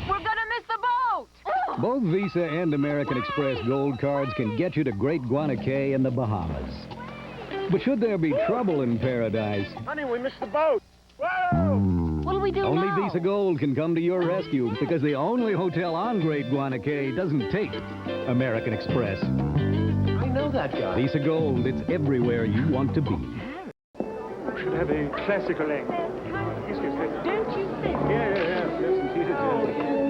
We're gonna miss the boat! Both Visa and American Express Gold cards can get you to Great Guana Cay in the Bahamas. But should there be trouble in paradise... Honey, we missed the boat! Whoa! What do we do Only now? Visa Gold can come to your rescue because the only hotel on Great Guana Cay doesn't take American Express. I know that guy. Visa Gold, it's everywhere you want to be. We should have a classical angle. Excuse me. Don't you think? Yes, indeed it is.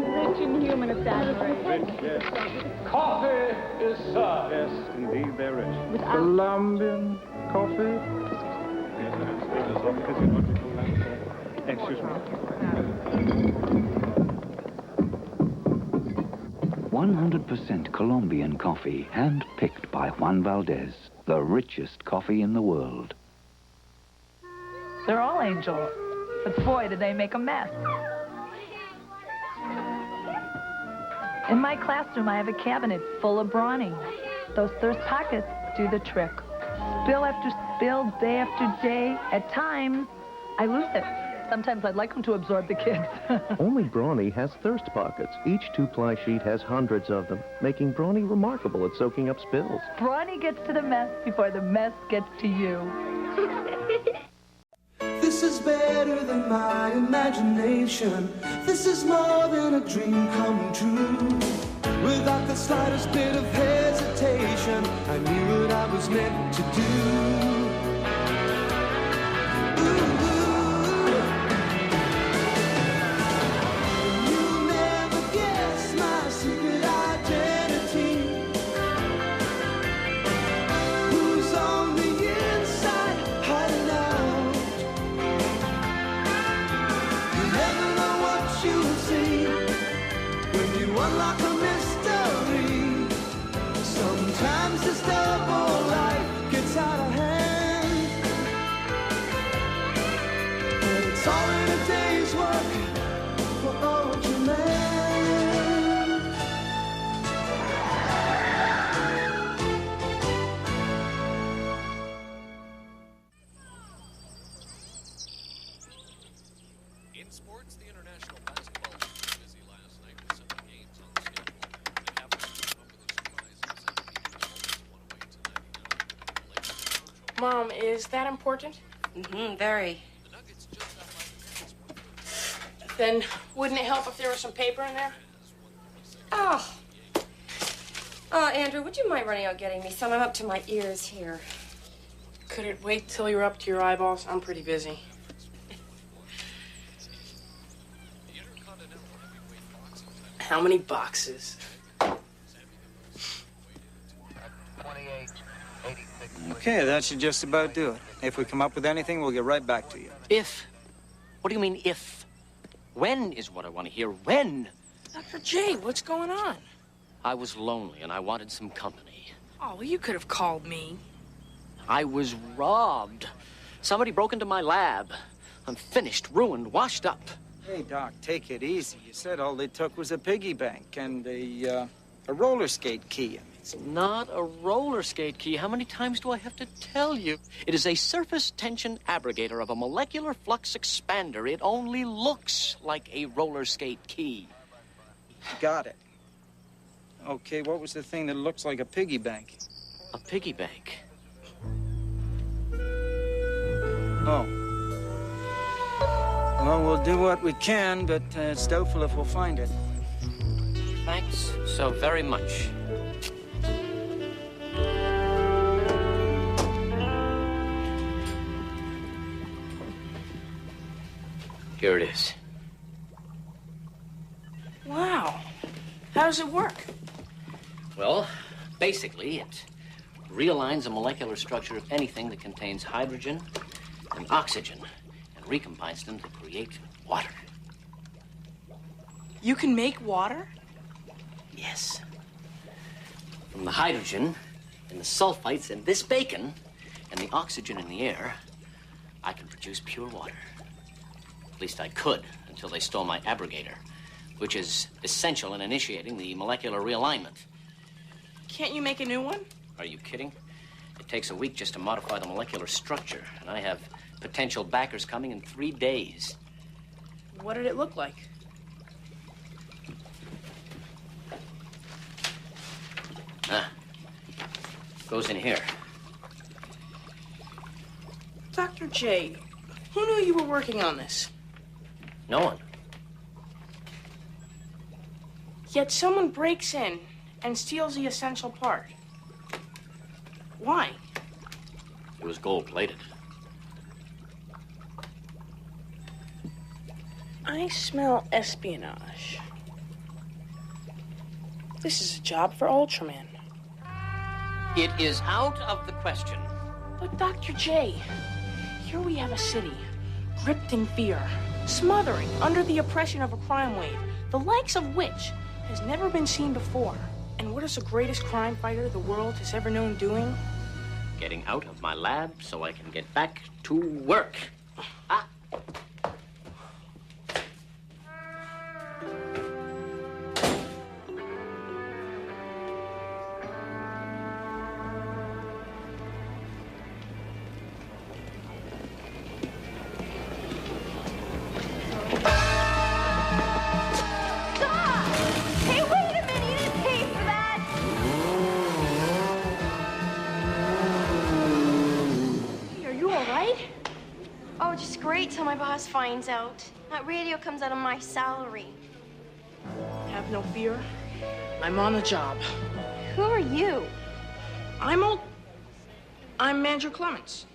Rich and human at that rate. Rich, yes. Coffee is served. Yes, indeed, they're rich. Without... Colombian coffee? Excuse me. 100% Colombian coffee, hand-picked by Juan Valdez, the richest coffee in the world. They're all angels, but boy, did they make a mess. In my classroom, I have a cabinet full of brawny. Those thirst pockets do the trick. Spill after spill, day after day. At times, I lose it. Sometimes I'd like them to absorb the kids. Only Brawny has thirst pockets. Each two-ply sheet has hundreds of them, making Brawny remarkable at soaking up spills. Brawny gets to the mess before the mess gets to you. This is better than my imagination. This is more than a dream come true. Without the slightest bit of hesitation, I knew what I was meant to do. You'll never guess my secret identity. Who's on the inside hiding out? You never know what you'll see when you unlock a mystery. Sometimes this double life gets out of hand, but it's all in a day's work for old man. In sports, the international basketball team was busy last night with 7 games on the schedule. They haven't come up with a surprise and sent people almost one away tonight. Mom, is that important? Very. The Nuggets just outlined the next one. Then wouldn't it help if there was some paper in there? Oh. Andrew, would you mind running out getting me some? I'm up to my ears here. Could it wait till you're up to your eyeballs? I'm pretty busy. How many boxes? Okay, that should just about do it. If we come up with anything, we'll get right back to you. If? What do you mean, if? When is what I want to hear. When? Dr. J, what's going on? I was lonely and I wanted some company. Oh, well, you could have called me. I was robbed. Somebody broke into my lab. I'm finished, ruined, washed up. Hey, Doc, take it easy. You said all they took was a piggy bank and a roller skate key. It's not a roller skate key. How many times do I have to tell you? It is a surface tension abrogator of a molecular flux expander. It only looks like a roller skate key. Got it. Okay, what was the thing that looks like a piggy bank? A piggy bank. Oh. Well, we'll do what we can, but it's doubtful if we'll find it. Thanks so very much. Here it is. Wow. How does it work? Well, basically, it realigns the molecular structure of anything that contains hydrogen and oxygen and recombines them to create water. You can make water? Yes. From the hydrogen and the sulfites in this bacon and the oxygen in the air, I can produce pure water. At least I could, until they stole my abrogator, which is essential in initiating the molecular realignment. Can't you make a new one? Are you kidding? It takes a week just to modify the molecular structure, and I have potential backers coming in 3 days. What did it look like? Goes in here. Dr. J, who knew you were working on this? No one. Yet someone breaks in and steals the essential part. Why? It was gold-plated. I smell espionage. This is a job for Ultraman. It is out of the question. But Dr. J, here we have a city gripped in fear, smothering under the oppression of a crime wave, the likes of which has never been seen before. And what is the greatest crime fighter the world has ever known doing? Getting out of my lab so I can get back to work. Ah. Till my boss finds out. That radio comes out of my salary. Have no fear. I'm on the job. Who are you? I'm Manager Clements.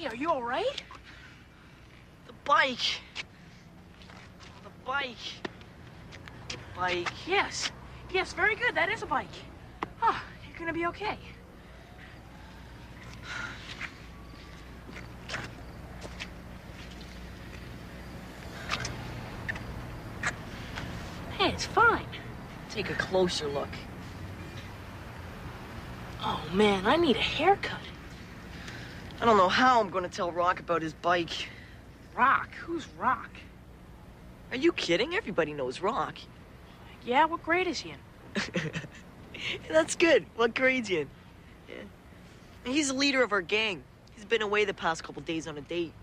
Are you all right? The bike. The bike. The bike. Yes. Yes, very good. That is a bike. Huh. You're gonna be okay. Hey, it's fine. Take a closer look. Oh, man, I need a haircut. I don't know how I'm gonna tell Rock about his bike. Rock? Who's Rock? Are you kidding? Everybody knows Rock. Yeah, what grade is he in? That's good. What grade's he in? Yeah. He's the leader of our gang. He's been away the past couple days on a date.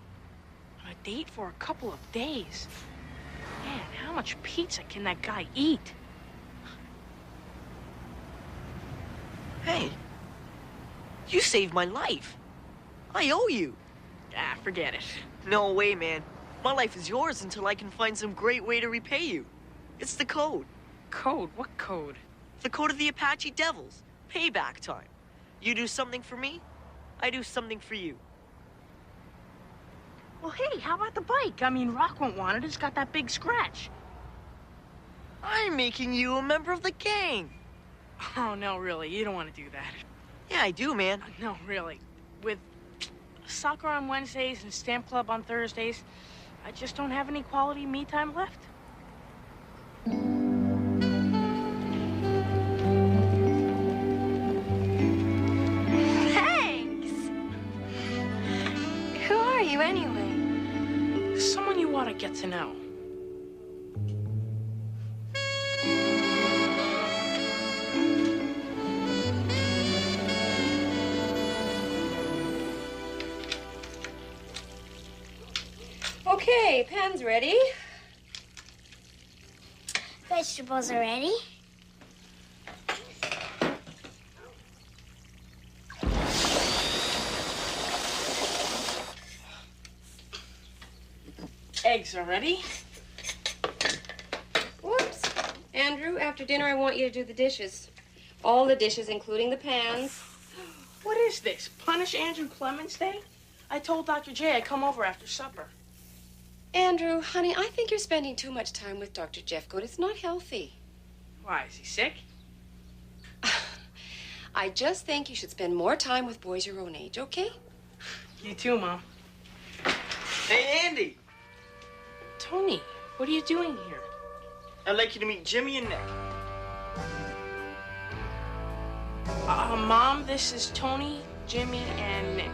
On a date for a couple of days? Man, how much pizza can that guy eat? Hey, you saved my life. I owe you. Ah, forget it. No way, man. My life is yours until I can find some great way to repay you. It's the code. Code? What code? The code of the Apache Devils. Payback time. You do something for me, I do something for you. Well, hey, how about the bike? I mean, Rock won't want it. It's got that big scratch. I'm making you a member of the gang. Oh, no, really. You don't want to do that. Yeah, I do, man. No, really. With soccer on Wednesdays and stamp club on Thursdays, I just don't have any quality me time left. Thanks! Who are you anyway? Someone you want to get to know. Okay, pen's ready. Vegetables are ready. eggs already. Whoops. Andrew, after dinner, I want you to do the dishes. All the dishes, including the pans. What is this? Punish Andrew Clemens Day? I told Dr. J I'd come over after supper. Andrew, honey, I think you're spending too much time with Dr. Jeffcoat. It's not healthy. Why, is he sick? I just think you should spend more time with boys your own age, okay? You too, Mom. Hey, Andy. Tony, what are you doing here? I'd like you to meet Jimmy and Nick. Mom, this is Tony, Jimmy, and Nick.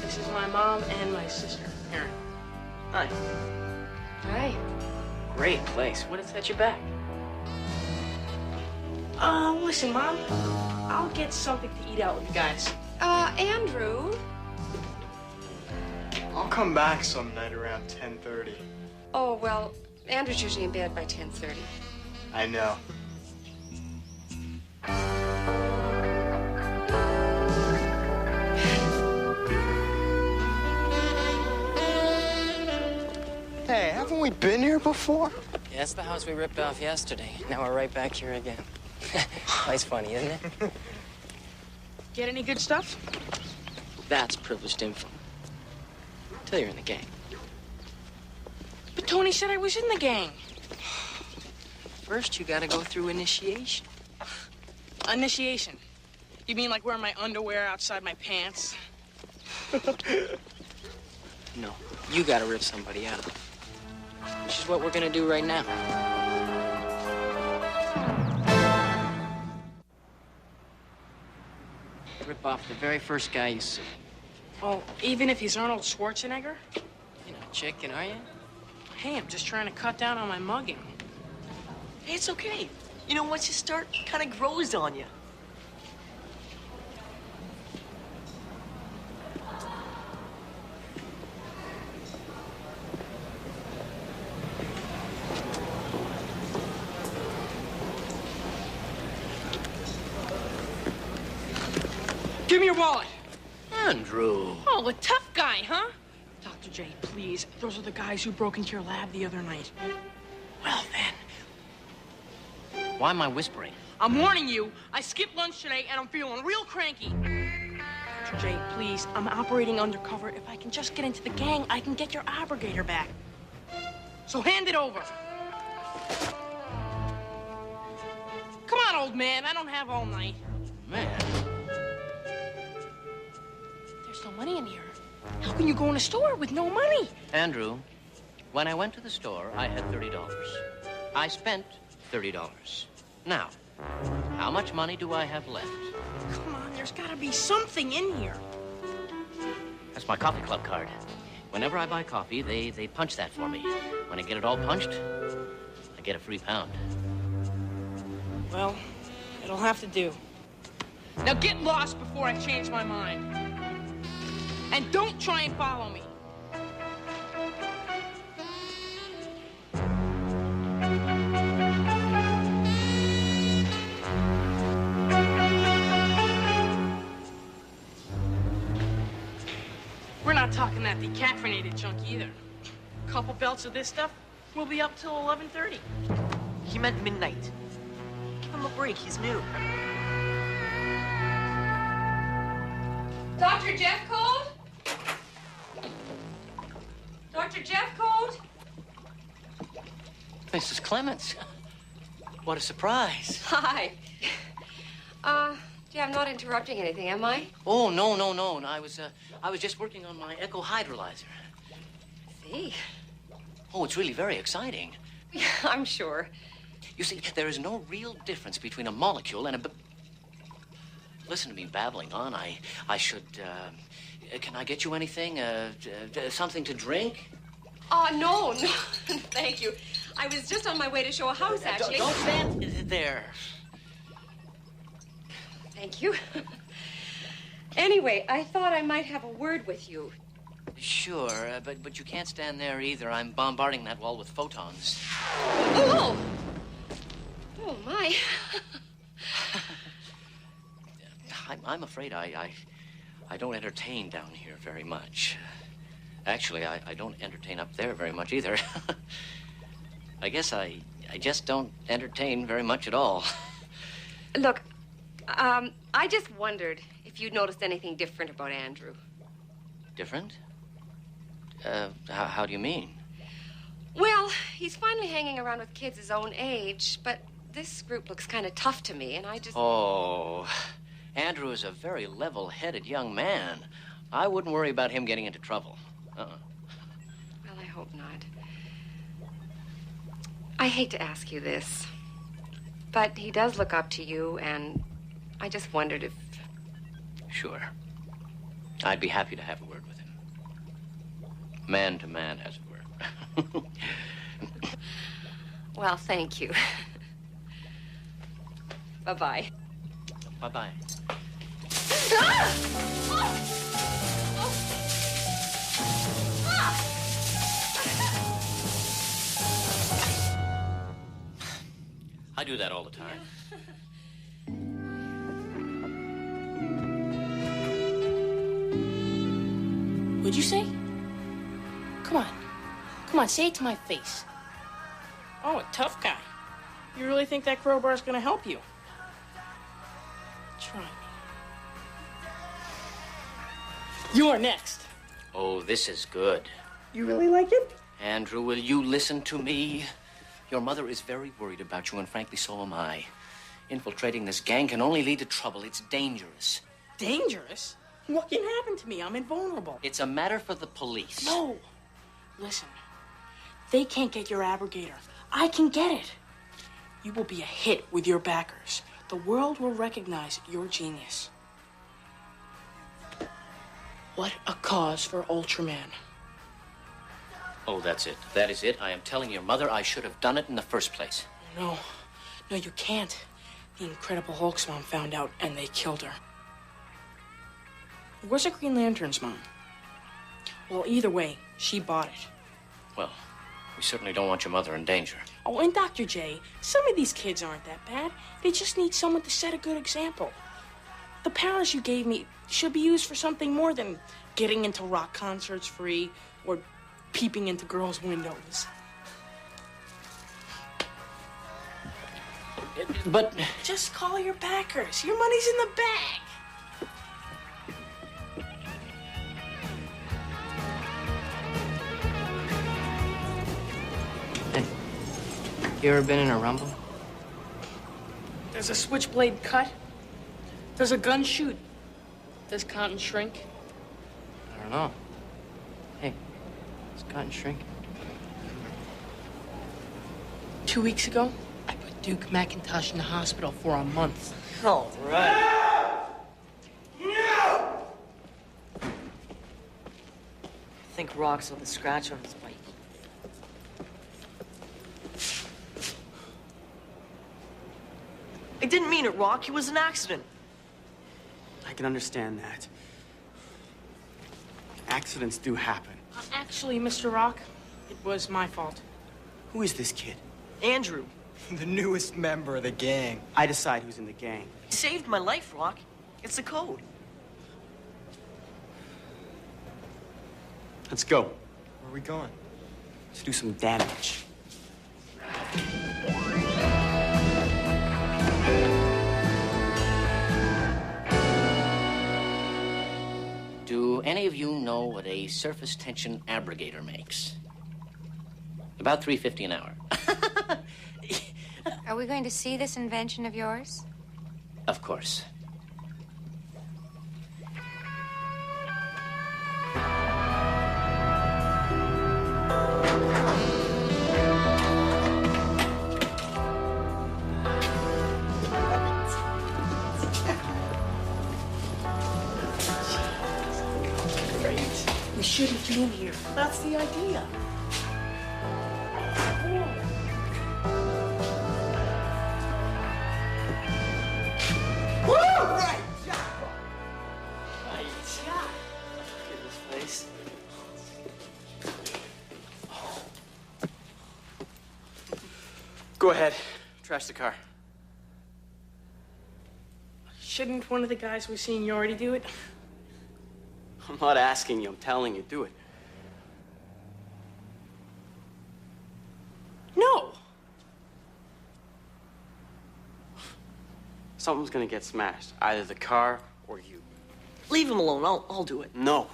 This is my mom and my sister, Erin. Hi. Hi. Great place. What set you back? Listen, Mom. I'll get something to eat out with you guys. Andrew? I'll come back some night around 10:30. Oh, well, Andrew's usually in bed by 10:30. I know. Hey, haven't we been here before? Yeah, that's the house we ripped off yesterday. Now we're right back here again. Nice funny, isn't it? Get any good stuff? That's privileged info. Till you're in the gang. But Tony said I was in the gang. First, you gotta go through initiation. Initiation? You mean like wearing my underwear outside my pants? No, you gotta rip somebody out. Which is what we're gonna do right now. Rip off the very first guy you see. Oh, even if he's Arnold Schwarzenegger? You know, chicken, are you? Hey, I'm just trying to cut down on my mugging. Hey, it's okay. You know, once you start, it kind of grows on you. Give me your wallet. Andrew. Oh, a tough guy, huh? Dr. J, please. Those are the guys who broke into your lab the other night. Well, then. Why am I whispering? I'm warning you. I skipped lunch today, and I'm feeling real cranky. Dr. J, please. I'm operating undercover. If I can just get into the gang, I can get your abrogator back. So hand it over. Come on, old man. I don't have all night. Man. There's no money in here. How can you go in a store with no money? Andrew, when I went to the store, I had $30. I spent $30. Now, how much money do I have left? Come on, there's gotta be something in here. That's my coffee club card. Whenever I buy coffee, they punch that for me. When I get it all punched, I get a free pound. Well, it'll have to do. Now get lost before I change my mind. And don't try and follow me. We're not talking that decaffeinated junk either. Couple belts of this stuff, we'll be up till 11:30. He meant midnight. Give him a break, he's new. Dr. Jeffcoat? Dr. Jeffcoat? Mrs. Clemens. What a surprise. Hi. Gee, I'm not interrupting anything, am I? Oh, no. I was just working on my echo hydrolyzer. See? Oh, it's really very exciting. Yeah, I'm sure. You see, there is no real difference between a molecule and a... Listen to me babbling on. I should, can I get you anything? Something to drink? No. Thank you. I was just on my way to show a house, actually. Don't stand there. Thank you. Anyway, I thought I might have a word with you. Sure, but you can't stand there either. I'm bombarding that wall with photons. Oh! Oh, my. I'm afraid I don't entertain down here very much. Actually, I don't entertain up there very much either. I guess I just don't entertain very much at all. Look, I just wondered if you'd noticed anything different about Andrew. Different? How do you mean? Well, he's finally hanging around with kids his own age, but this group looks kind of tough to me, and I just... Oh, Andrew is a very level-headed young man. I wouldn't worry about him getting into trouble. Well, I hope not. I hate to ask you this, but he does look up to you, and I just wondered if... Sure. I'd be happy to have a word with him. Man to man, as it were. Well, thank you. Bye-bye. Bye-bye. I do that all the time. What'd you say? Come on. Come on, say it to my face. Oh, a tough guy. You really think that crowbar's gonna help you? Try me. You are next. Oh, this is good. You really like it? Andrew, will you listen to me? Your mother is very worried about you, and frankly, so am I. Infiltrating this gang can only lead to trouble. It's dangerous. Dangerous? What can happen to me? I'm invulnerable. It's a matter for the police. No. Listen, they can't get your abrogator. I can get it. You will be a hit with your backers. The world will recognize your genius. What a cause for Ultraman. Oh, that's it. That is it. I am telling your mother I should have done it in the first place. No. No, you can't. The Incredible Hulk's mom found out, and they killed her. Where's the Green Lantern's mom? Well, either way, she bought it. Well, we certainly don't want your mother in danger. Oh, and Dr. J, some of these kids aren't that bad. They just need someone to set a good example. The powers you gave me should be used for something more than getting into rock concerts free or peeping into girls' windows. But... Just call your backers. Your money's in the bag. You ever been in a rumble? There's a switchblade cut. There's a gun shoot. Does cotton shrink? I don't know. Hey, does cotton shrink? 2 weeks ago, I put Duke McIntosh in the hospital for a month. All right. No! I think Rock saw the scratch on his bike. I didn't mean it, Rock. It was an accident. I can understand that. Accidents do happen. Actually, Mr. Rock, it was my fault. Who is this kid? Andrew. The newest member of the gang. I decide who's in the gang. He saved my life, Rock. It's the code. Let's go. Where are we going? Let's do some damage. Do any of you know what a surface tension abrogator makes? About $3.50 an hour. Are we going to see this invention of yours? Of course. We shouldn't be in here. That's the idea. Woo! Right! Right. Look at this place. Go ahead. Trash the car. Shouldn't one of the guys we seen you already do it? I'm not asking you, I'm telling you, do it. Something's gonna get smashed. Either the car or you. Leave him alone. I'll do it. No.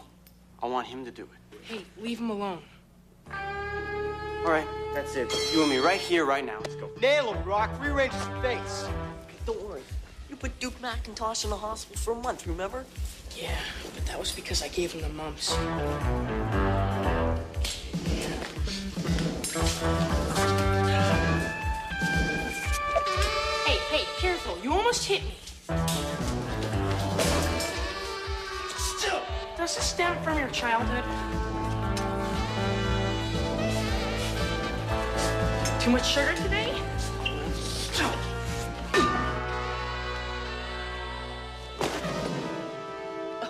I want him to do it. Hey, leave him alone. All right, that's it. You and me right here, right now. Let's go. Nail him, Rock. Rearrange his face. Don't worry. You put Duke McIntosh in the hospital for a month, remember? Yeah, but that was because I gave him the mumps. Hey, careful. You almost hit me. Still. Does this stem from your childhood? Too much sugar today? Still.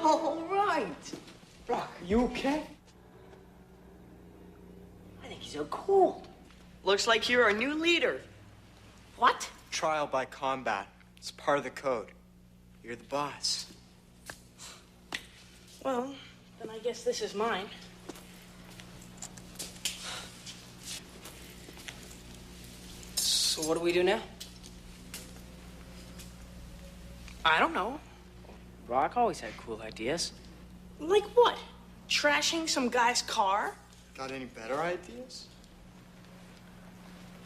All right. Rock, are you okay? I think he's out cold. Looks like you're our new leader. What? Trial by combat. It's part of the code. You're the boss. Well, then I guess this is mine. So what do we do now? I don't know. Rock always had cool ideas. Like what? Trashing some guy's car? Got any better ideas?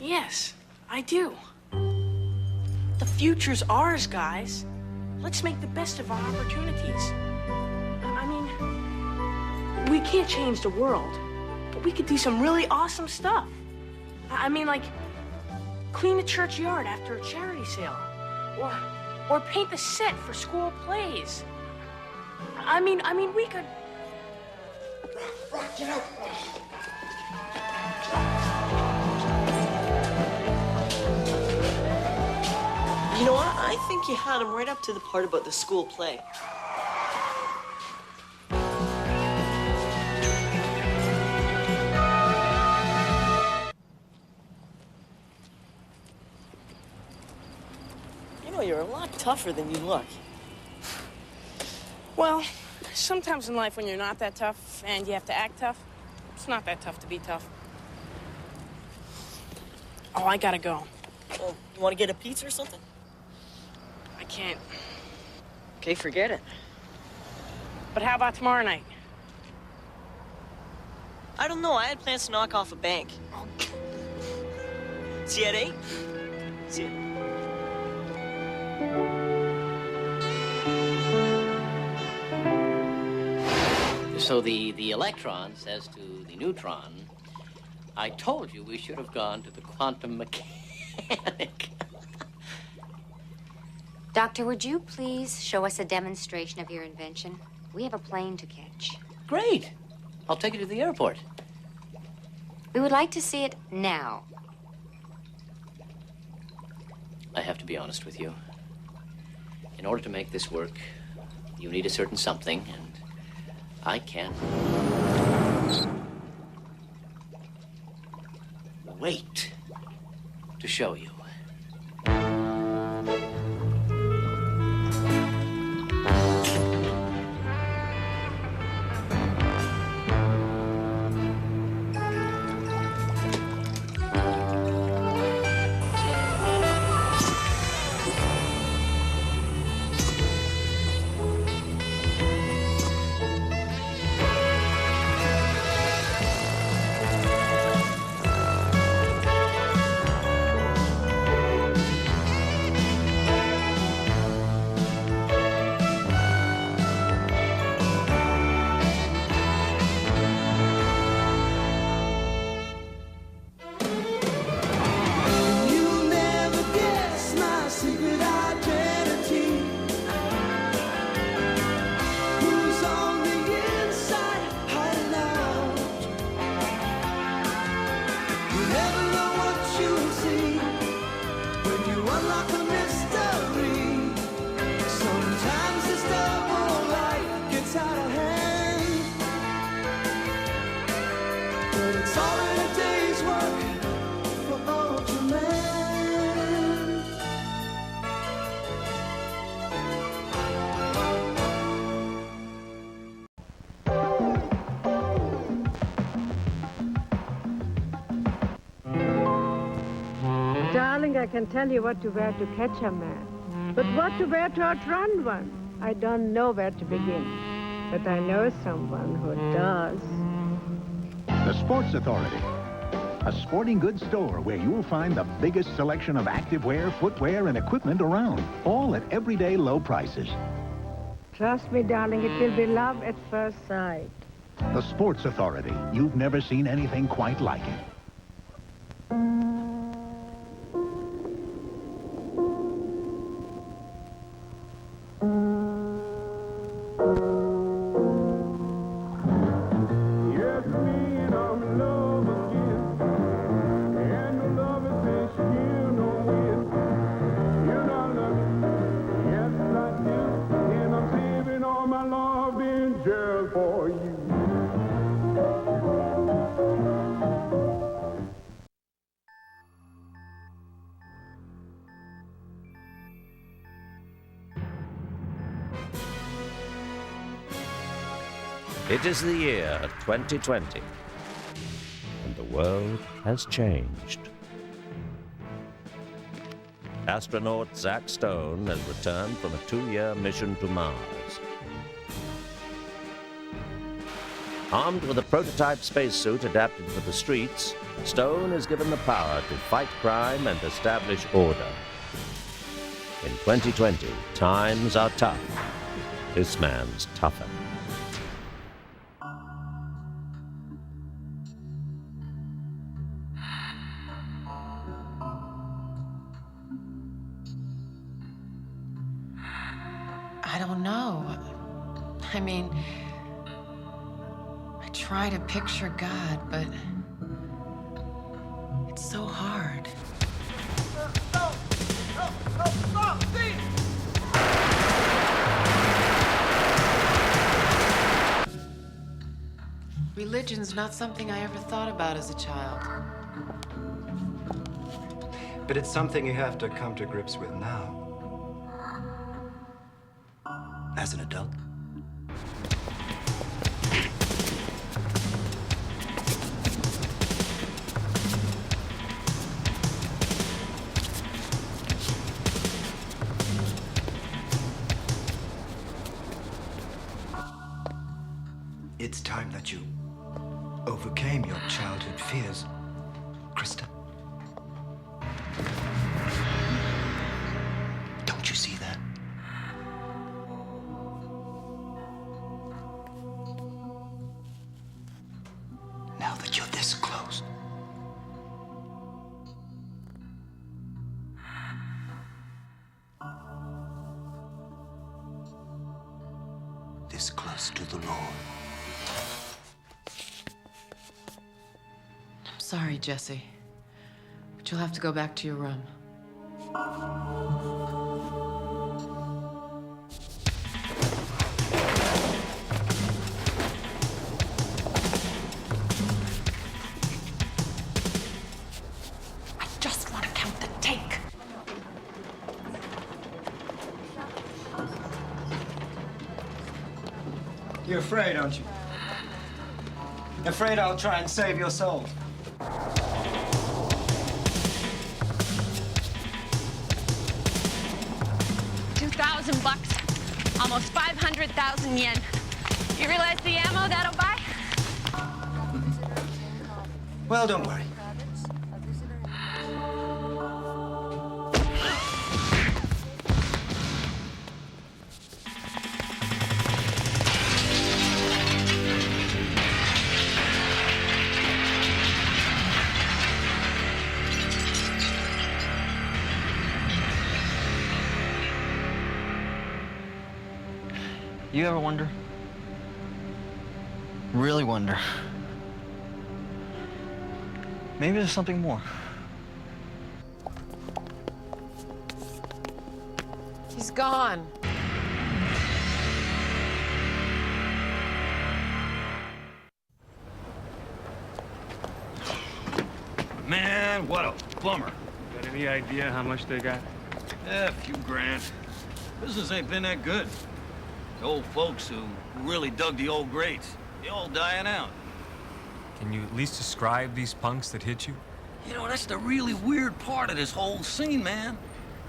Yes, I do. The future's ours, guys. Let's make the best of our opportunities. I mean, we can't change the world, but we could do some really awesome stuff. I mean, like, clean the churchyard after a charity sale. Or paint the set for school plays. I mean, we could... Rock, get out! You know what? I think you had him right up to the part about the school play. You know, you're a lot tougher than you look. Well, sometimes in life when you're not that tough and you have to act tough, it's not that tough to be tough. Oh, I gotta go. Well, you want to get a pizza or something? I can't. Okay, forget it. But how about tomorrow night? I don't know. I had plans to knock off a bank. See you at 8? See you. So the electron says to the neutron, I told you we should have gone to the quantum mechanic. Doctor, would you please show us a demonstration of your invention? We have a plane to catch. Great. I'll take you to the airport. We would like to see it now. I have to be honest with you. In order to make this work, you need a certain something, and I can't wait to show you. Darling, I can tell you what to wear to catch a man. But what to wear to outrun one? I don't know where to begin. But I know someone who does. The Sports Authority. A sporting goods store where you'll find the biggest selection of activewear, footwear, and equipment around. All at everyday low prices. Trust me, darling, it will be love at first sight. The Sports Authority. You've never seen anything quite like it. It is the year 2020, and the world has changed. Astronaut Zach Stone has returned from a 2-year mission to Mars. Armed with a prototype spacesuit adapted for the streets, Stone is given the power to fight crime and establish order. In 2020, times are tough. This man's tougher. I don't know. I mean, I try to picture God, but it's so hard. Religion's not something I ever thought about as a child. But it's something you have to come to grips with now. As an adult. It's time that you overcame your childhood fears, Krista. Don't you see that? Now that you're this close. This close to the Lord. I'm sorry, Jesse, but you'll have to go back to your room. You're afraid, aren't you? Afraid I'll try and save your soul. $2,000, almost 500,000 yen. You realize the ammo that'll buy? Well, don't worry. You ever wonder? Really wonder? Maybe there's something more. He's gone. Man, what a bummer. Got any idea how much they got? A few grand. Business ain't been that good. The old folks who really dug the old grates, they all dying out. Can you at least describe these punks that hit you? You know, that's the really weird part of this whole scene, man.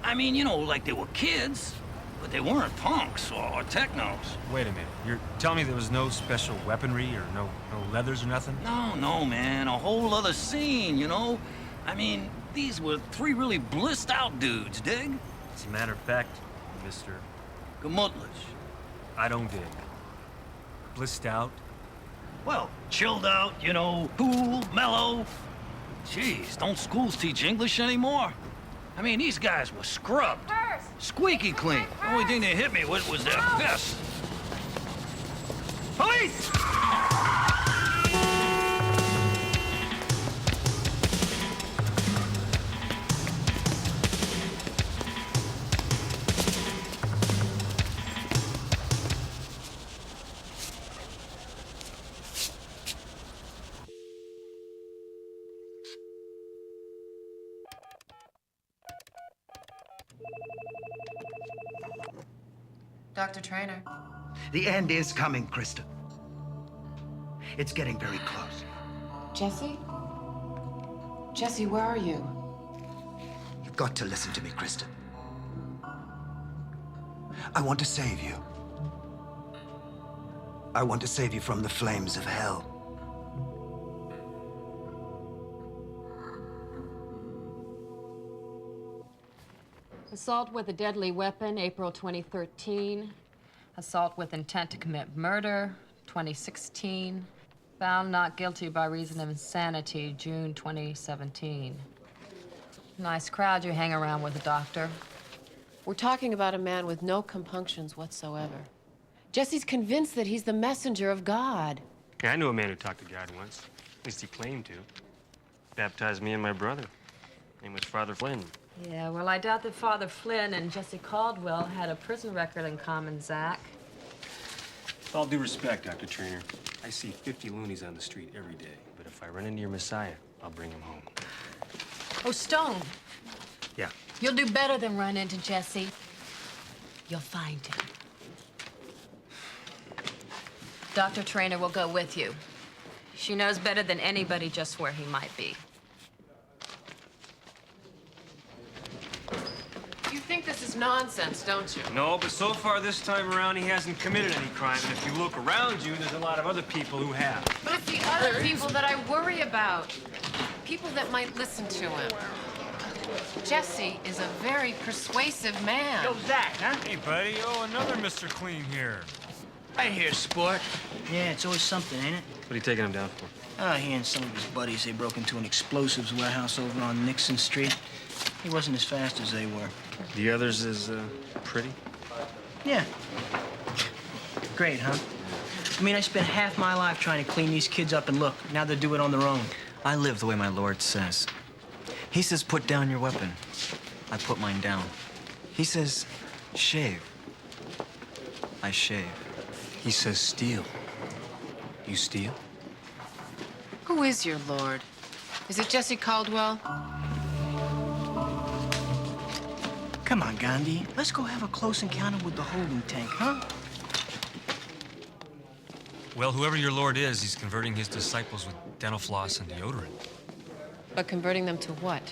I mean, you know, like they were kids, but they weren't punks or technos. Wait a minute. You're telling me there was no special weaponry or no leathers or nothing? No, man. A whole other scene, you know? I mean, these were three really blissed out dudes, dig? As a matter of fact, Mr. Gemütlich. I don't dig. Blissed out? Well, chilled out, you know, cool, mellow. Jeez, don't schools teach English anymore? I mean, these guys were scrubbed. Squeaky clean. The only thing they hit me with was their fists. Police! Dr. Trainer. The end is coming, Krista. It's getting very close. Jesse? Jesse, where are you? You've got to listen to me, Krista. I want to save you. I want to save you from the flames of hell. Assault with a deadly weapon, April 2013. Assault with intent to commit murder, 2016. Found not guilty by reason of insanity, June 2017. Nice crowd you hang around with, Doctor. We're talking about a man with no compunctions whatsoever. Jesse's convinced that he's the messenger of God. Yeah, I knew a man who talked to God once. At least he claimed to. Baptized me and my brother. Name was Father Flynn. Yeah, well, I doubt that Father Flynn and Jesse Caldwell had a prison record in common, Zach. With all due respect, Dr. Trainer, I see 50 loonies on the street every day. But if I run into your Messiah, I'll bring him home. Oh, Stone. Yeah. You'll do better than run into Jesse. You'll find him. Dr. Trainer will go with you. She knows better than anybody just where he might be. You think this is nonsense, don't you? No, but so far this time around, he hasn't committed any crime. And if you look around you, there's a lot of other people who have. But it's the other people that I worry about. People that might listen to him. Jesse is a very persuasive man. Yo, Zach, huh? Hey, buddy. Oh, another Mr. Clean here. Right here, sport. Yeah, it's always something, ain't it? What are you taking him down for? He and some of his buddies, they broke into an explosives warehouse over on Nixon Street. He wasn't as fast as they were. The others is, pretty? Yeah. Great, huh? I mean, I spent half my life trying to clean these kids up, and look, now they do it on their own. I live the way my Lord says. He says, put down your weapon. I put mine down. He says, shave. I shave. He says steal. You steal? Who is your Lord? Is it Jesse Caldwell? Come on, Gandhi. Let's go have a close encounter with the holding tank, huh? Well, whoever your Lord is, he's converting his disciples with dental floss and deodorant. But converting them to what?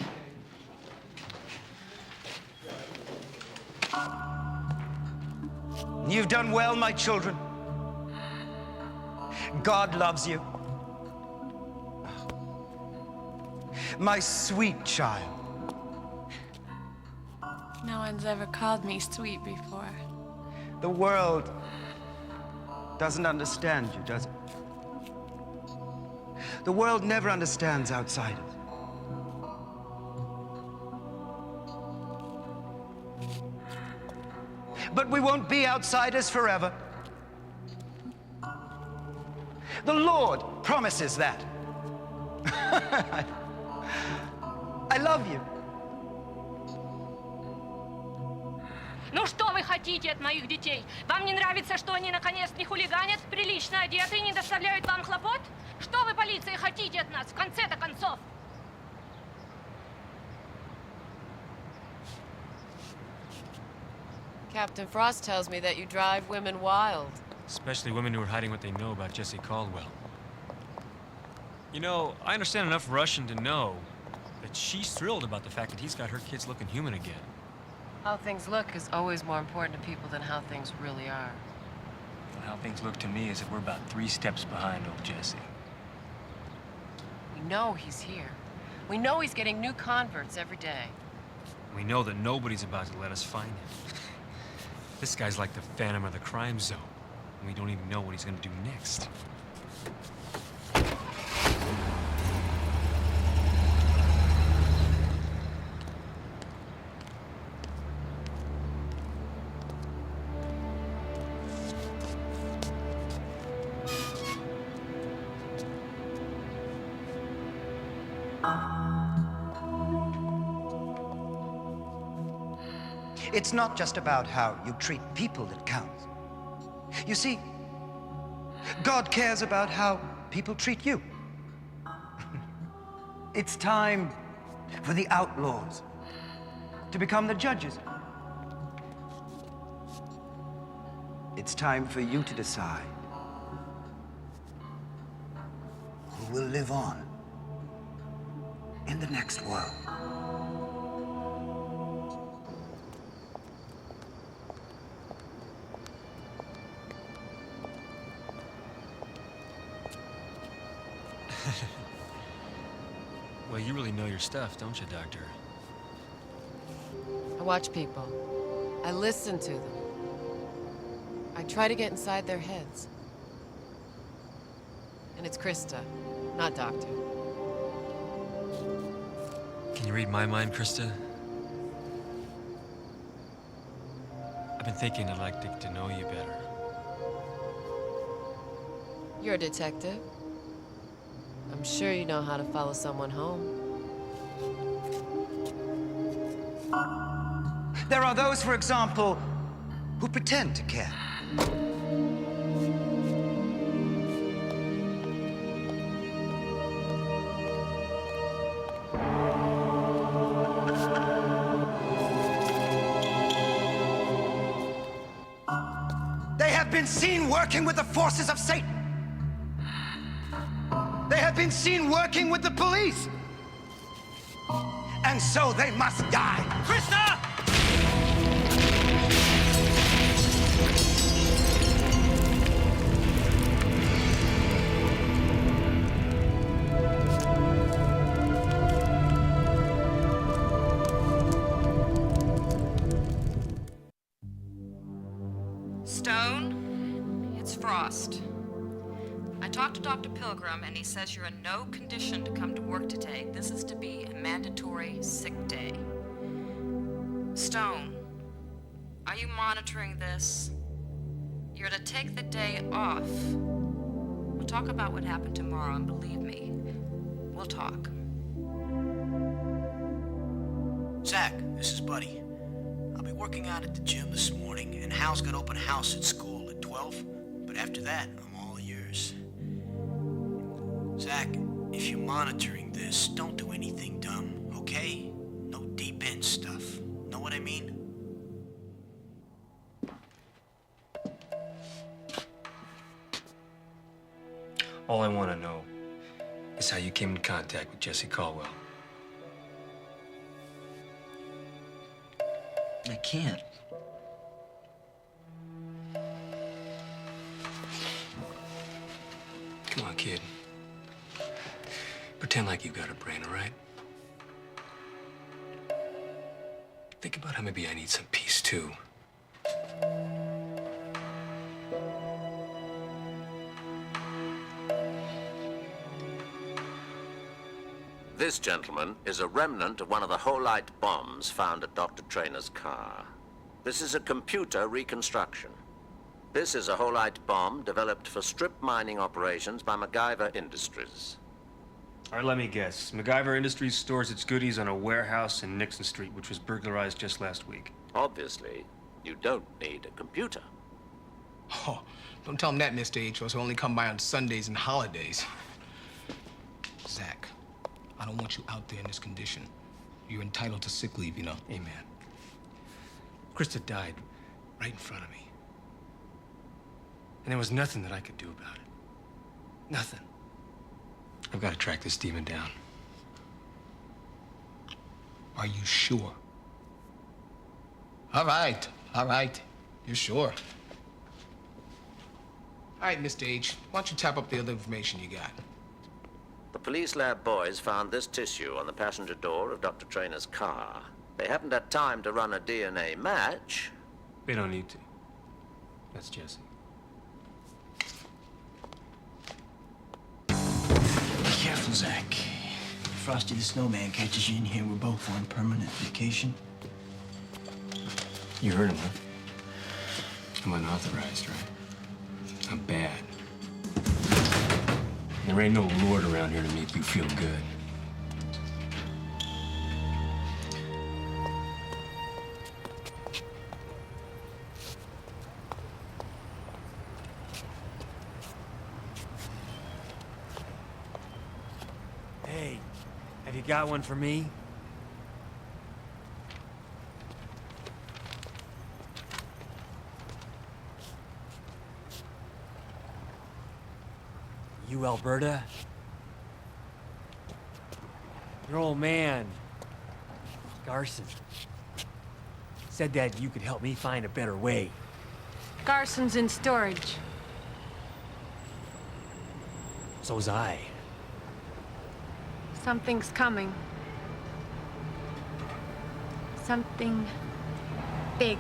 You've done well, my children. God loves you. My sweet child. No one's ever called me sweet before. The world doesn't understand you, does it? The world never understands outsiders. But we won't be outsiders forever. The Lord promises that. I love you. Ну что вы хотите от моих детей? Вам не нравится, что они наконец не хулиганят, прилично одеты и не доставляют вам хлопот? Что вы, полиция, хотите от нас в конце-то концов? Captain Frost tells me that you drive women wild. Especially women who are hiding what they know about Jesse Caldwell. You know, I understand enough Russian to know that she's thrilled about the fact that he's got her kids looking human again. How things look is always more important to people than how things really are. Well, how things look to me is that we're about 3 steps behind old Jesse. We know he's here. We know he's getting new converts every day. We know that nobody's about to let us find him. This guy's like the Phantom of the crime zone. And we don't even know what he's gonna do next. It's not just about how you treat people that counts. You see, God cares about how people treat you. It's time for the outlaws to become the judges. It's time for you to decide who will live on in the next world. Well, you really know your stuff, don't you, Doctor? I watch people. I listen to them. I try to get inside their heads. And it's Krista, not Doctor. Can you read my mind, Krista? I've been thinking I'd like to get to know you better. You're a detective. I'm sure you know how to follow someone home. There are those, for example, who pretend to care. They have been seen working with the forces of Satan. They have been seen working with the police. And so they must die. Krista! Stone, it's Frost. I talked to Dr. Pilgrim, and he says you're in no condition to come to work today. This is to be a mandatory sick day. Stone, are you monitoring this? You're to take the day off. We'll talk about what happened tomorrow, and believe me, we'll talk. Zach, this is Buddy. I'll be working out at the gym this morning, and Hal's got open house at school at 12, but after that, I'm all yours. Zach, if you're monitoring this, don't do anything dumb, okay? No deep end stuff. Know what I mean? All I want to know is how you came in contact with Jesse Caldwell. I can't. Come on, kid. Pretend like you've got a brain, all right? Think about how maybe I need some peace, too. This, gentlemen, is a remnant of one of the holite bombs found at Dr. Trainor's car. This is a computer reconstruction. This is a holite bomb developed for strip mining operations by MacGyver Industries. All right, let me guess. MacGyver Industries stores its goodies on a warehouse in Nixon Street, which was burglarized just last week. Obviously, you don't need a computer. Oh, don't tell him that, Mr. H.O.'s only come by on Sundays and holidays. Zach, I don't want you out there in this condition. You're entitled to sick leave, you know. Amen. Krista died right in front of me. And there was nothing that I could do about it. Nothing. I've got to track this demon down. Are you sure? All right. You're sure? All right, Mr. H, why don't you tap up the other information you got? The police lab boys found this tissue on the passenger door of Dr. Trainor's car. They haven't had time to run a DNA match. They don't need to. That's Jesse. Be careful, Zach. Frosty the Snowman catches you in here, we're both on permanent vacation. You heard him, huh? I'm unauthorized, right? I'm bad. There ain't no lord around here to make you feel good. Hey, have you got one for me? You, Alberta? Your old man, Garson, said that you could help me find a better way. Garson's in storage. So's I. Something's coming. Something big.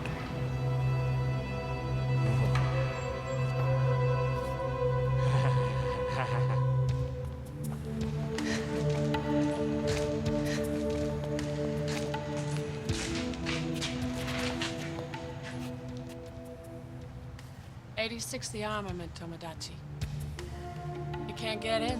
The armament, Tomodachi. You can't get in.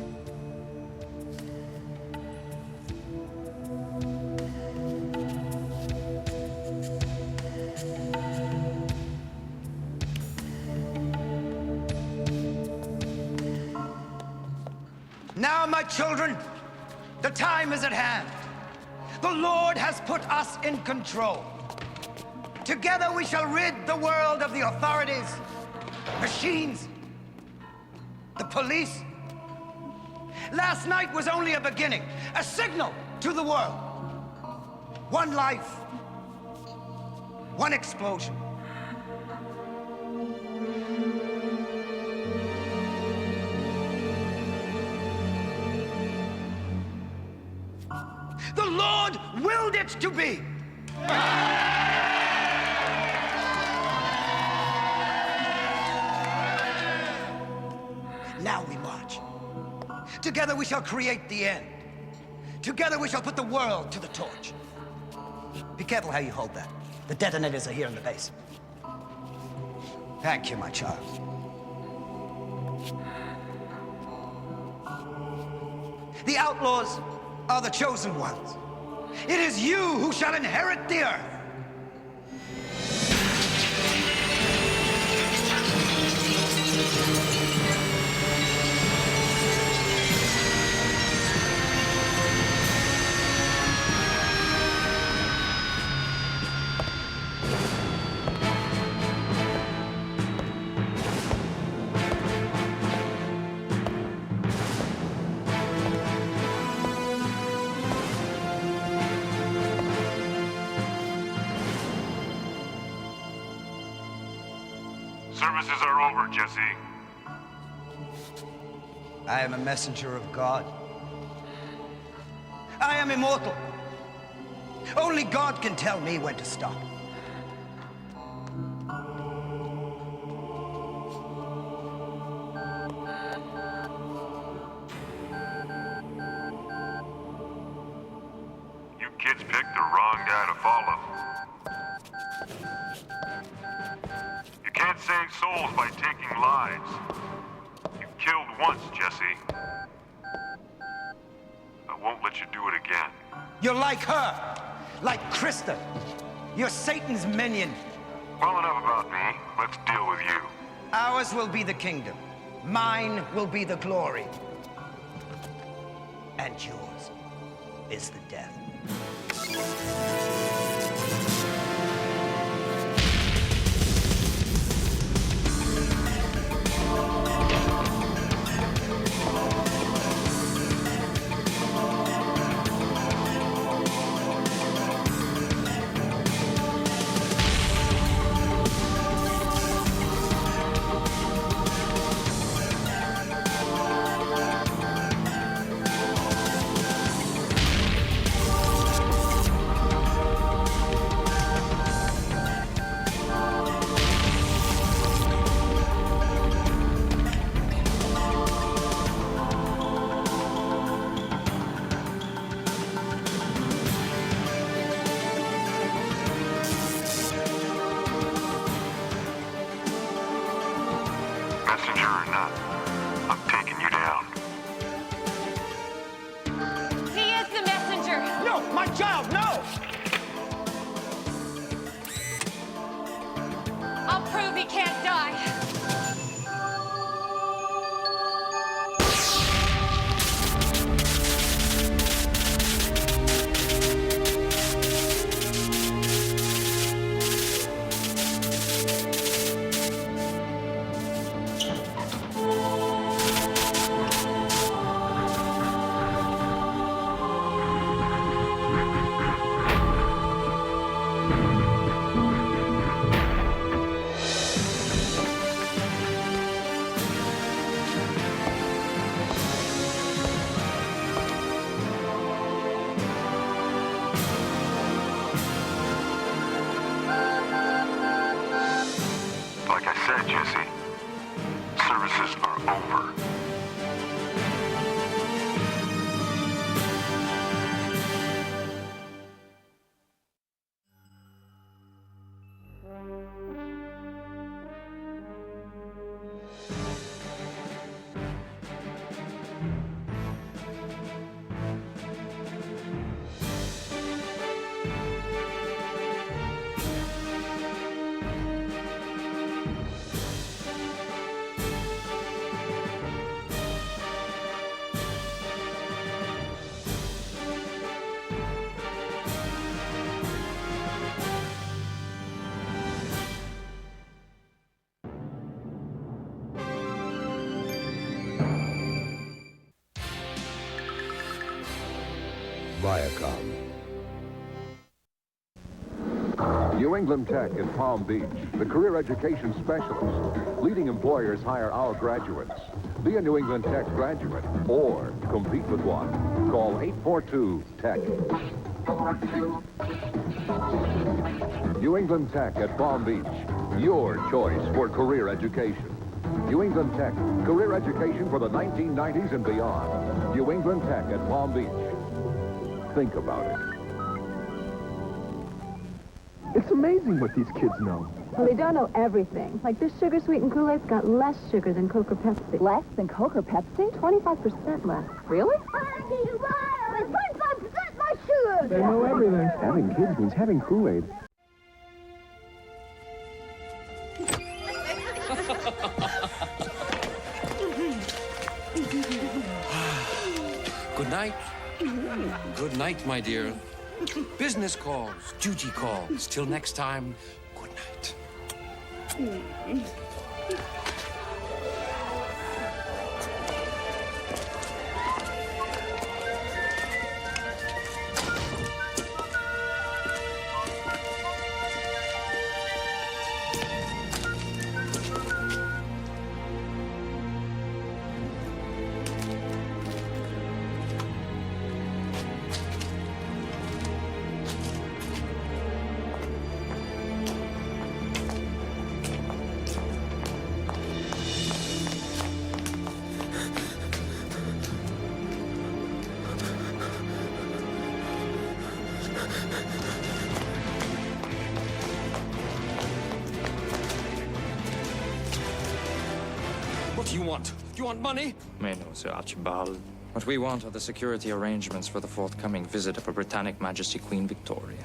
Now, my children, the time is at hand. The Lord has put us in control. Together we shall rid the world of the authorities, machines, the police. Last night was only a beginning, a signal to the world. One life, one explosion. The Lord willed it to be. Now we march. Together we shall create the end. Together we shall put the world to the torch. Be careful how you hold that. The detonators are here in the base. Thank you, my child. The outlaws are the chosen ones. It is you who shall inherit the earth. Services are over, Jesse. I am a messenger of God. I am immortal. Only God can tell me when to stop. You kids picked the wrong guy to follow. You can't save souls by taking lives. You killed once, Jesse. I won't let you do it again. You're like her, like Krista. You're Satan's minion. Well enough about me. Let's deal with you. Ours will be the kingdom. Mine will be the glory. And yours is the death. messenger or not, I'm taking you down. He is the messenger. No, my child, no! I'll prove he can't die. Like I said, Jesse, services are over. Viacom. New England Tech in Palm Beach, the career education specialist. Leading employers hire our graduates. Be a New England Tech graduate or compete with one. Call 842-TECH. New England Tech at Palm Beach, your choice for career education. New England Tech, career education for the 1990s and beyond. New England Tech at Palm Beach. Think about it. It's amazing what these kids know. Well, they don't know everything. Like this sugar-sweetened Kool-Aid's got less sugar than Coke or Pepsi. Less than Coke or Pepsi? 25% less. Really? 25% my sugar! They know everything. Having kids means having Kool-Aid. Good night. Good night, my dear. Business calls, duty calls. Till next time, good night. What do you want? Do you want money? Mais no, Sir Archibald. What we want are the security arrangements for the forthcoming visit of Her Britannic Majesty Queen Victoria.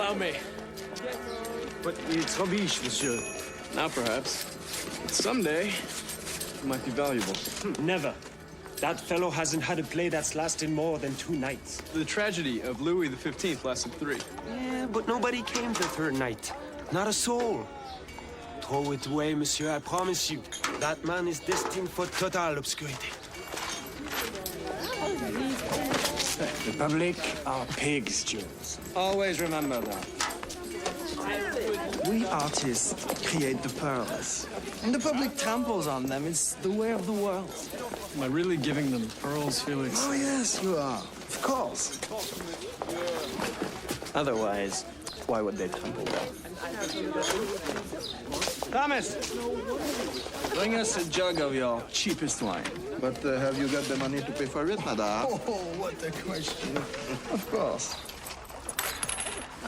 allow me. But it's rubbish, monsieur. Now, perhaps. Someday, it might be valuable. Never. That fellow hasn't had a play that's lasted more than 2 nights. The tragedy of Louis XV lasted 3. Yeah, but nobody came the 3rd night. Not a soul. Throw it away, monsieur, I promise you. That man is destined for total obscurity. The public are pigs, Jules. Always remember that. We artists create the pearls. And the public tramples on them. It's the way of the world. Am I really giving them pearls, Felix? Oh, yes, you are. Of course. Otherwise, why would they tumble down? Thomas! Bring us a jug of your cheapest wine. But have you got the money to pay for it, madame? Oh, what a question. Of course.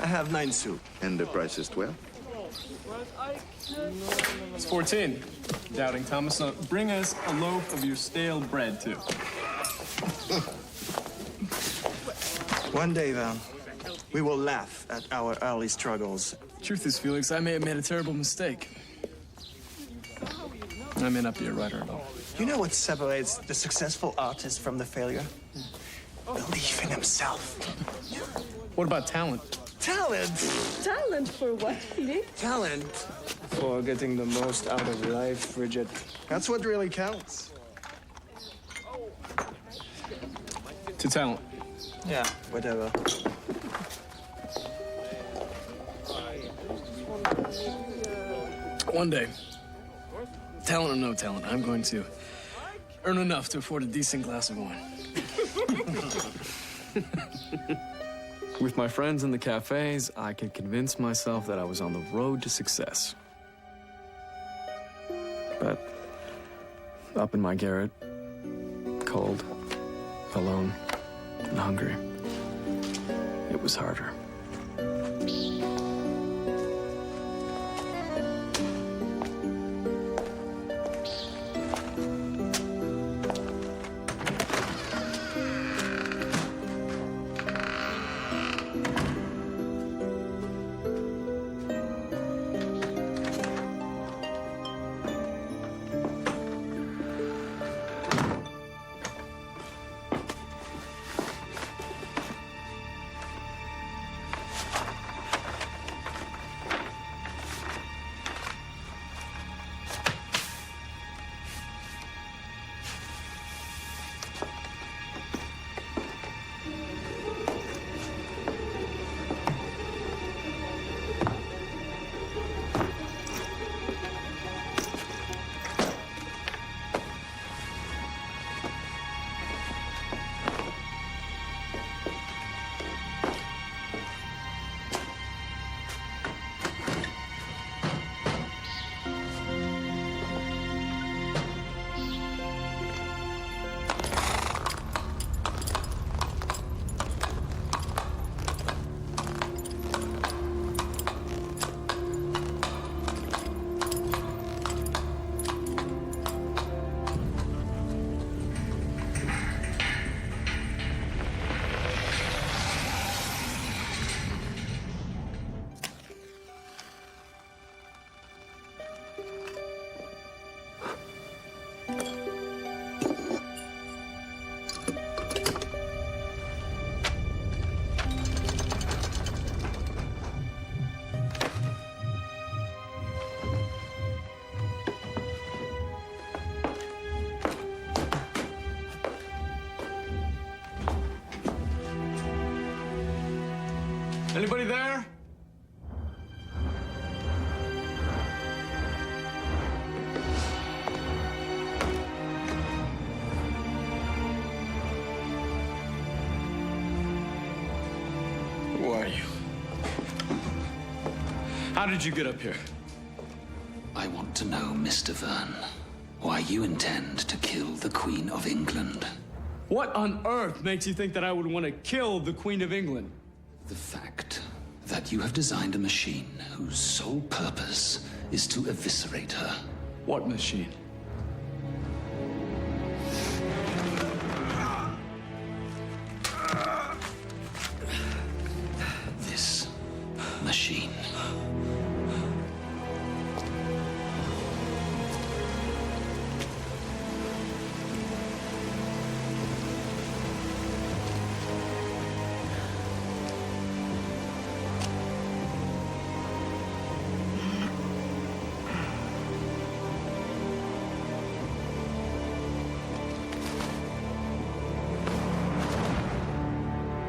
I have 9 sous. And the price is 12? It's 14. Doubting Thomas. So bring us a loaf of your stale bread, too. One day, Van, we will laugh at our early struggles. Truth is, Felix, I may have made a terrible mistake. I may not be a writer at all. You know what separates the successful artist from the failure? Belief in himself. What about talent? Talent? Talent for what, Felix? Talent for getting the most out of life, Bridget. That's what really counts. To talent. Yeah, whatever. One day, talent or no talent, I'm going to earn enough to afford a decent glass of wine. With my friends in the cafes, I could convince myself that I was on the road to success. But up in my garret, cold, alone, and hungry, it was harder. Anybody there? Who are you? How did you get up here? I want to know, Mr. Verne, why you intend to kill the Queen of England. What on earth makes you think that I would want to kill the Queen of England? The fact that you have designed a machine whose sole purpose is to eviscerate her. What machine? This. machine.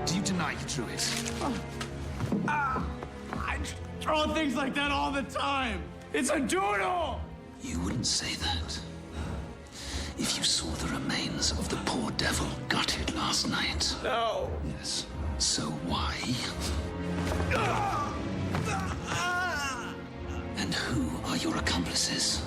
Do you deny you drew it? I draw things like that all the time. It's a doodle. You wouldn't say that if you saw the remains of the poor devil gutted last night. No. Yes. So why? And who are your accomplices?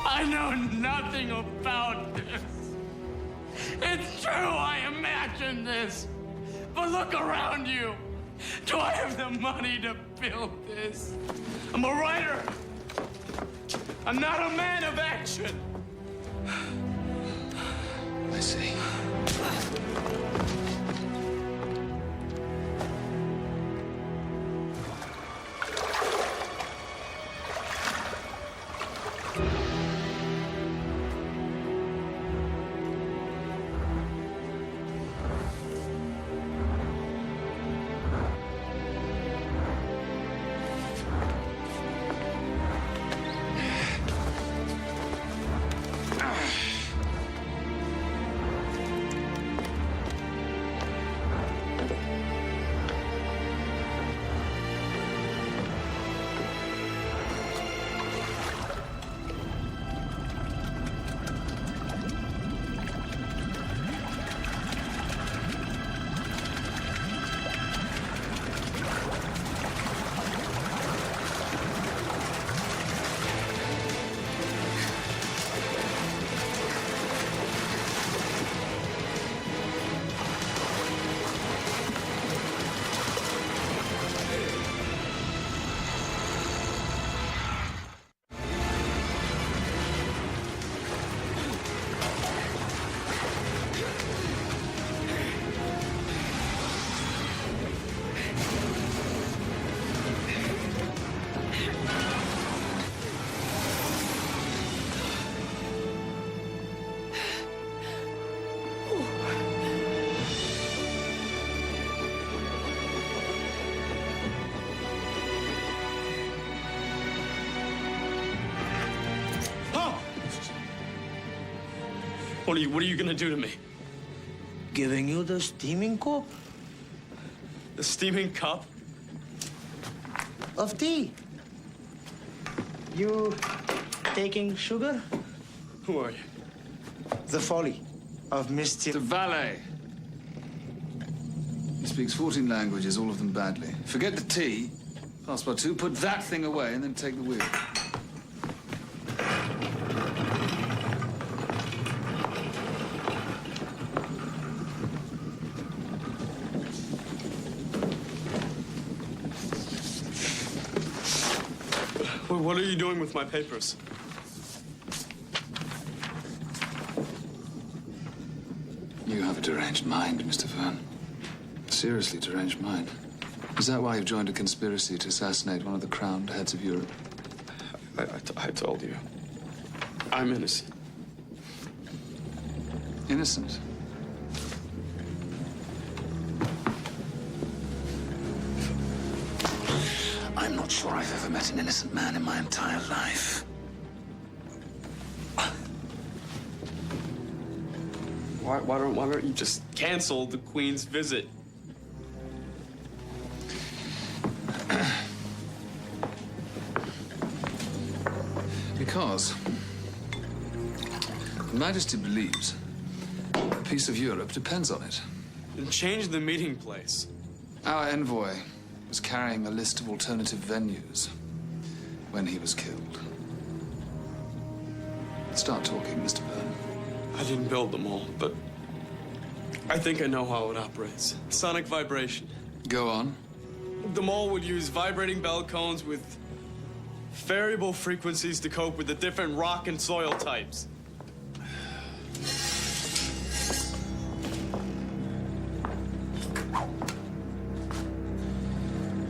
I know nothing about this. It's true, I imagined this. But look around you. Do I have the money to build this? I'm a writer. I'm not a man of action. I see. What are you gonna do to me? Giving you the steaming cup The steaming cup? of tea. You taking sugar? Who are you? The folly of Mr. The valet. He speaks 14 languages, all of them badly. Forget the tea. Passepartout, put that thing away and then take the wheel. What are you doing with my papers? You have a deranged mind, Mr. Verne. Seriously deranged mind. Is that why you've joined a conspiracy to assassinate one of the crowned heads of Europe? I told you. I'm innocent. Innocent? I'm not sure I've ever met an innocent man in my entire life. Why don't you just cancel the Queen's visit? Because Her Majesty believes the peace of Europe depends on it. Then change the meeting place. Our envoy was carrying a list of alternative venues when he was killed. Start talking, Mr. Verne. I didn't build them all, but I think I know how it operates. Sonic vibration. Go on. The mole would use vibrating bell cones with variable frequencies to cope with the different rock and soil types.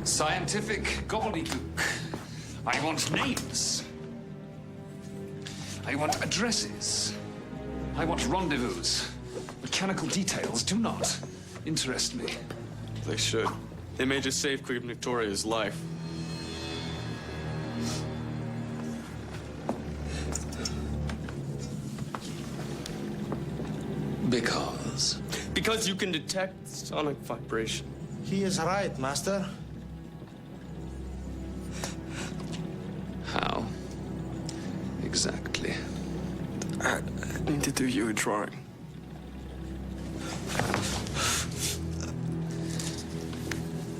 Scientific gobbledygook. I want names. I want addresses. I want rendezvous. Mechanical details do not interest me. They should. They may just save Queen Victoria's life. Because? Because you can detect sonic vibration. He is right, Master. How? Exactly. I need to do you a drawing.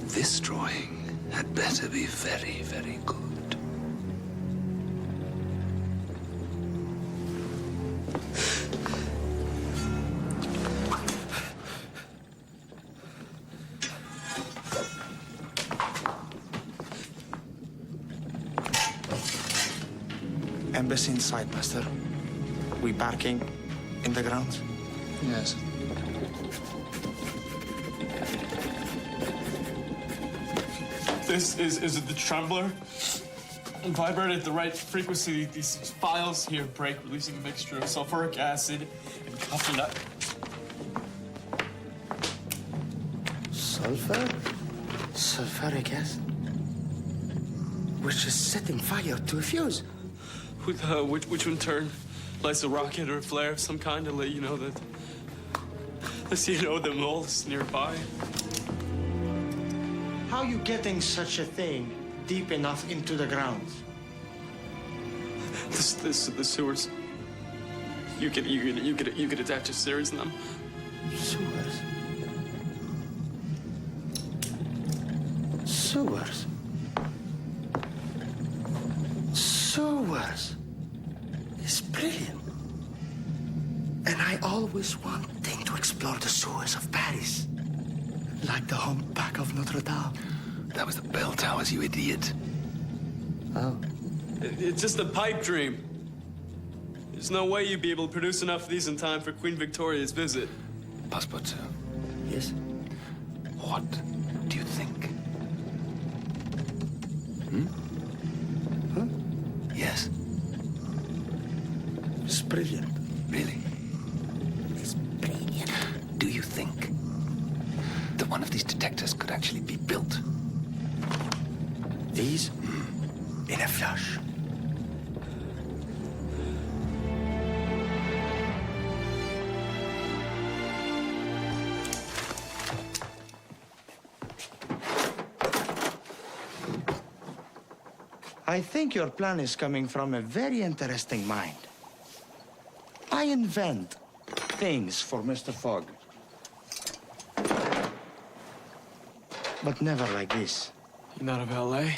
This drawing had better be very, very good. Embassy inside, Master. We parking in the grounds? Yes. This is the trembler. Vibrate at the right frequency. These files here break, releasing a mixture of sulfuric acid and coconut. Sulfur? Sulfuric acid? Which is setting fire to a fuse. Which in turn lights a rocket or a flare of some kind to let you know that the mole is nearby. How you getting such a thing deep enough into the ground? The sewers. You could attach a series to them. Sewers? Sewers? Sewers? It's brilliant. And I always wanting to explore the sewers of Paris. Like the humpback of Notre Dame. That was the bell towers, you idiot. Oh. It's just a pipe dream. There's no way you'd be able to produce enough of these in time for Queen Victoria's visit. Passepartout. Yes? What do you think? Huh? Yes. It's brilliant. Really? It's brilliant. Do you think that one of these detectors could actually be built? These? In a flash. I think your plan is coming from a very interesting mind. I invent things for Mr. Fogg. But never like this. You're not a valet?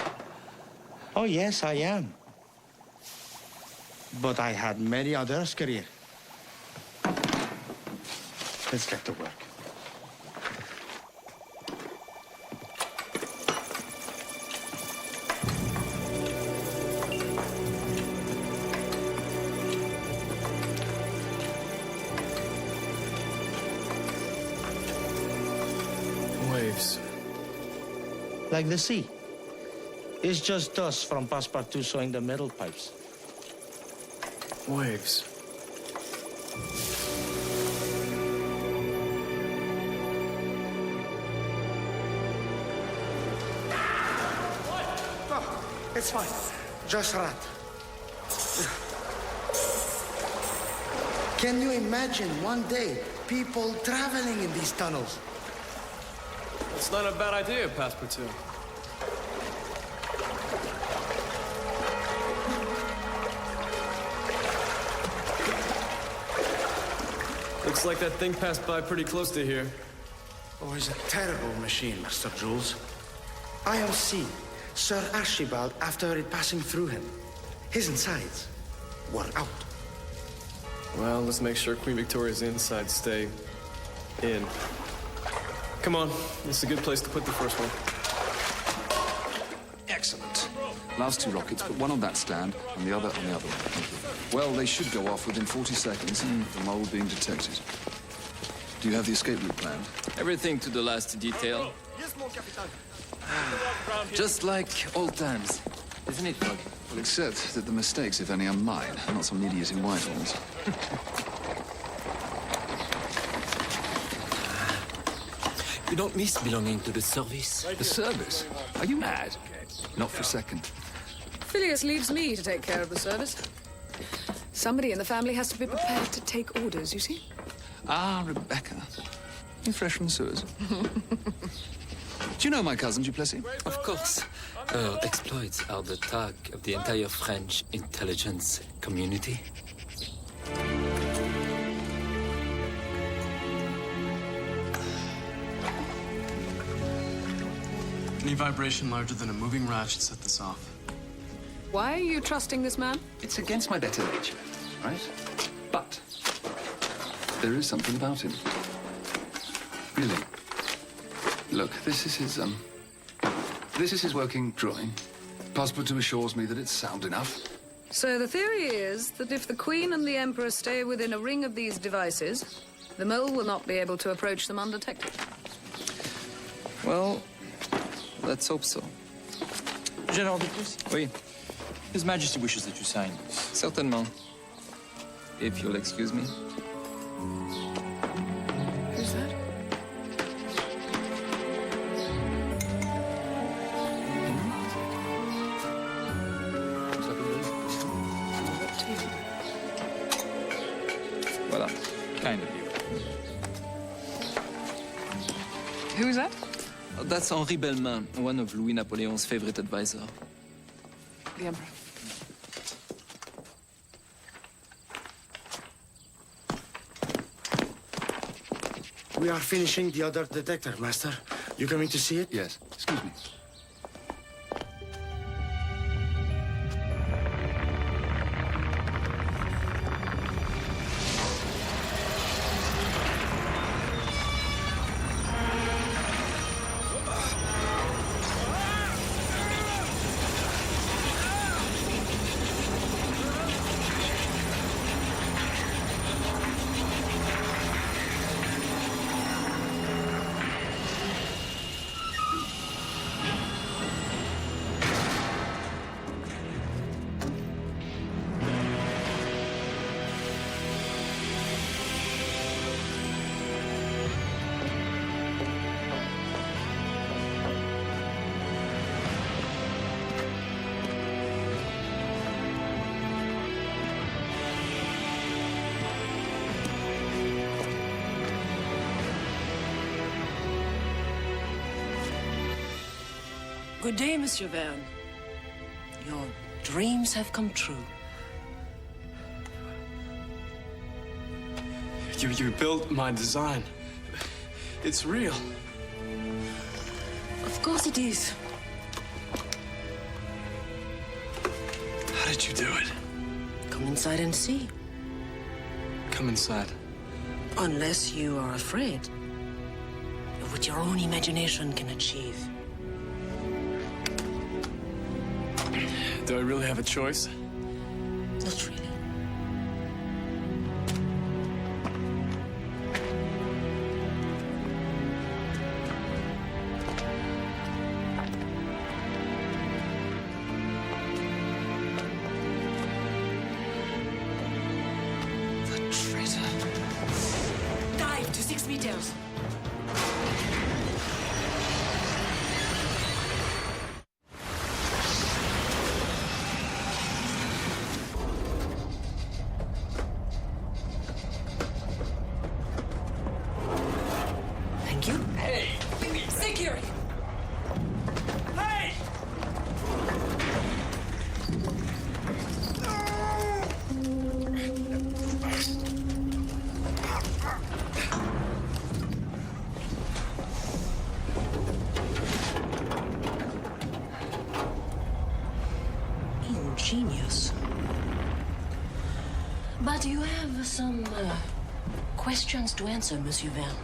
Oh, yes, I am. But I had many others' career. Let's get to work. Waves. Like the sea. It's just dust from Passepartout sewing the metal pipes. Waves. Oh, it's fine. Just rat. Can you imagine one day people traveling in these tunnels? It's not a bad idea, Passepartout. Looks like that thing passed by pretty close to here. Oh, it's a terrible machine, Mr. Jules. I have seen Sir Archibald after it passing through him. His insides were out. Well, let's make sure Queen Victoria's insides stay In. Come on, this is a good place to put the first one. Excellent. Last 2 rockets, put one on that stand and the other on the other one. Thank you. Well, they should go off within 40 seconds, the mole being detected. Do you have the escape route planned? Everything to the last detail. Just like old times, isn't it, Bug? Well, except that the mistakes, if any, are mine, not some idiot in Whitehall's. You don't miss belonging to the service? The service? Are you mad? Not for a second. Phileas leaves me to take care of the service. Somebody in the family has to be prepared to take orders, you see? Ah, Rebecca. You're fresh from the sewers. Do you know my cousin, Duplessis? Of course. Her exploits are the talk of the entire French intelligence community. Any vibration larger than a moving rat should set this off. Why are you trusting this man? It's against my better nature, right? But there is something about him. Really. Look, this is his working drawing. Passepartout assures me that it's sound enough. So the theory is that if the Queen and the Emperor stay within a ring of these devices, the mole will not be able to approach them undetected. Well, let's hope so. General de Plus? Oui. His Majesty wishes that you sign. Certainement. If you'll excuse me. Who's that? Voilà. Kind of you. Who is that? That's Henri Belmain, one of Louis Napoleon's favorite advisors. The Emperor. We are finishing the other detector, Master. You coming to see it? Yes. Excuse me. Good day, Monsieur Verne. Your dreams have come true. You built my design. It's real. Of course it is. How did you do it? Come inside and see. Come inside. Unless you are afraid of what your own imagination can achieve. Do I really have a choice? Not really. The traitor. Dive to 6 meters. Ingenious. But you have some questions to answer, Monsieur Verne.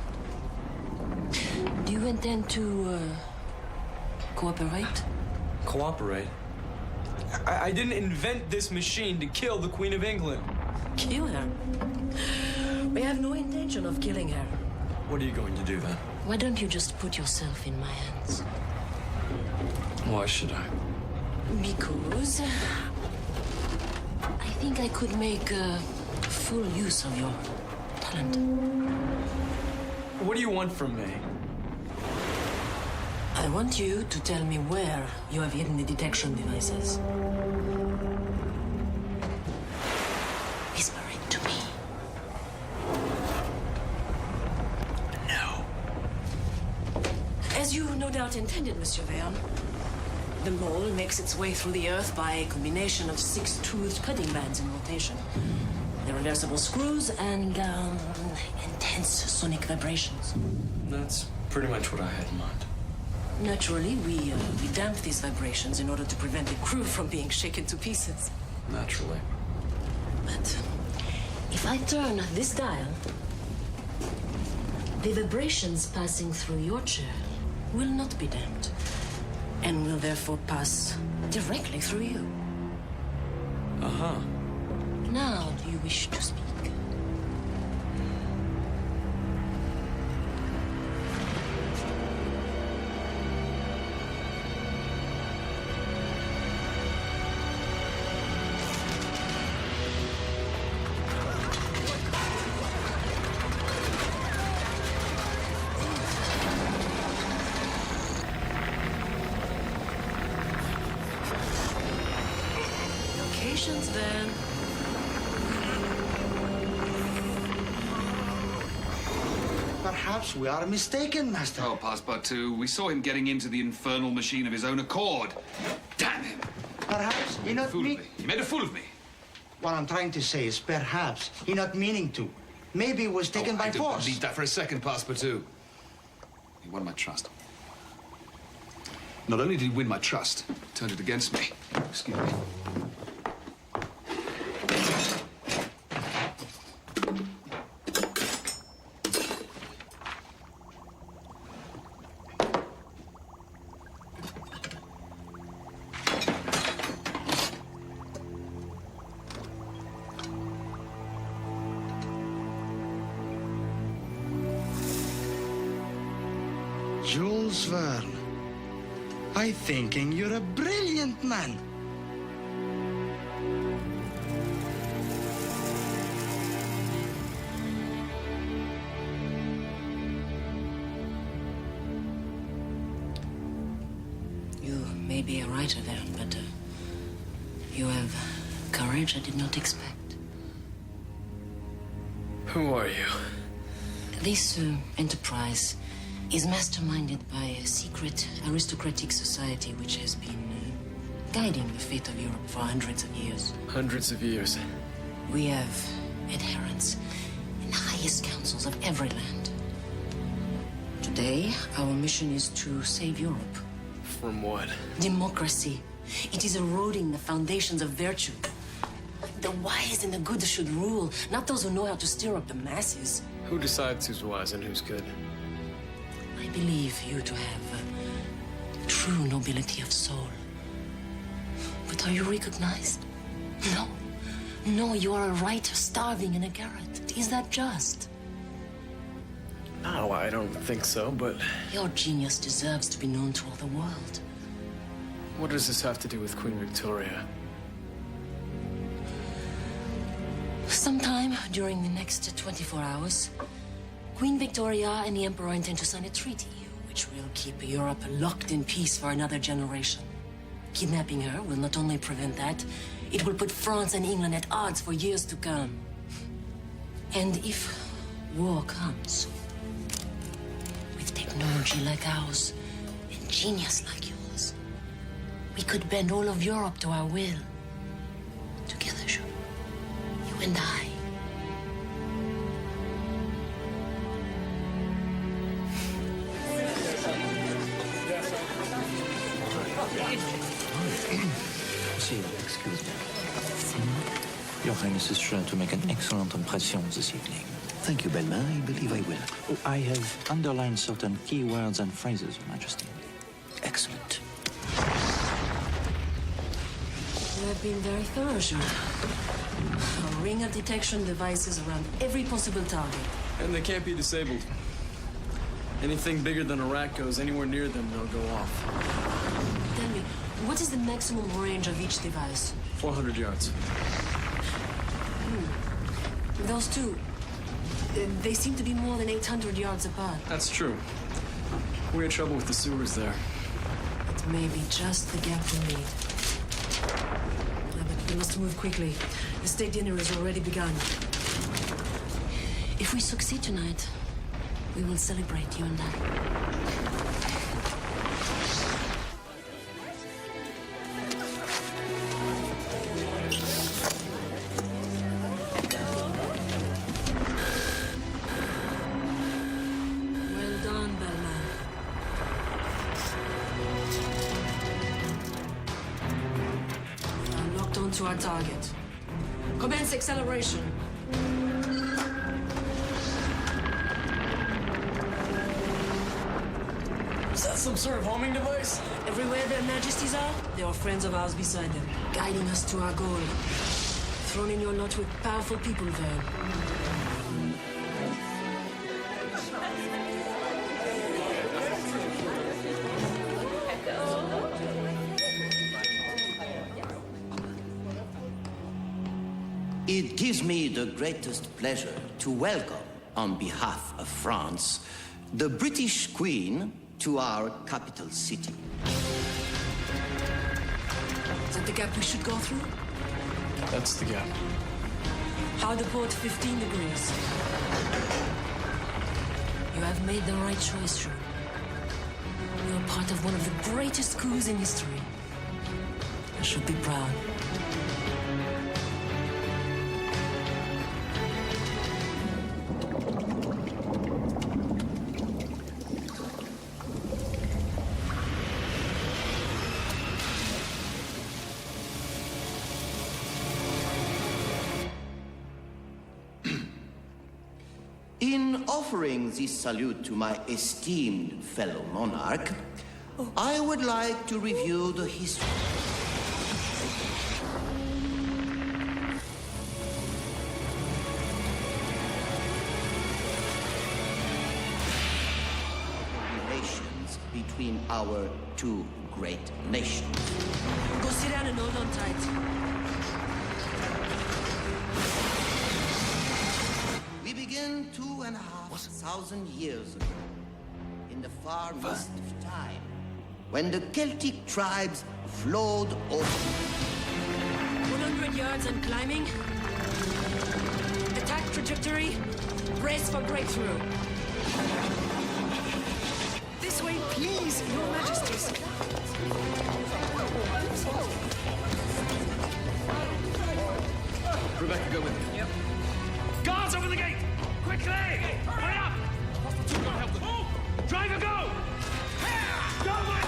You intend to, cooperate? Cooperate? I didn't invent this machine to kill the Queen of England. Kill her? We have no intention of killing her. What are you going to do then? Why don't you just put yourself in my hands? Why should I? Because I think I could make full use of your talent. What do you want from me? I want you to tell me where you have hidden the detection devices. Whisper it to me. No. As you no doubt intended, Monsieur Verne, the mole makes its way through the Earth by a combination of 6-toothed cutting bands in rotation. The reversible screws and intense sonic vibrations. That's pretty much what I had in mind. Naturally, we damp these vibrations in order to prevent the crew from being shaken to pieces. Naturally. But if I turn this dial, the vibrations passing through your chair will not be damped, and will therefore pass directly through you. Uh-huh. Now, do you wish to speak? Patience, then. Perhaps we are mistaken, Master. Oh, Passepartout, we saw him getting into the infernal machine of his own accord. Damn him! Perhaps he not He made a fool of me. What I'm trying to say is perhaps he not meaning to. Maybe he was taken by I don't force. believe that for a second, Passepartout. He won my trust. Not only did he win my trust, he turned it against me. Excuse me. Jules Verne. I thinking you're a brilliant man. You may be a writer, Verne, but you have courage I did not expect. Who are you? This enterprise is masterminded by a secret aristocratic society which has been guiding the fate of Europe for hundreds of years. Hundreds of years. We have adherents in the highest councils of every land. Today, our mission is to save Europe. From what? Democracy. It is eroding the foundations of virtue. The wise and the good should rule, not those who know how to stir up the masses. Who decides who's wise and who's good? I believe you to have true nobility of soul. But are you recognized? No. No, you are a writer starving in a garret. Is that just? No, I don't think so, but... Your genius deserves to be known to all the world. What does this have to do with Queen Victoria? Sometime during the next 24 hours, Queen Victoria and the Emperor intend to sign a treaty, which will keep Europe locked in peace for another generation. Kidnapping her will not only prevent that, it will put France and England at odds for years to come. And if war comes, with technology like ours, and genius like yours, we could bend all of Europe to our will. Together, Jules. You and I. Excuse me. Your Highness is sure to make an excellent impression this evening. Thank you, Belma. I believe I will. Oh, I have underlined certain key words and phrases, Your Majesty. Excellent. You have been very thorough, Jules. A ring of detection devices around every possible target. And they can't be disabled. Anything bigger than a rat goes anywhere near them, they'll go off. Tell me, what is the maximum range of each device? 400 yards. Those two, they seem to be more than 800 yards apart. That's true. We had trouble with the sewers there. It may be just the gap we need. But we must move quickly. The state dinner has already begun. If we succeed tonight, we will celebrate, you and I. Well done, Bellman. We are locked onto our target. Commence acceleration. Is that some sort of homing device? Everywhere their majesties are, there are friends of ours beside them, guiding us to our goal. Thrown in your lot with powerful people, Verne. It gives me the greatest pleasure to welcome, on behalf of France, the British Queen to our capital city. Is that the gap we should go through? That's the gap. Hard port 15 degrees. You have made the right choice, Jules. You are part of one of the greatest coups in history. I should be proud. In offering this salute to my esteemed fellow monarch, I would like to review the history. Relations between our two great nations. Go sit down and hold on tight. We begin 2,500 years ago, in the far mist of time, when the Celtic tribes flowed over. 100 yards and climbing. Attack trajectory. Brace for breakthrough. This way, please, Your Majesties. Rebecca, go with me. Yep. Guards over the gate! Quickly! Hurry up! Help them. Move! Driver, go! Go, Mike!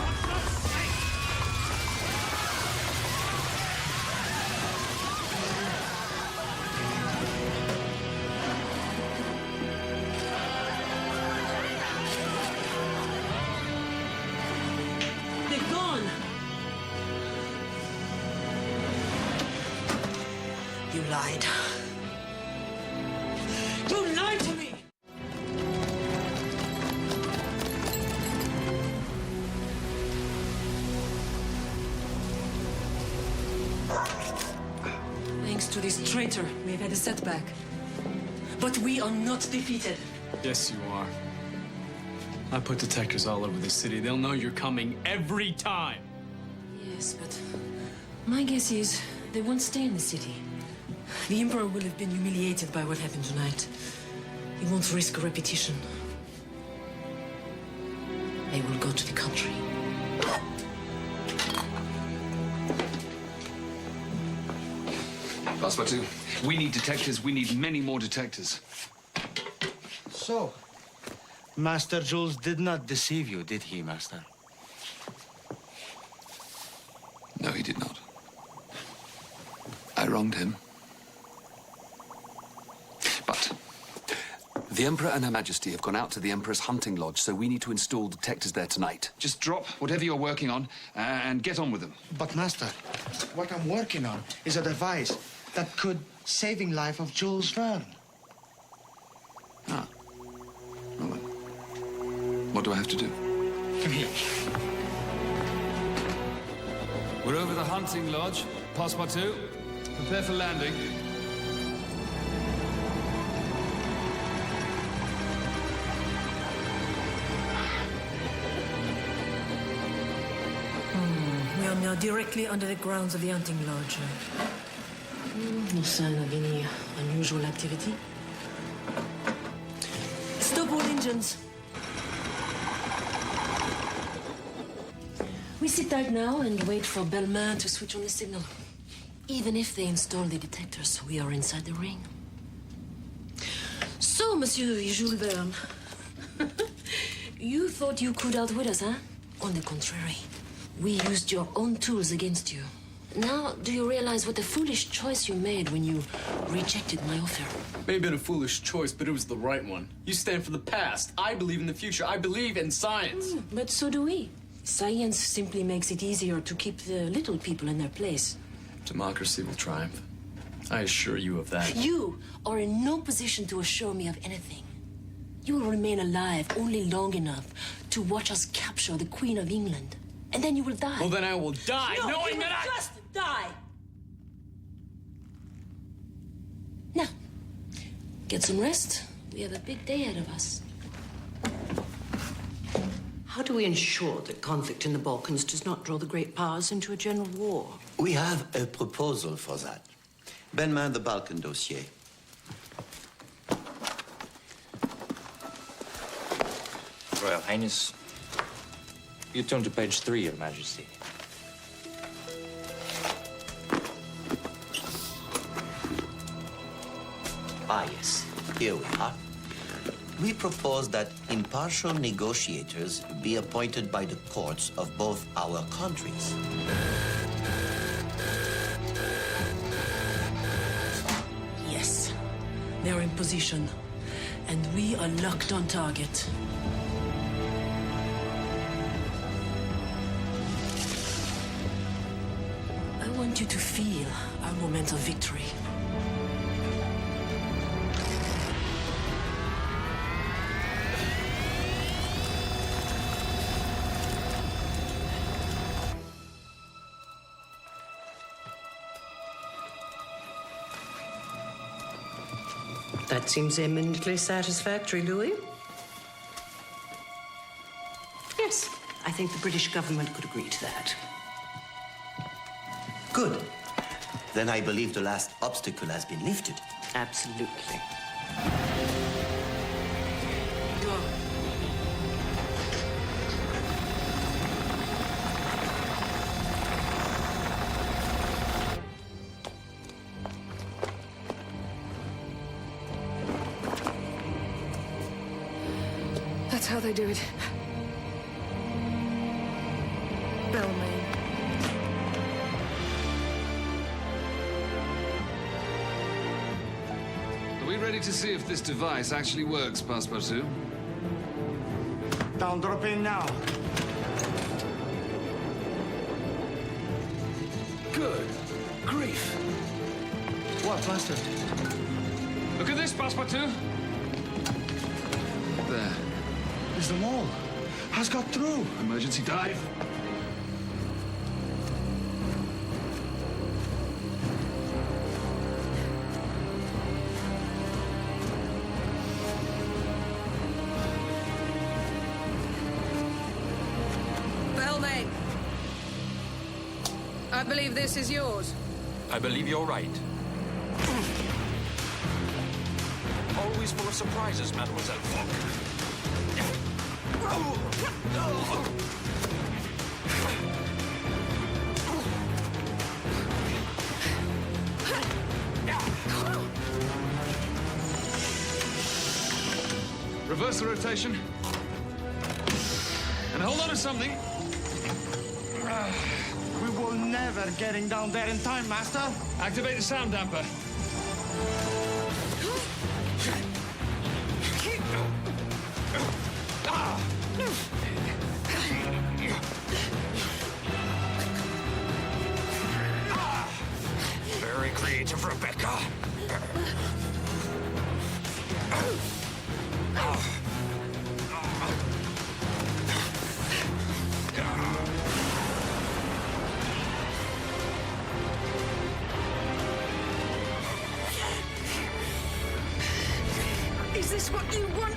They're gone! You lied. You lied to me! Thanks to this traitor, we've had a setback. But we are not defeated. Yes, you are. I put detectors all over the city. They'll know you're coming every time. Yes, but my guess is they won't stay in the city. The Emperor will have been humiliated by what happened tonight. He won't risk a repetition. They will go to the country. Passepartout, we need detectors. We need many more detectors. So, Master Jules did not deceive you, did he, Master? No, he did not. I wronged him. But The Emperor and Her Majesty have gone out to the Emperor's hunting lodge, so we need to install detectors there tonight. Just drop whatever you're working on and get on with them. But, Master, what I'm working on is a device that could saving life of Jules Verne. Ah. Well then, what do I have to do? Come here. We're over the hunting lodge. Passepartout, prepare for landing. We are now directly under the grounds of the hunting lodge. No sign of any unusual activity. Stop all engines. We sit tight now and wait for Belmain to switch on the signal. Even if they install the detectors, we are inside the ring. So, Monsieur Jules Verne, you thought you could outwit us, huh? On the contrary, we used your own tools against you. Now, do you realize what a foolish choice you made when you rejected my offer? May have been a foolish choice, but it was the right one. You stand for the past. I believe in the future. I believe in science. But so do we. Science simply makes it easier to keep the little people in their place. Democracy will triumph. I assure you of that. You are in no position to assure me of anything. You will remain alive only long enough to watch us capture the Queen of England. And then you will die. Well, then I will die, No, knowing you will that just die. Now, get some rest. We have a big day ahead of us. How do we ensure that conflict in the Balkans does not draw the great powers into a general war? We have a proposal for that. Belmain, the Balkan dossier. Royal Highness, you turn to page 3, Your Majesty. Ah, yes. Here we are. We propose that impartial negotiators be appointed by the courts of both our countries. Yes, they're in position, and we are locked on target. I want you to feel our moment of victory. That seems eminently satisfactory, Louis. Yes, I think the British government could agree to that. Good. Then I believe the last obstacle has been lifted. Absolutely. That's how they do it. Belmain. Are we ready to see if this device actually works, Passepartout? Don't drop in now. Good grief. What, Master? Look at this, Passepartout. There. It's the wall. Has got through. Emergency dive. Belmain. I believe this is yours. I believe you're right. Always full of surprises, Mademoiselle Falk. Reverse the rotation. And hold on to something. We will never getting down there in time, Master. Activate the sound damper. this what you want?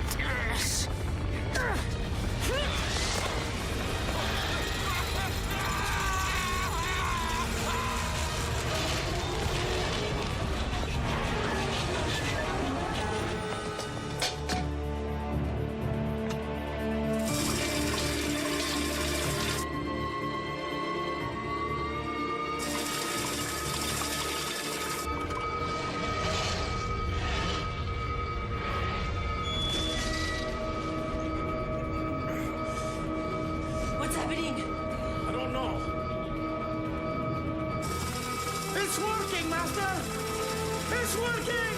What's happening? I don't know. It's working, Master! It's working!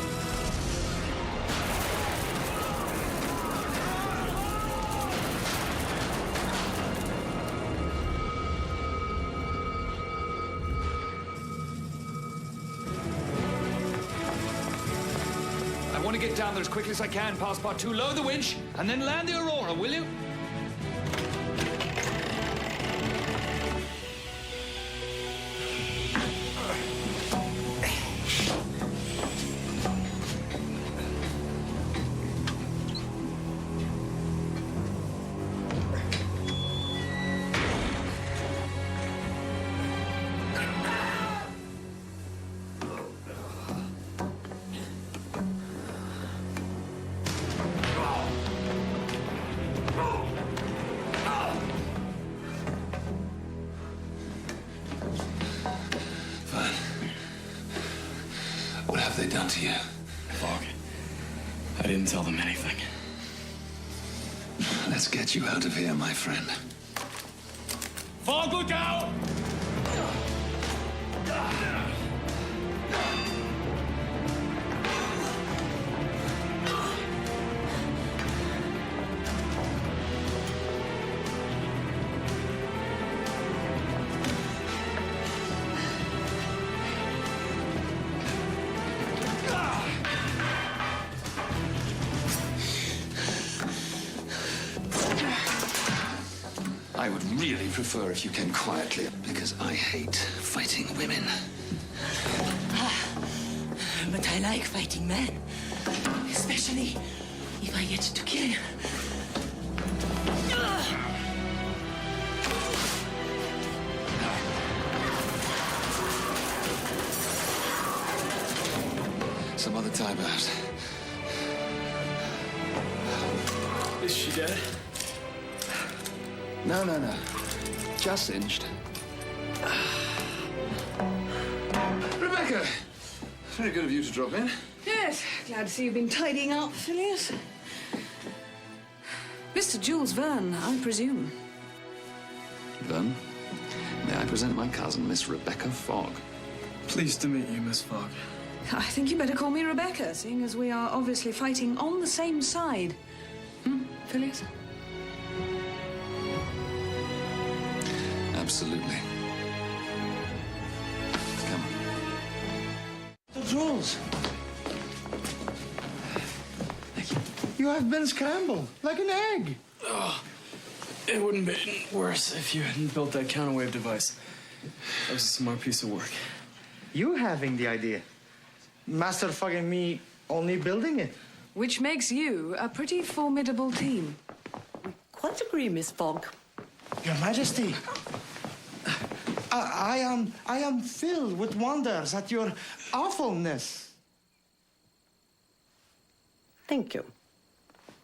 I want to get down there as quickly as I can, Passepartout. Lower the winch, and then land the Aurora, will you? What have they done to you? Fog. I didn't tell them anything. Let's get you out of here, my friend. Fog, look out! I would really prefer if you came quietly, because I hate fighting women. But I like fighting men. Especially if I get to kill you. Some other time out. Is she dead? No. Just singed. Rebecca! Very good of you to drop in. Yes, glad to see you've been tidying up, Phileas. Mr. Jules Verne, I presume. Verne, may I present my cousin, Miss Rebecca Fogg? Pleased to meet you, Miss Fogg. I think you better call me Rebecca, seeing as we are obviously fighting on the same side. Phileas? Absolutely. Come on. Jules! You have been scrambled like an egg. Oh, it wouldn't have been worse if you hadn't built that counterwave device. That was a smart piece of work. You having the idea. Master Fogg and me only building it. Which makes you a pretty formidable team. Quite agree, Miss Fogg. Your Majesty, I am filled with wonders at your awfulness. Thank you.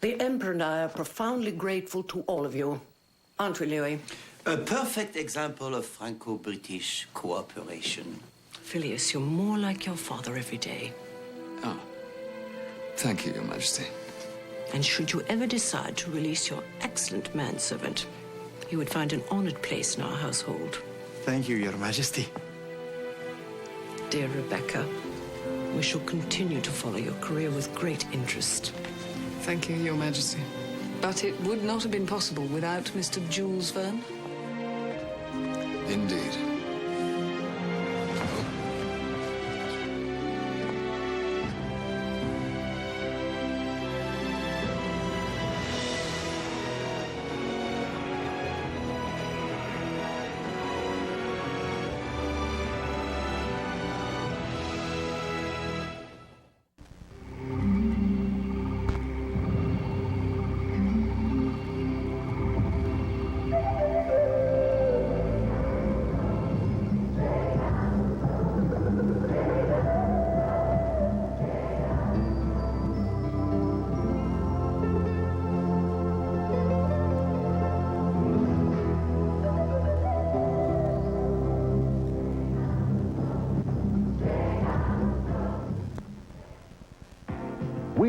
The Emperor and I are profoundly grateful to all of you. Aren't we, Louis? A perfect example of Franco-British cooperation. Phileas, you're more like your father every day. Oh. Thank you, Your Majesty. And should you ever decide to release your excellent manservant, he would find an honored place in our household. Thank you, Your Majesty. Dear Rebecca, we shall continue to follow your career with great interest. Thank you, Your Majesty. But it would not have been possible without Mr. Jules Verne. Indeed.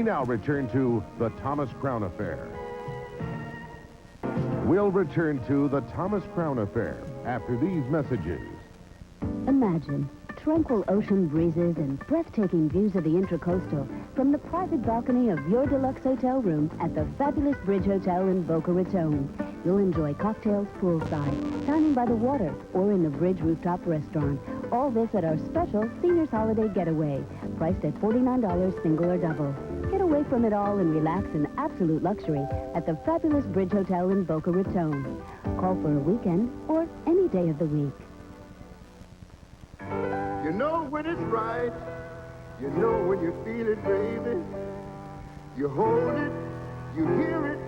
We now return to the Thomas Crown Affair. We'll return to the Thomas Crown Affair after these messages. Imagine tranquil ocean breezes and breathtaking views of the Intracoastal from the private balcony of your deluxe hotel room at the fabulous Bridge Hotel in Boca Raton. You'll enjoy cocktails poolside, dining by the water, or in the Bridge rooftop restaurant. All this at our special Seniors Holiday Getaway, priced at $49 single or double. Get away from it all and relax in absolute luxury at the fabulous Bridge Hotel in Boca Raton. Call for a weekend or any day of the week. You know when it's right. You know when you feel it, baby. You hold it, you hear it,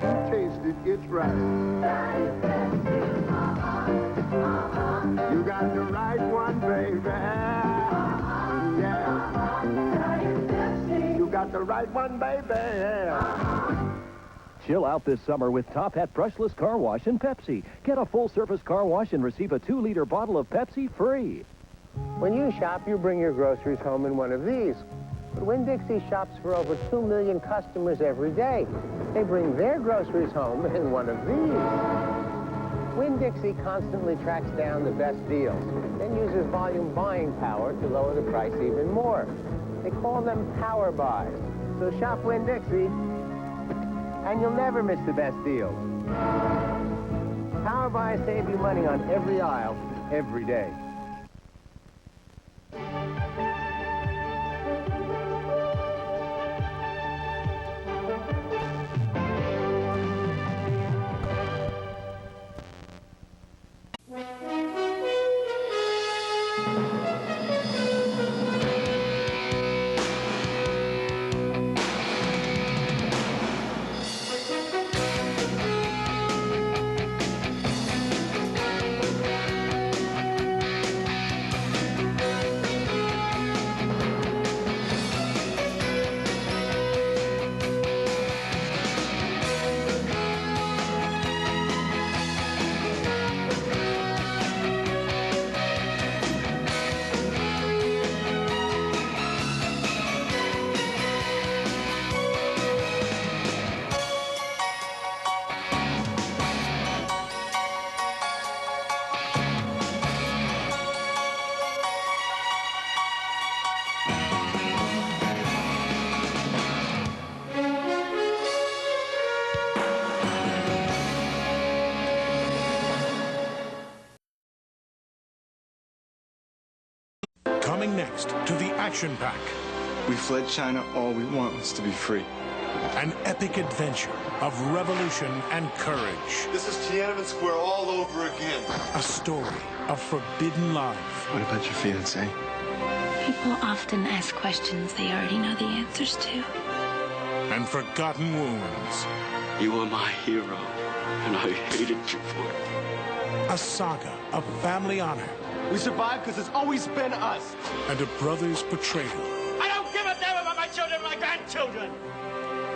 you taste it, it's right. You got the right one, baby. Yeah. You got the right one, baby. Chill out this summer with Top Hat Brushless Car Wash and Pepsi. Get a full-service car wash and receive a 2-liter bottle of Pepsi free. When you shop, you bring your groceries home in one of these. But Winn-Dixie shops for over 2 million customers every day. They bring their groceries home in one of these. Winn-Dixie constantly tracks down the best deals, then uses volume buying power to lower the price even more. They call them power buys. So shop Winn-Dixie, and you'll never miss the best deals. Power buys save you money on every aisle, every day. Coming next to the Action Pack. We fled China, all we want was to be free. An epic adventure of revolution and courage. This is Tiananmen Square all over again. A story of forbidden love. What about your fiancé? People often ask questions they already know the answers to. And forgotten wounds. You were my hero, and I hated you for it. A saga of family honor. We survived because it's always been us. And a brother's betrayal. I don't give a damn about my children and my grandchildren.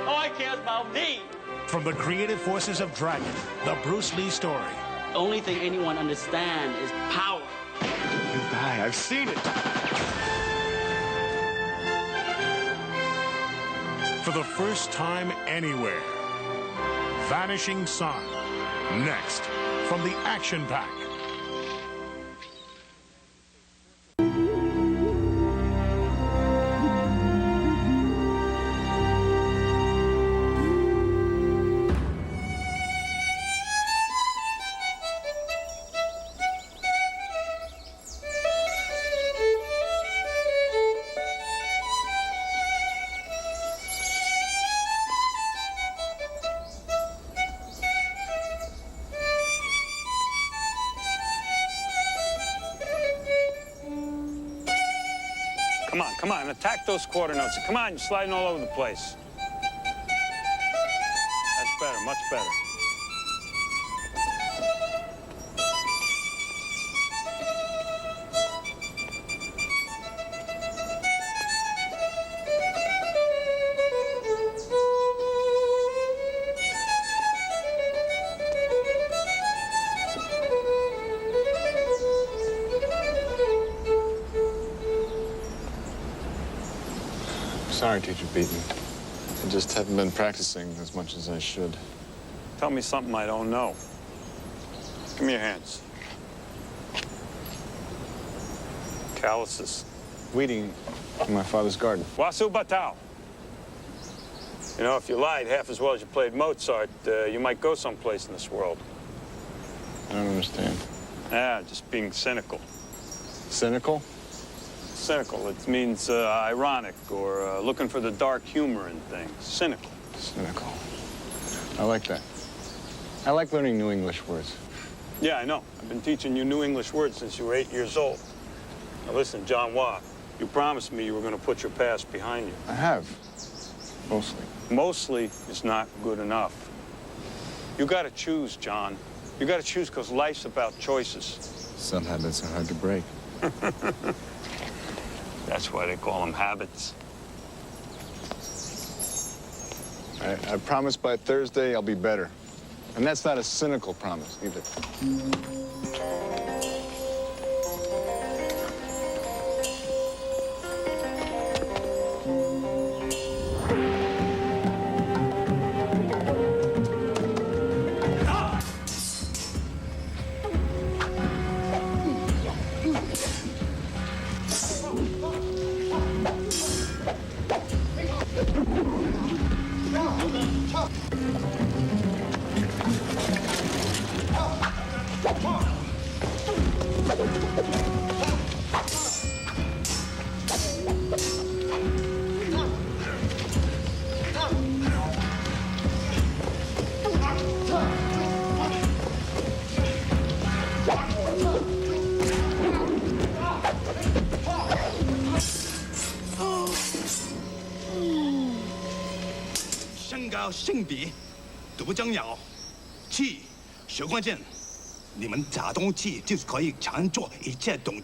All I care is about me. From the creative forces of Dragon, the Bruce Lee story. The only thing anyone understands is power. Goodbye, I've seen it. For the first time anywhere, Vanishing Son. Next, from the Action Pack. Come on, attack those quarter notes. Come on, you're sliding all over the place. That's better, much better. Sorry, Teacher Beaton. I just haven't been practicing as much as I should. Tell me something I don't know. Give me your hands. Calluses. Weeding in my father's garden. Wasu Batao. You know, if you lied half as well as you played Mozart, you might go someplace in this world. I don't understand. Yeah, just being cynical. Cynical? Cynical. It means ironic or looking for the dark humor in things. Cynical. Cynical. I like that. I like learning new English words. Yeah, I know. I've been teaching you new English words since you were 8 years old. Now listen, John Watt, you promised me you were going to put your past behind you. I have. Mostly. Mostly is not good enough. You got to choose, John. You got to choose because life's about choices. Some habits are hard to break. That's why they call them habits. I promise by Thursday I'll be better. And that's not a cynical promise, either.性别都不重要，气是关键。你们打动气就是可以强做一切动。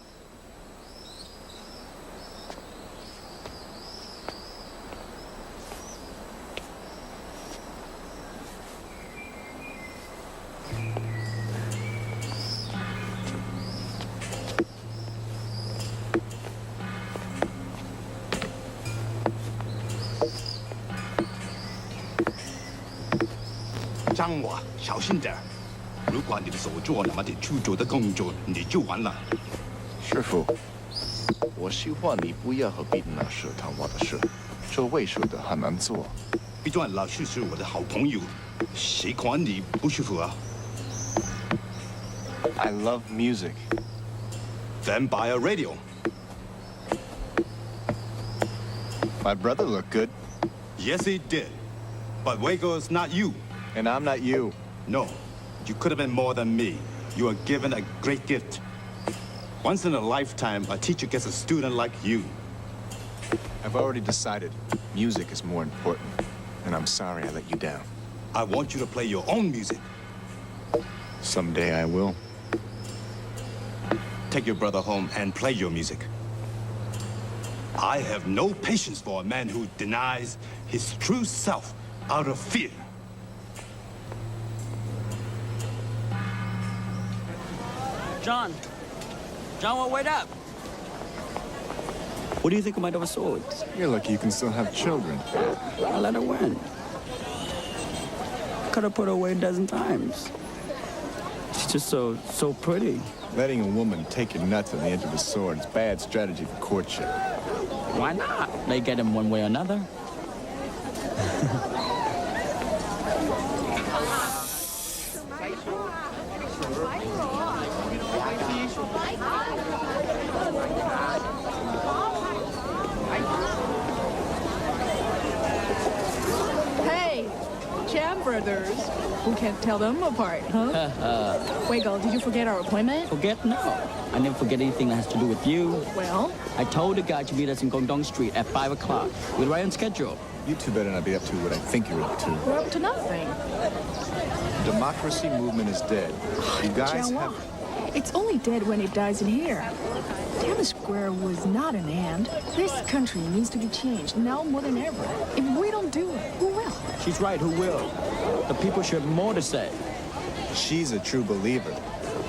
张华，小心点儿！如果你的手做那么点粗糙的工作，你就完了。师傅，我希望你不要和别人说谈话的事，这为数的很难做。毕竟老师是我的好朋友，谁管你不舒服啊 I love music. Then buy a radio. My brother looked good. Yes, he did. But Wago's not you. And I'm not you. No, you could have been more than me. You were given a great gift. Once in a lifetime, a teacher gets a student like you. I've already decided music is more important, and I'm sorry I let you down. I want you to play your own music. Someday I will. Take your brother home and play your music. I have no patience for a man who denies his true self out of fear. John, well, wait up. What do you think of my double swords? You're lucky you can still have children. I let her win. Could have put her away a dozen times. She's just so pretty. Letting a woman take your nuts on the edge of a sword is bad strategy for courtship. Why not? They get him one way or another. Brothers. Who can't tell them apart, huh? Wago, did you forget our appointment? Forget? No. I never forget anything that has to do with you. Well? I told the guy to meet us in Guangdong Street at 5 o'clock. We're right on schedule. You two better not be up to what I think you're up to. We're up to nothing. The democracy movement is dead. You guys have... It's only dead when it dies in here. Tiananmen Square was not an and. This country needs to be changed now more than ever. If we don't do it, who will? She's right, who will? The people should have more to say. She's a true believer.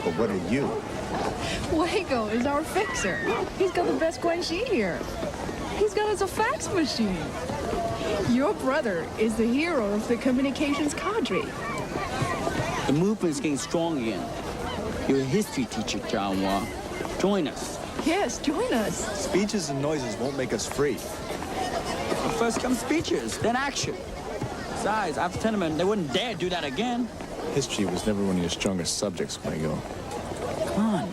But what are you? Wago is our fixer. He's got the best Guanxi here. He's got us a fax machine. Your brother is the hero of the communications cadre. The movement's getting strong again. You're a history teacher, Jianhua. Join us. Yes, join us. Speeches and noises won't make us free. First come speeches, then action. Besides, after Tenement, they wouldn't dare do that again. History was never one of your strongest subjects, Wego. Come on.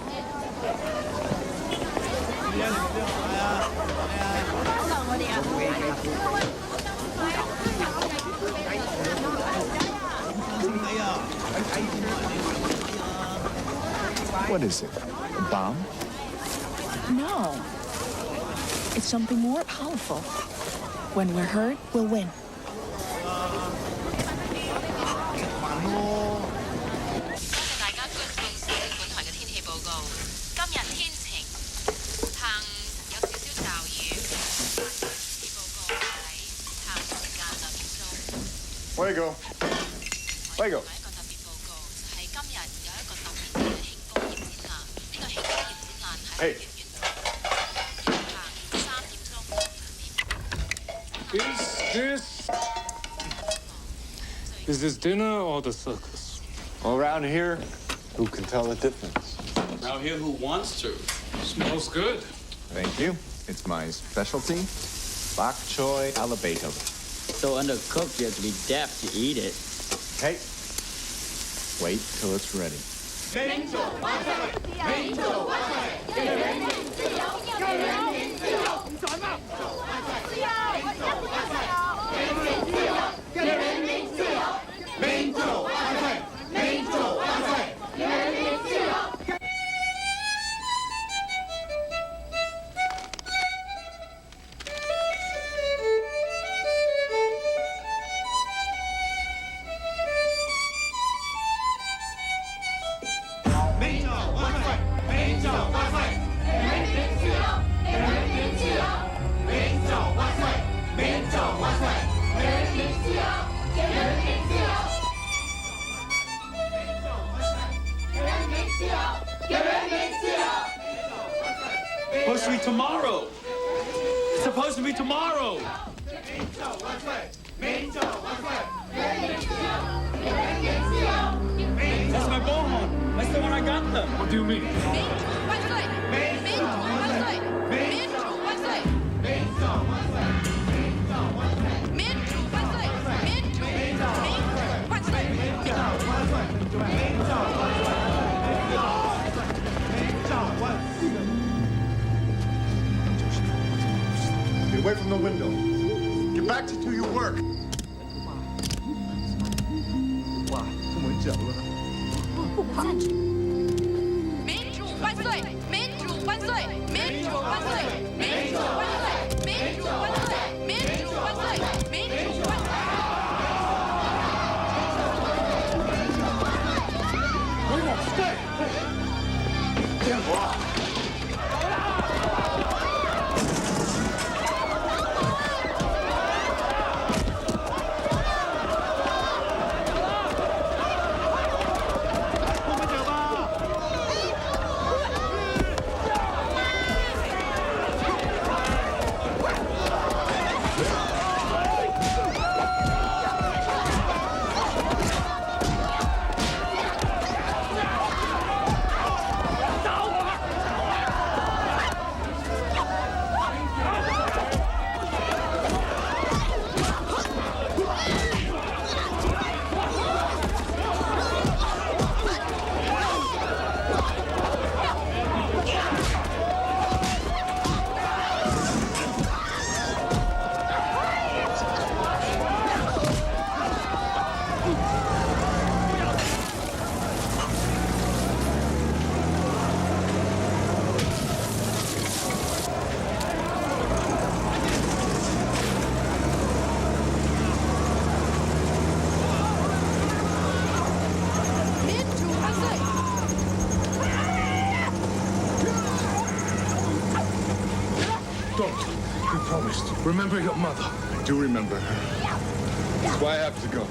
What is it? A bomb? No. It's something more powerful. When we're heard, we'll win. Wego. Wego. Hey. Is this dinner or the circus? Well, around here, who can tell the difference? Out here, who wants to? Smells good. Thank you. It's my specialty, bok choy abator. So undercooked, you have to be deaf to eat it. Hey, wait till it's ready. Supposed to be tomorrow. It's supposed to be tomorrow. That's my bullhorn. That's the one I got them. What do you mean? Get away from the window. Get back to do your work. You promised. Remember your mother. I do remember her. That's why I have to go.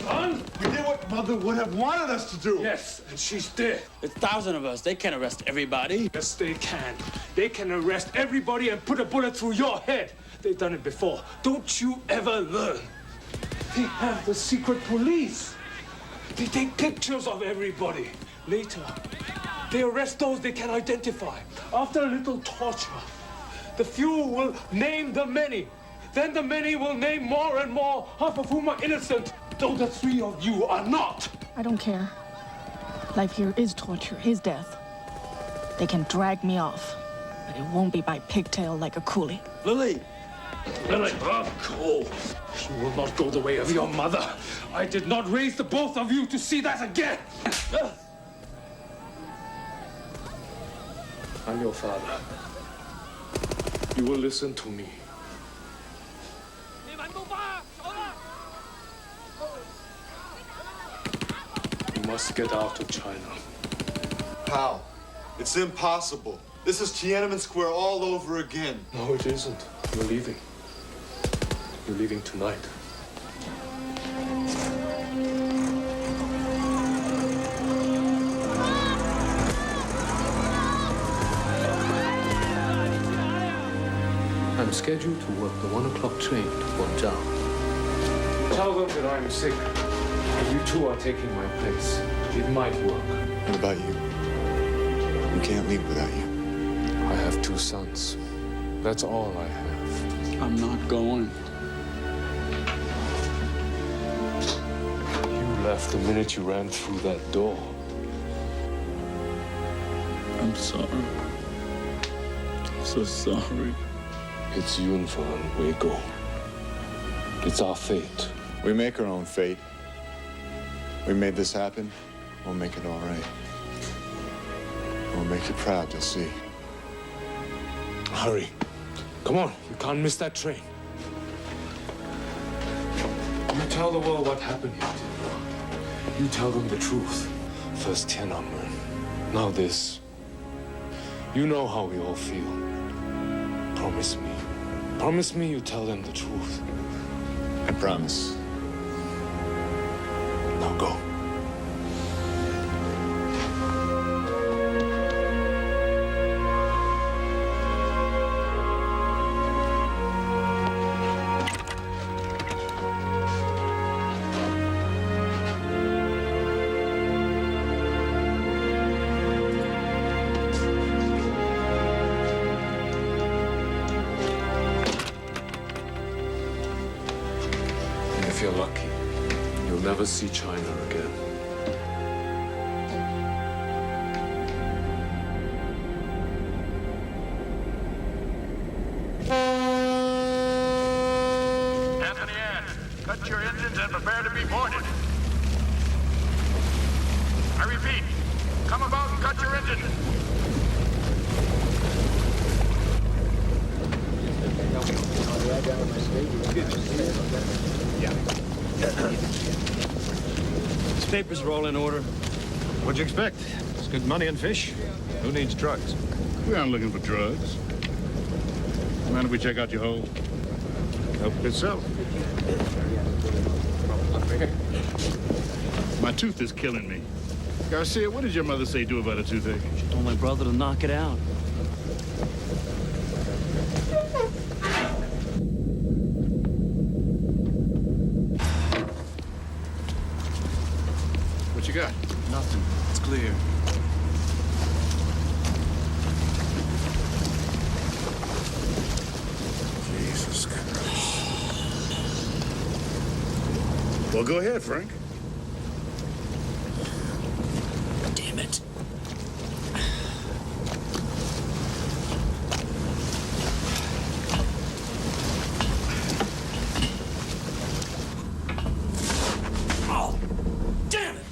son? We did what Mother would have wanted us to do. Yes, and she's dead. There's 1,000 of us. They can't arrest everybody. Yes, they can. They can arrest everybody and put a bullet through your head. They've done it before. Don't you ever learn. They have the secret police. They take pictures of everybody. Later, they arrest those they can identify. After a little torture, the few will name the many. Then the many will name more and more, half of whom are innocent, though the 3 of you are not. I don't care. Life here is torture, is death. They can drag me off, but it won't be by pigtail like a coolie. Lily! Lily, Cole, you will not go the way of your mother. I did not raise the both of you to see that again. I'm your father. You will listen to me. You must get out of China. How? It's impossible. This is Tiananmen Square all over again. No, it isn't. You're leaving. You're leaving tonight. I'm scheduled to work the 1 o'clock train to Guangzhou. Tell them that I'm sick, and you two are taking my place. It might work. What about you? We can't leave without you. I have 2 sons. That's all I have. I'm not going. You left the minute you ran through that door. I'm sorry. I'm so sorry. It's Yun Verne, we go. It's our fate. We make our own fate. We made this happen. We'll make it all right. We'll make you proud, you'll see. Hurry. Come on, you can't miss that train. You tell the world what happened here, Tiananmen. You tell them the truth. First Tiananmen, now this. You know how we all feel. Promise me. Promise me you tell them the truth. I promise. Now go. If you're lucky, you'll never see China again. Anthony Ann, cut your engines and prepare to be boarded. I repeat, come about and cut your engines. This papers are all in order. What'd you expect? It's good money and fish. Who needs drugs? We aren't looking for drugs. Mind if we check out your hole? Help itself. My tooth is killing me. Garcia, what did your mother say do about a toothache? She told my brother to knock it out. What you got? Nothing. It's clear. Jesus Christ. Well, go ahead, Frank. Damn it. Oh, damn it!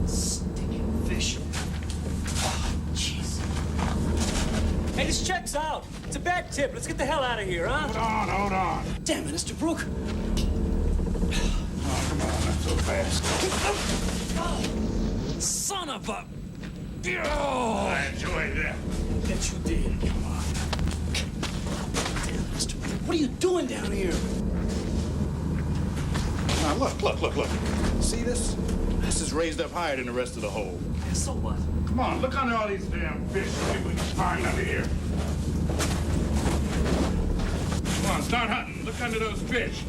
Stinking fish. Oh, jeez. Hey, this checks out. It's a bad tip. Let's get the hell out of here, huh? Hold on. Damn it, Mr. Brook. Oh, come on, not so fast. Son of a... I enjoyed that. Bet you did. Come on. Damn, Mr. Brook, what are you doing down here? Now, look. See this? This is raised up higher than the rest of the hole. So what? Come on, look under all these damn fish. See what we can find under here. Come on, start hunting. Look under those fish.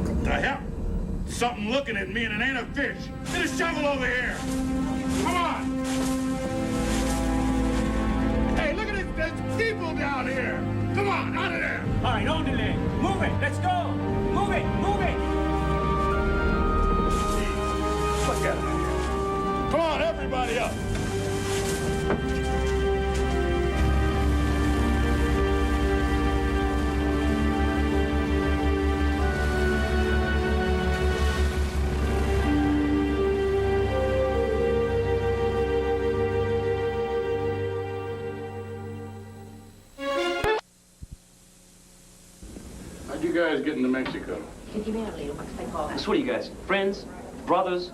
What the hell? Something looking at me and it ain't a fish. Get a shovel over here. Come on. Hey, look at this. There's people down here. Come on, out of there. All right, on delay. Move it. Let's go. Move it. Move it. Look at it. Come on, everybody up. How'd you guys get into Mexico? So what are you guys? Friends? Brothers?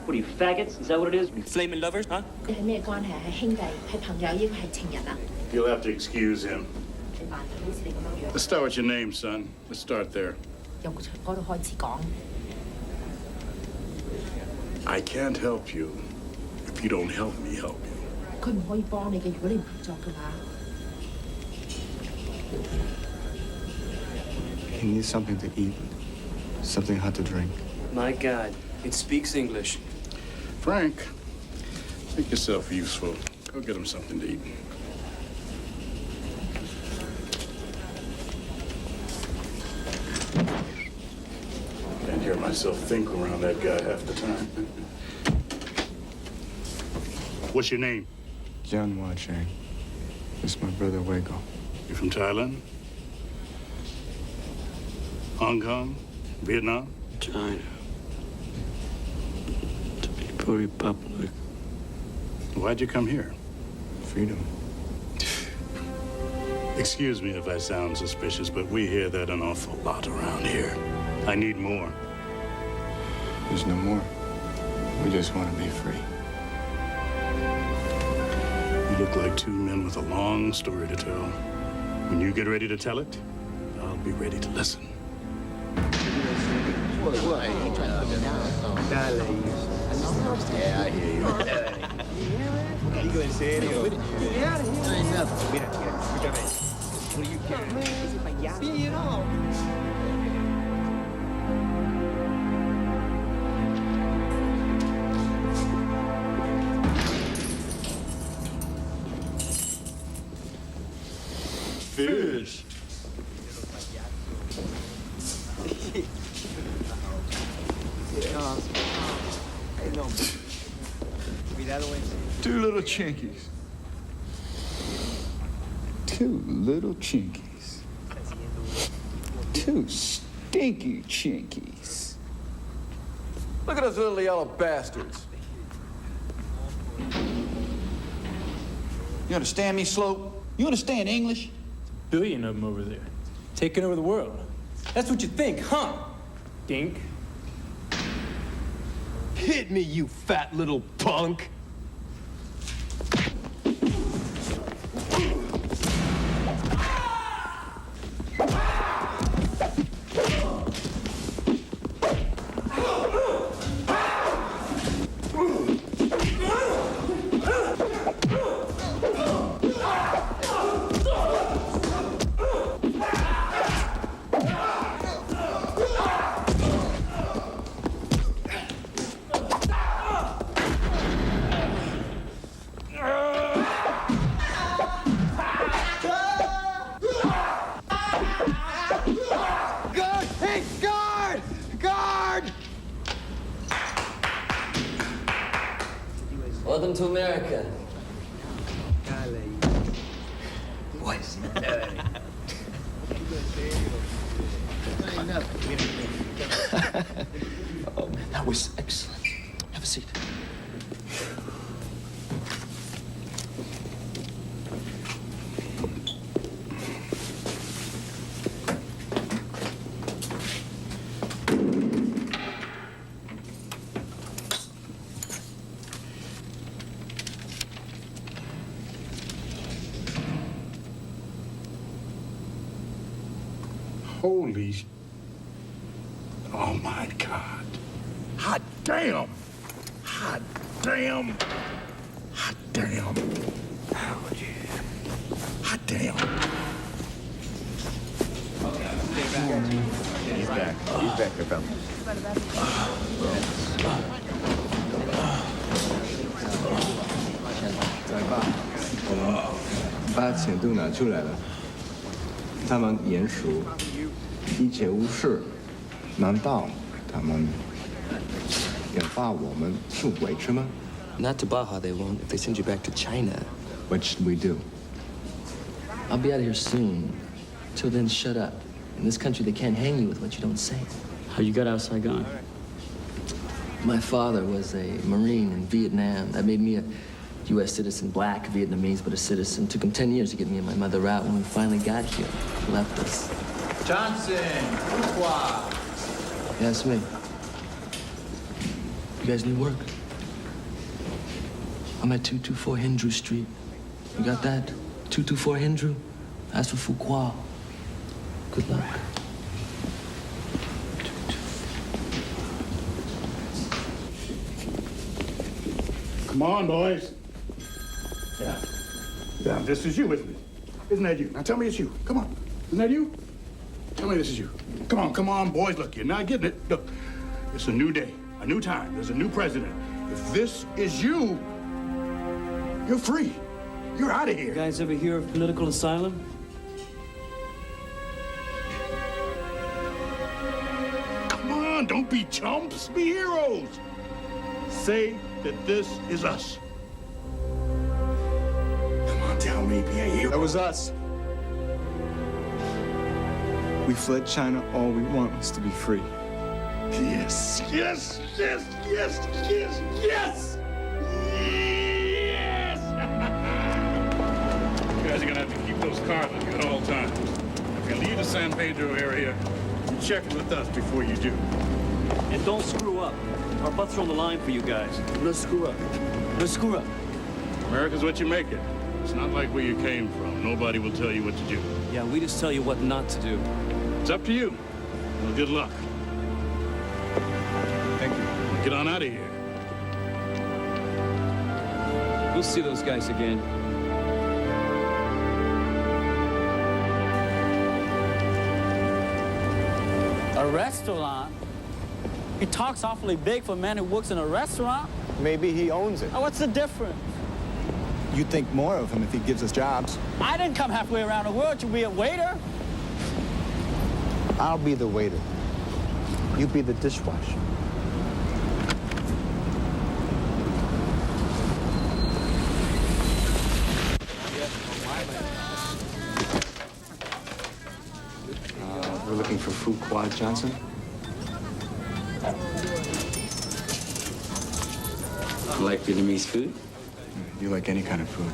What are you, faggots? Is that what it is? Flaming lovers, huh? You'll have to excuse him. Let's start with your name, son. Let's start there. I can't help you if you don't help me help you. He needs something to eat, something hot to drink. My God, it speaks English. Frank, make yourself useful. Go get him something to eat. Can't hear myself think around that guy half the time. What's your name? John Chang. It's my brother Wago. You from Thailand? Hong Kong? Vietnam? China. The People Republic. Why'd you come here? Freedom. Excuse me if I sound suspicious, but we hear that an awful lot around here. I need more. There's no more. We just want to be free. You look like two men with a long story to tell. When you get ready to tell it, I'll be ready to listen. Yeah, I hear you. Digo en serio. No hay nada. Mira, escúchame. What are you carrying? Sí, you know. Fish. Two little chinkies. Two little chinkies. Two stinky chinkies. Look at those little yellow bastards. You understand me, Slope? You understand English? Billion of them over there. Taking over the world. That's what you think, huh? Dink. Hit me, you fat little punk. Welcome to America. Pues. Oh, man, that was excellent. Have a seat. Holy... Oh, my God. Hot damn! Hot damn! Hot damn! Oh, yeah. Hot damn! He's back. He's back, fella. 在吧，我们把钱都拿出来了，他们严肃，一切无事。难道他们要把我们送回去吗？ Not to Baja, they won't. If they send you back to China. What should we do? I'll be out of here soon. Till then, shut up. In this country, they can't hang you with what you don't say. How you got out of Saigon? My father was a Marine in Vietnam. That made me a U.S. citizen, black Vietnamese, but a citizen. Took him 10 years to get me and my mother out. When we finally got here, he left us. Johnson, pourquoi? Yeah, it's me. You guys need work? I'm at 224 Hindru Street. You got that? 224 Hindru? Ask for Fuqua. Good luck. Come on, boys. Yeah. Yeah, this is you, isn't it? Isn't that you? Now tell me it's you. Come on. Isn't that you? Tell me this is you. Come on, boys. Look, you're not getting it. Look, it's a new day, a new time. There's a new president. If this is you, you're free. You're out of here. You guys ever hear of political asylum? Come on, don't be chumps. Be heroes. Say that this is us. Come on, tell me, be a hero. That was us. We fled China. All we want was to be free. Yes, yes, yes, yes, yes, yes! Yes! You guys are gonna have to keep those cars on you at all times. If you leave the San Pedro area, you check with us before you do. And don't screw up. Our butts are on the line for you guys. No screw up. No screw up. America's what you make it. It's not like where you came from. Nobody will tell you what to do. Yeah, we just tell you what not to do. It's up to you. Well, good luck. Thank you. Get on out of here. We'll see those guys again. A restaurant? He talks awfully big for a man who works in a restaurant. Maybe he owns it. Oh, what's the difference? You'd think more of him if he gives us jobs. I didn't come halfway around the world to be a waiter. I'll be the waiter. You be the dishwasher. We're looking for Fuqua Johnson. Like Vietnamese food? You like any kind of food.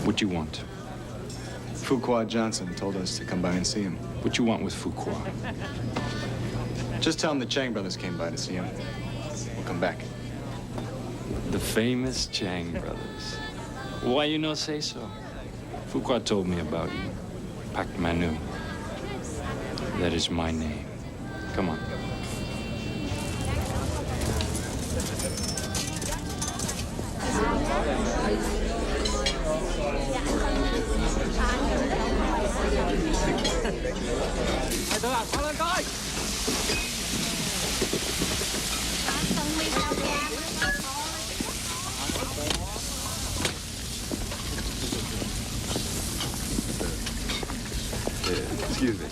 What you want? Fuqua Johnson told us to come by and see him. What you want with Fuqua? Just tell him the Chang brothers came by to see him. We'll come back. The famous Chang brothers. Why you not say so? Fuqua told me about you. Pak Manu. That is my name. Come on. Excuse me.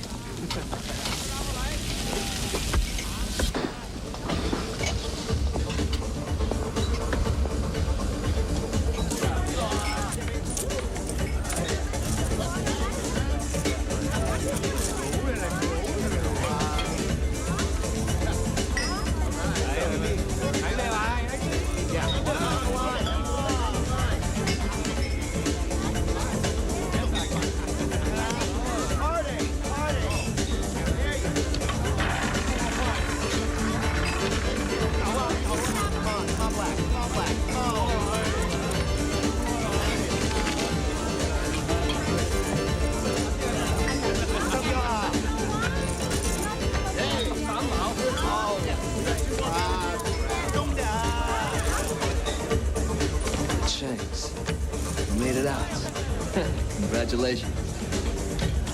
Congratulations.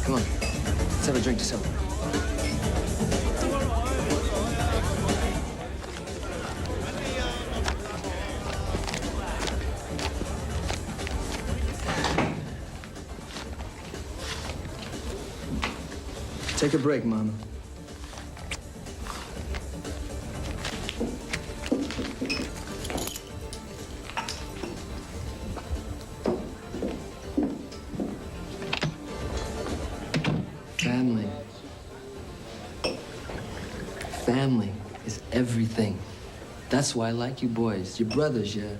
Come on, let's have a drink to celebrate. Take a break, Mama. Family. Family is everything. That's why I like you boys. Your brothers, you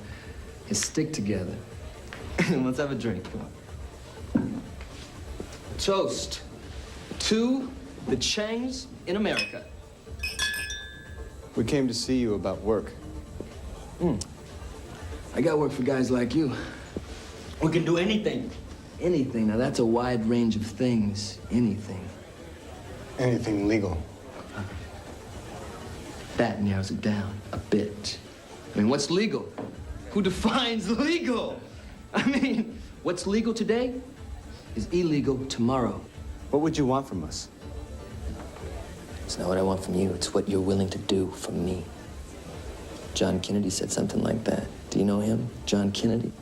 stick together. Let's have a drink. Come on. Toast to the Changs in America. We came to see you about work. I got work for guys like you. We can do anything. Anything. Now, that's a wide range of things. Anything. Anything legal. That narrows it down a bit. I mean, what's legal? Who defines legal? I mean, what's legal today is illegal tomorrow. What would you want from us? It's not what I want from you. It's what you're willing to do for me. John Kennedy said something like that. Do you know him? John Kennedy?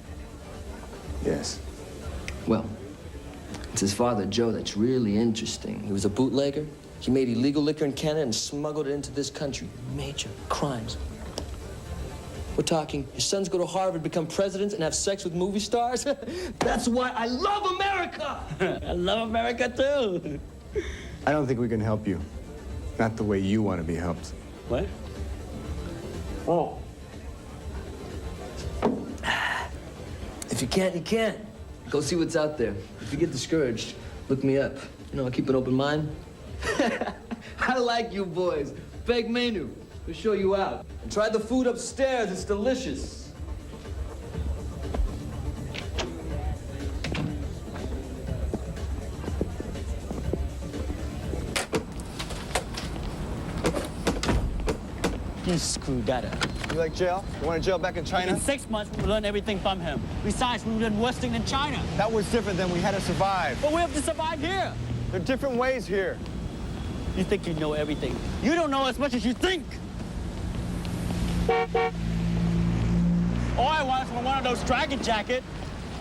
Yes. Well, it's his father, Joe, that's really interesting. He was a bootlegger. He made illegal liquor in Canada and smuggled it into this country. Major crimes. We're talking, your sons go to Harvard, become presidents, and have sex with movie stars? That's why I love America! I love America, too. I don't think we can help you. Not the way you want to be helped. What? Oh. If you can't, you can't. Go see what's out there. If you get discouraged, look me up. You know, I'll keep an open mind. I like you boys. Fake menu. We'll show you out. And try the food upstairs. It's delicious. You screwed that up. You like jail? You want a jail back in China? In 6 months, we learned everything from him. Besides, we learned worse thing than China. That was different than we had to survive. But we have to survive here. There are different ways here. You think you know everything. You don't know as much as you think. All I want is one of those dragon jackets.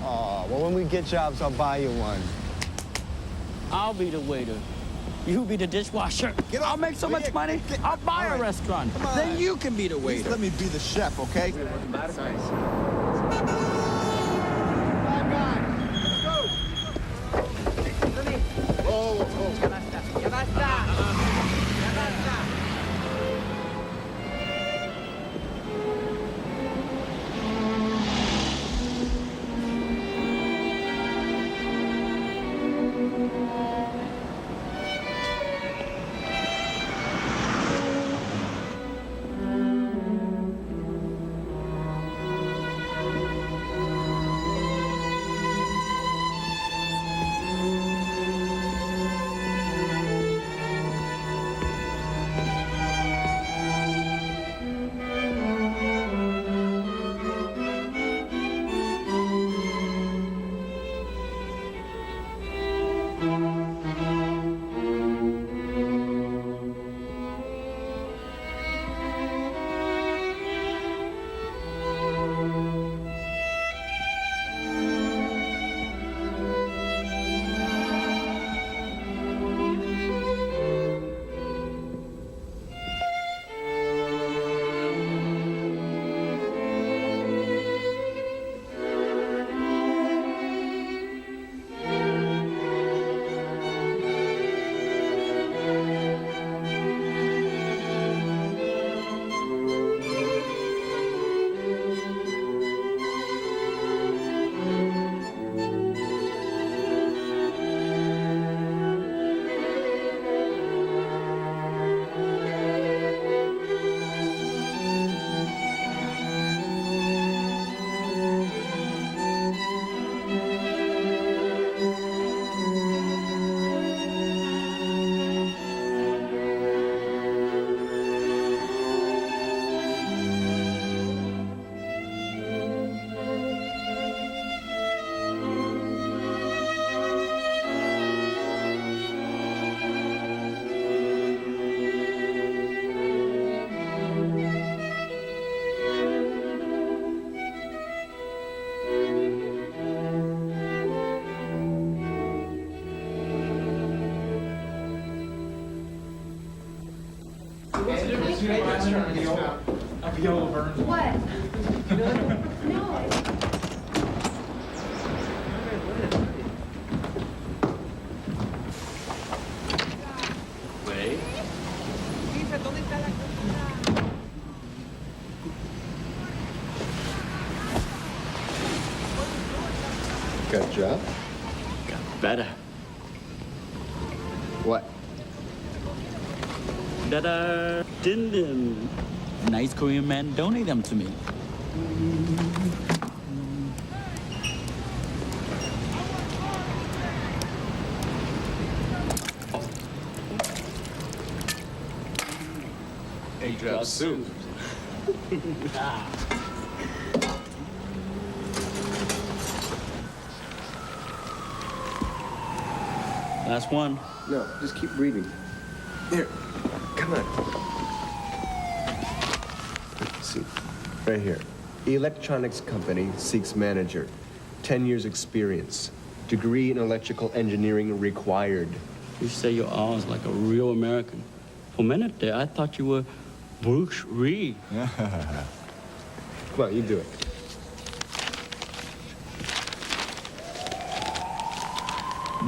Oh, well, when we get jobs, I'll buy you one. I'll be the waiter. You be the dishwasher. I'll make so much money, I'll buy a restaurant. Then you can be the waiter. Please let me be the chef, okay? Yellow burns. What? No. Wait. Good job. Got better. What? Da-da! Din din. Nice Korean man, donate them to me. Egg drop soup. Last one. No, just keep reading. Here, come on. Let's see, right here. Electronics company seeks manager. 10 years experience. Degree in electrical engineering required. You say your R's like a real American. For a minute there, I thought you were Bruce Lee. Come on, you do it.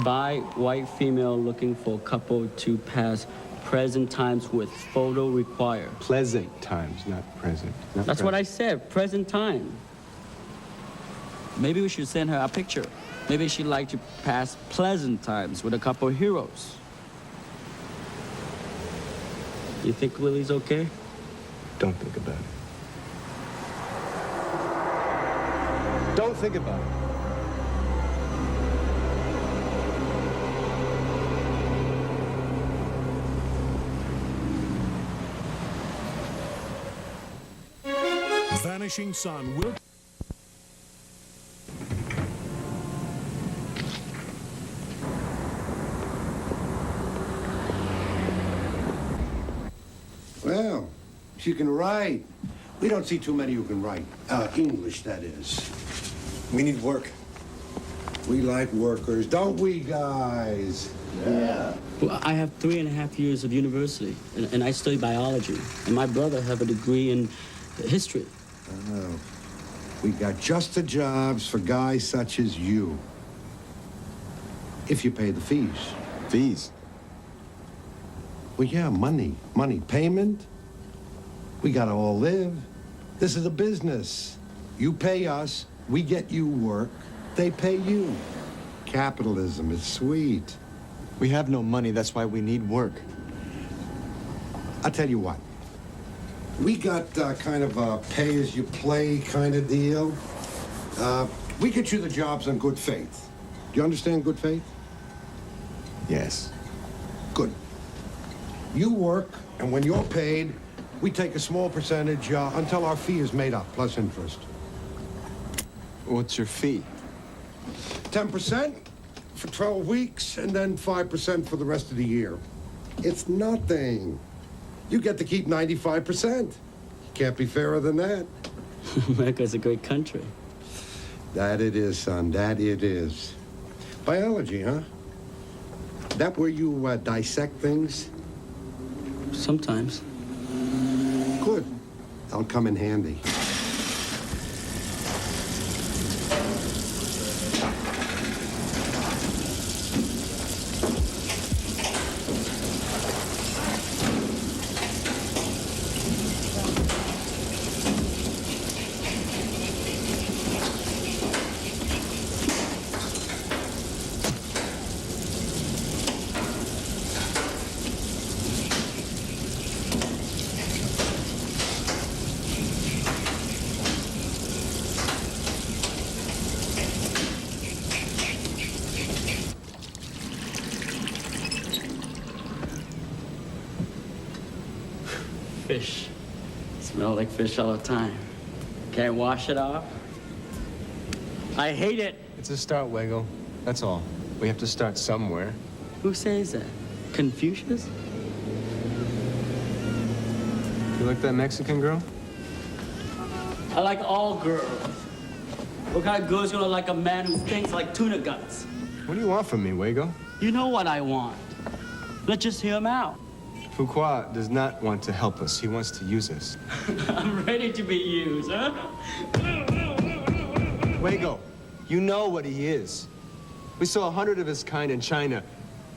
By white female looking for couple to pass present times with photo required. Pleasant times, not present. That's what I said, present time. Maybe we should send her a picture. Maybe she'd like to pass pleasant times with a couple heroes. You think Lily's okay? Don't think about it. Don't think about it. Vanishing Son will... Well, she can write. We don't see too many who can write. English, that is. We need work. We like workers, don't we, guys? Yeah. Well, I have 3.5 years of university, and I study biology. And my brother have a degree in history. Oh. We got just the jobs for guys such as you. If you pay the fees. Fees? Well, yeah, money. Money. Payment. We gotta all live. This is a business. You pay us, we get you work, they pay you. Capitalism is sweet. We have no money, that's why we need work. I'll tell you what. We got kind of a pay-as-you-play kind of deal. We get you the jobs on good faith. Do you understand good faith? Yes. Good. You work, and when you're paid, we take a small percentage until our fee is made up, plus interest. What's your fee? 10% for 12 weeks, and then 5% for the rest of the year. It's nothing. You get to keep 95%. Can't be fairer than that. America's a great country. That it is, son. That it is. Biology, huh? That where you dissect things? Sometimes. Good. That'll come in handy. Fish. Smell like fish all the time. Can't wash it off. I hate it. It's a start, Wiggle. That's all. We have to start somewhere. Who says that? Confucius? You like that Mexican girl? I like all girls. What kind of girl's gonna like a man who thinks like tuna guts? What do you want from me, Wiggle? You know what I want. Let's just hear him out. Fuqua does not want to help us. He wants to use us. I'm ready to be used, huh? Wago, you know what he is. We saw 100 of his kind in China.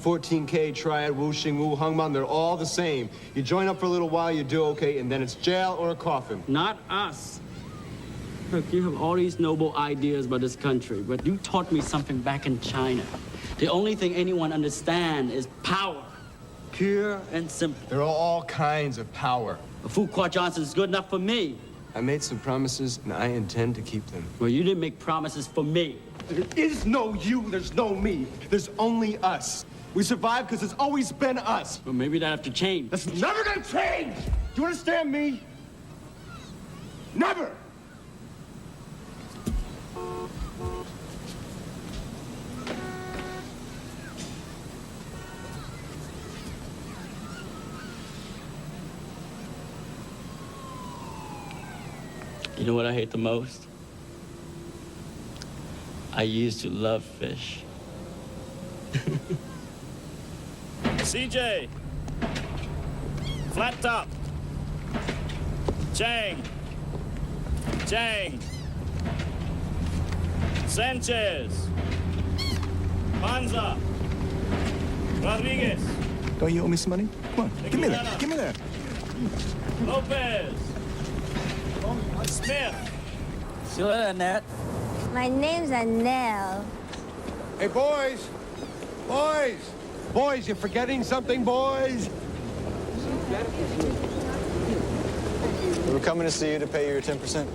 14K, Triad, Wu Xing, Wu Hungman, they're all the same. You join up for a little while, you do okay, and then it's jail or a coffin. Not us. Look, you have all these noble ideas about this country, but you taught me something back in China. The only thing anyone understands is power. Pure and simple. There are all kinds of power. Fuqua Johnson is good enough for me. I made some promises, and I intend to keep them. Well, you didn't make promises for me. There is no you, there's no me. There's only us. We survive because it's always been us. Well, maybe that have to change. That's never gonna change! Do you understand me? Never! You know what I hate the most? I used to love fish. CJ. Flat top. Chang. Chang. Sanchez. Panza. Rodriguez. Don't you owe me some money? Come on, give me that. Give me that. Lopez. Smith. See you later, Annette. My name's Annelle. Hey, boys! Boys! Boys, you're forgetting something, boys? We were coming to see you to pay your 10%.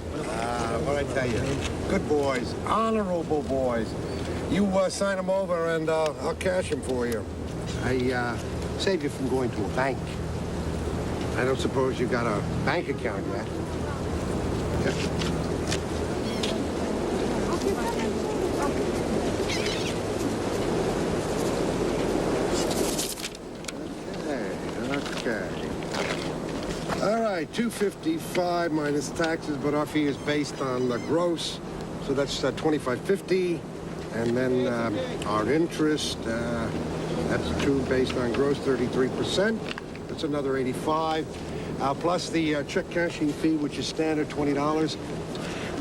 What I tell you, good boys, honorable boys. You sign them over and I'll cash them for you. I save you from going to a bank. I don't suppose you got a bank account yet. Okay. All right, $255 minus taxes, but our fee is based on the gross, so that's $25.50, and then our interest, that's true based on gross, 33%. That's another $85. Plus the check cashing fee, which is standard $20.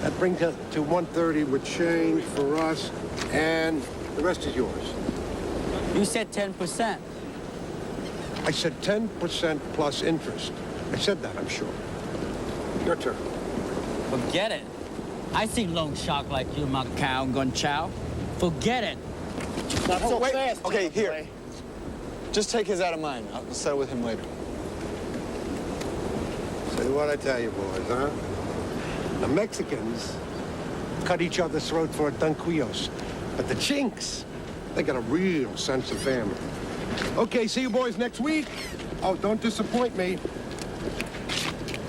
That brings us to $130 with change for us, and the rest is yours. You said 10%. I said 10% plus interest. I said that, I'm sure. Your turn. Forget it. I see loan shark like you, Macau and Gunchow. Forget it. Not so fast. Okay, here. Just take his out of mine. I'll settle with him later. Say what I tell you, boys, huh? The Mexicans cut each other's throat for tanquillos, but the Chinks, they got a real sense of family. Okay, see you boys next week. Oh, don't disappoint me.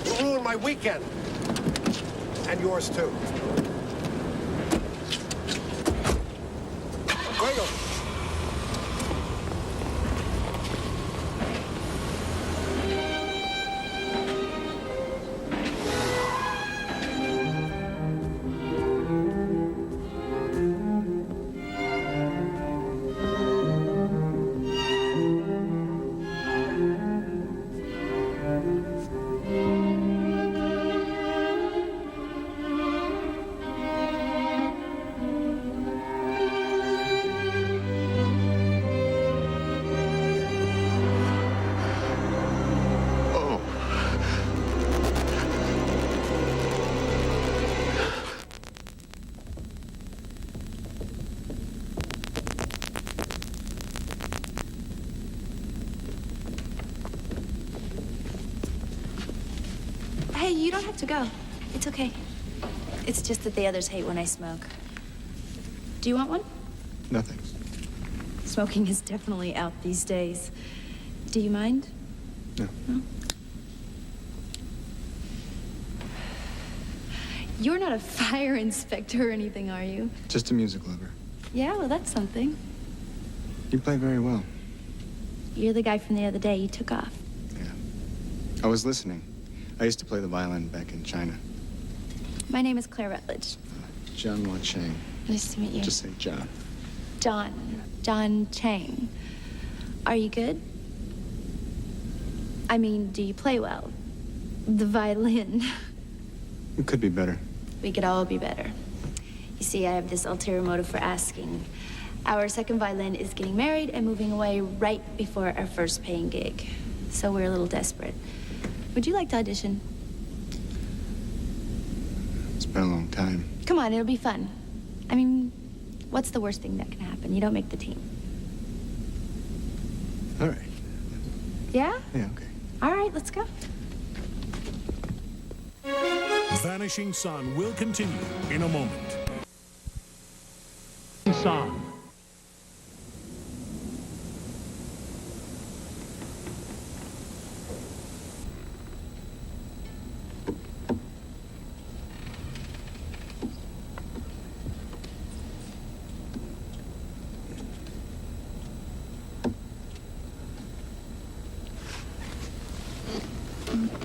You'll ruin my weekend. And yours, too. Fuego. Hey, you don't have to go. It's okay. It's just that the others hate when I smoke. Do you want one? No, thanks. Smoking is definitely out these days. Do you mind? No. No? You're not a fire inspector or anything, are you? Just a music lover. Yeah, well, that's something. You play very well. You're the guy from the other day you took off. I was listening. I used to play the violin back in China. My name is Claire Rutledge. John Wa Chang. Nice to meet you. Just say John. John. John Chang. Are you good? I mean, do you play well? The violin. It could be better. We could all be better. You see, I have this ulterior motive for asking. Our second violin is getting married and moving away right before our first paying gig. So we're a little desperate. Would you like to audition? It's been a long time. Come on, it'll be fun. I mean, what's the worst thing that can happen? You don't make the team. All right. Yeah? Yeah, okay. All right, let's go. Vanishing Son will continue in a moment. Son.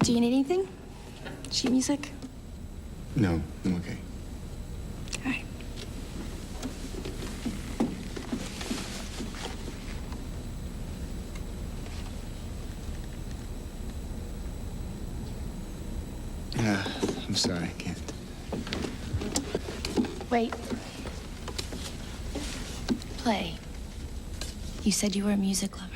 Do you need anything? Sheet music? No, I'm okay. All right. I'm sorry, I can't. Wait. Play. You said you were a music lover.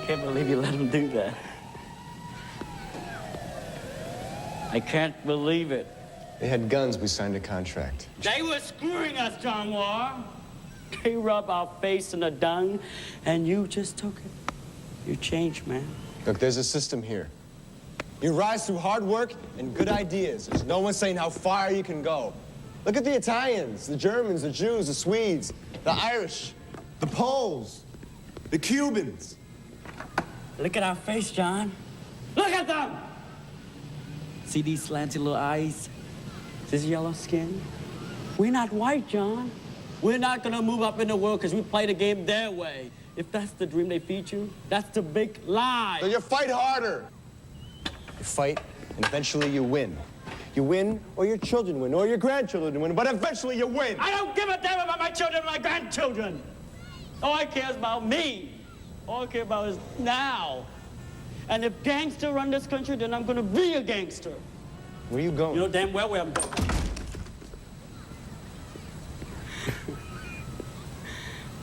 Can't believe you let him do that. I can't believe it. They had guns, we signed a contract. They were screwing us, John War. They rub our face in the dung, and you just took it. You changed, man. Look, there's a system here. You rise through hard work and good ideas. There's no one saying how far you can go. Look at the Italians, the Germans, the Jews, the Swedes, the Irish, the Poles, the Cubans. Look at our face, John. Look at them! See these slanty little eyes? This yellow skin? We're not white, John. We're not gonna move up in the world because we play the game their way. If that's the dream they feed you, that's the big lie. So you fight harder. You fight, and eventually you win. You win, or your children win, or your grandchildren win, but eventually you win. I don't give a damn about my children and my grandchildren. All I care is about me. All I care about is now. And if gangster run this country, then I'm gonna be a gangster. Where are you going? You know damn well where I'm going.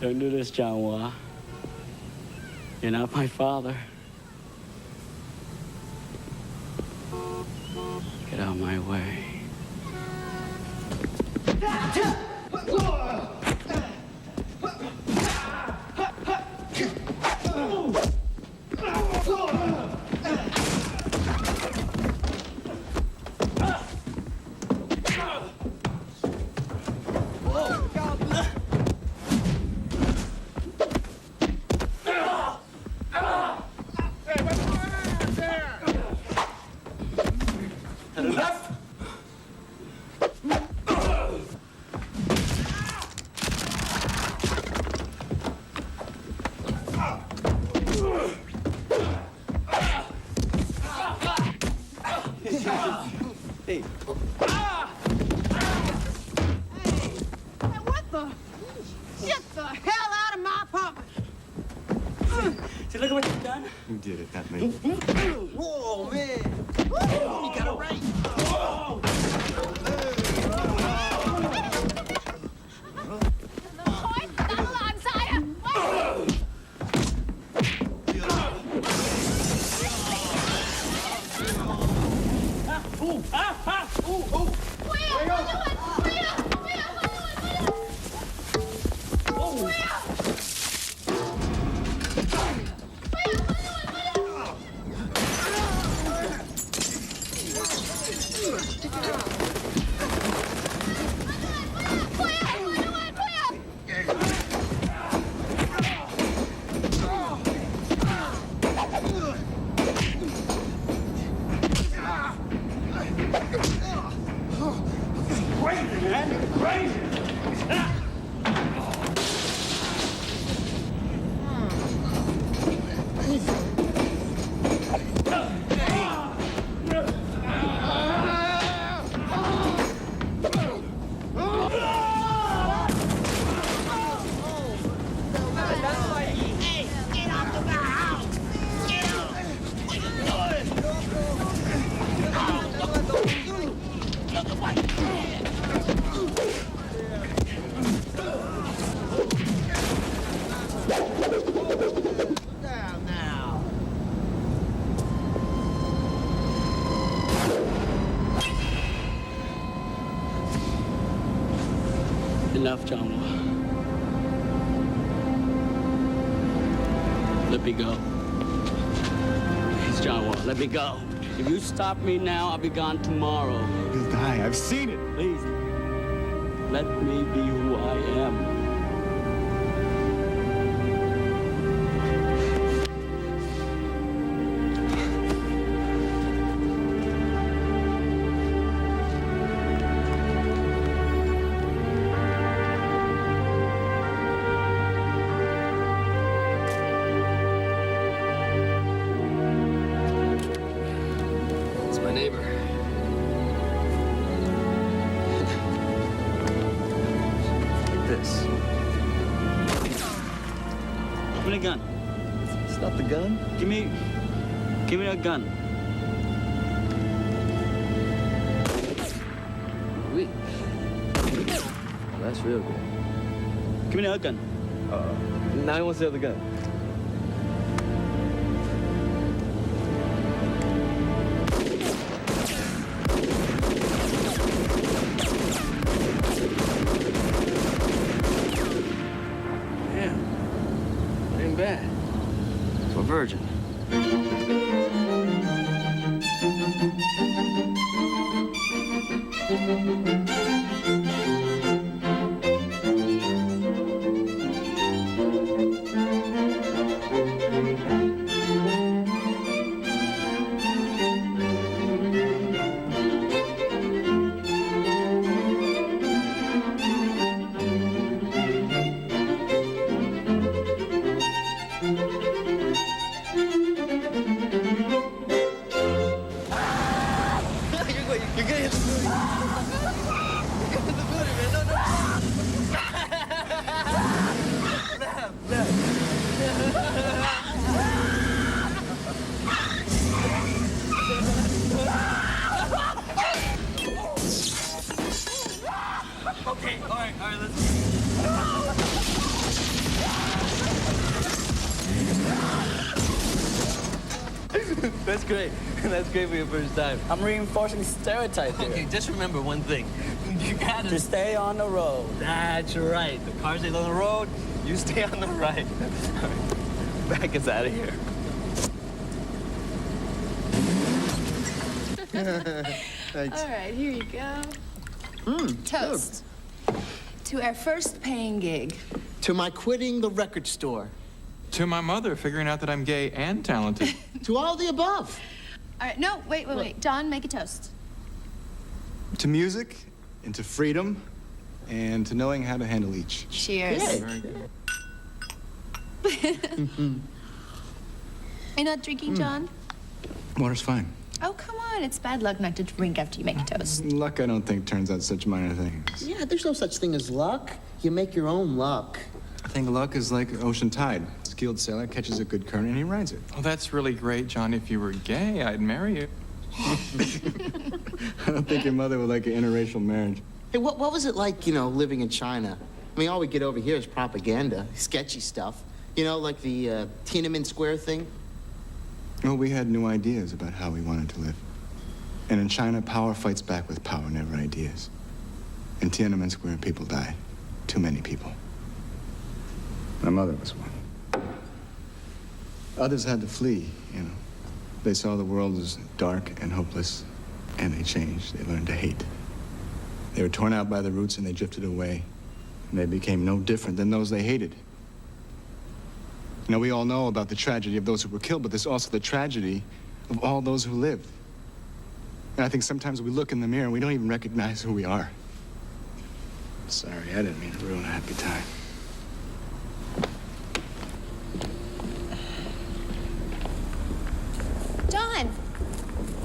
Don't do this, John Wah. You're not my father. Get out of my way. Get the hell out of my apartment! See, look at what you've done. Who did it? Not me. Whoa, man! You got it right. Enough, John. Let me go. Please, John Wall, let me go. If you stop me now, I'll be gone tomorrow. You'll die. I've seen it. Please, let me be who I am. Gun. It's not the gun. Give me a gun. Oui. That's real good. Give me that gun. Now he wants the other gun. Bad. For a virgin. That's great. That's great for your first time. I'm reinforcing stereotypes here. Okay, just remember one thing. You gotta... To stay on the road. That's right. The car stays on the road, you stay on the right. Back us out of here. All right, here you go. Toast. To our first paying gig. To my quitting the record store. To my mother figuring out that I'm gay and talented. To all the above. All right, no, wait. John, make a toast. To music, and to freedom, and to knowing how to handle each. Cheers. Yeah, very good. You're not drinking, John? Water's fine. Oh, come on. It's bad luck not to drink after you make a toast. Luck, I don't think, turns out such minor things. Yeah, there's no such thing as luck. You make your own luck. I think luck is like ocean tide. A skilled sailor catches a good current and he rides it. Oh, that's really great, John. If you were gay, I'd marry you. I don't think your mother would like an interracial marriage. Hey, what was it like, you know, living in China? I mean, all we get over here is propaganda, sketchy stuff. You know, like the Tiananmen Square thing. Well, we had new ideas about how we wanted to live. And in China, power fights back with power, never ideas. In Tiananmen Square, people died. Too many people. My mother was one. Others had to flee, you know. They saw the world as dark and hopeless, and they changed. They learned to hate. They were torn out by the roots, and they drifted away. And they became no different than those they hated. You know, we all know about the tragedy of those who were killed, but there's also the tragedy of all those who lived. And I think sometimes we look in the mirror and we don't even recognize who we are. Sorry, I didn't mean to ruin a happy time.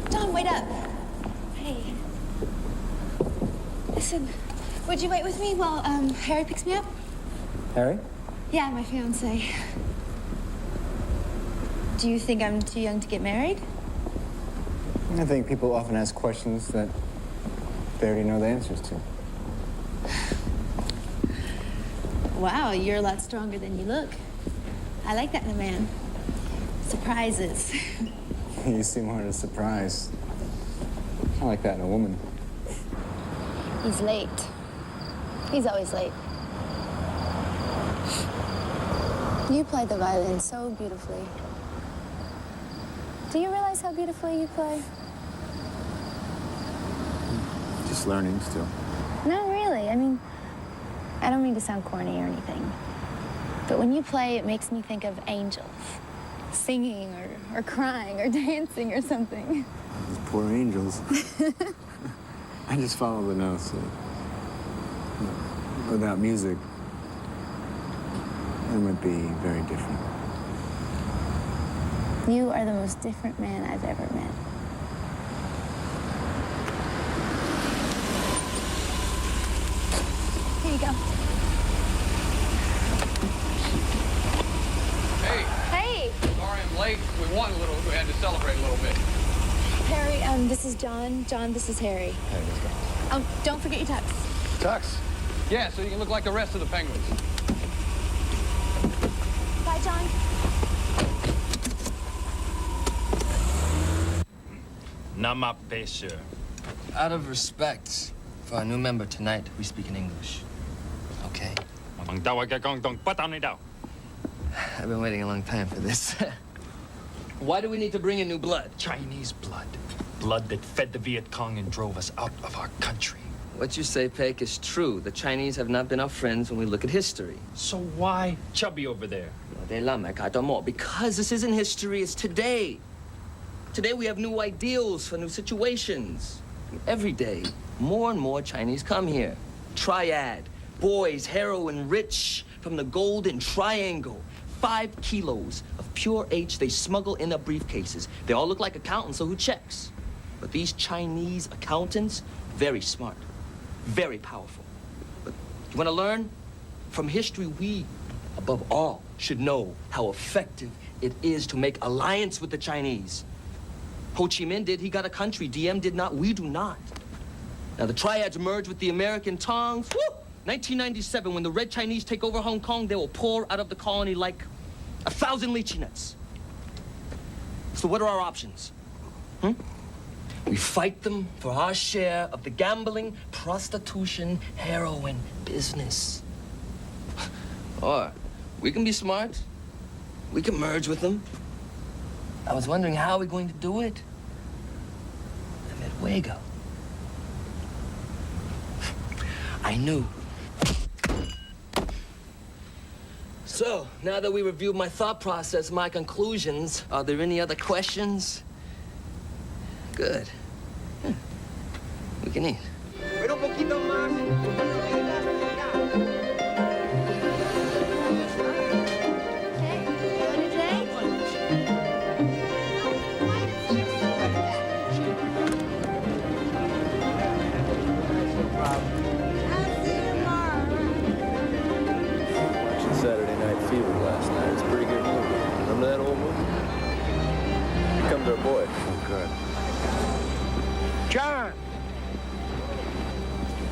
Don, wait up. Hey. Listen, would you wait with me while Harry picks me up? Harry? Yeah, my fiancé. Do you think I'm too young to get married? I think people often ask questions that they already know the answers to. Wow, you're a lot stronger than you look. I like that in a man. Surprises. You seem hard to surprise. I like that in a woman. He's late. He's always late. You play the violin so beautifully. Do you realize how beautifully you play? Just learning still. No, really. I mean, I don't mean to sound corny or anything. But when you play, it makes me think of angels. Singing or crying or dancing or something. Those poor angels. I just follow the notes. Without music, it would be very different. You are the most different man I've ever met. Here you go. Hey. Hey. Sorry I'm late. We won a little. We had to celebrate a little bit. Harry, this is John. John, this is Harry. Hey, let's go. Oh, don't forget your tux. Tux? Yeah, so you can look like the rest of the penguins. Bye, John. Nama pesha. Out of respect for our new member tonight, we speak in English. Okay? Ang tawag ka kong tong pataw ni daw. I've been waiting a long time for this. Why do we need to bring in new blood? Chinese blood. Blood that fed the Viet Cong and drove us out of our country. What you say, Peck, is true. The Chinese have not been our friends when we look at history. So why Chubby over there? Because this isn't history, it's today. Today we have new ideals for new situations. Every day, more and more Chinese come here. Triad, boys, heroin, rich from the Golden Triangle. 5 kilos of pure H they smuggle in their briefcases. They all look like accountants, so who checks? But these Chinese accountants, very smart, very powerful. But you want to learn? From history, we, above all, should know how effective it is to make alliance with the Chinese. Ho Chi Minh did, he got a country. DM did not, we do not. Now the triads merged with the American Tongs. Woo! 1997, when the Red Chinese take over Hong Kong, they will pour out of the colony like 1,000 lychee nuts. So what are our options? We fight them for our share of the gambling, prostitution, heroin business. Or we can be smart. We can merge with them. I was wondering how we're going to do it. I met Wago. I knew. So, now that we reviewed my thought process, my conclusions, are there any other questions? Good. We can eat. Pero poquito más. Fever last night. It's a pretty good movie. Remember that old movie? Here comes our boy. Oh, good. John!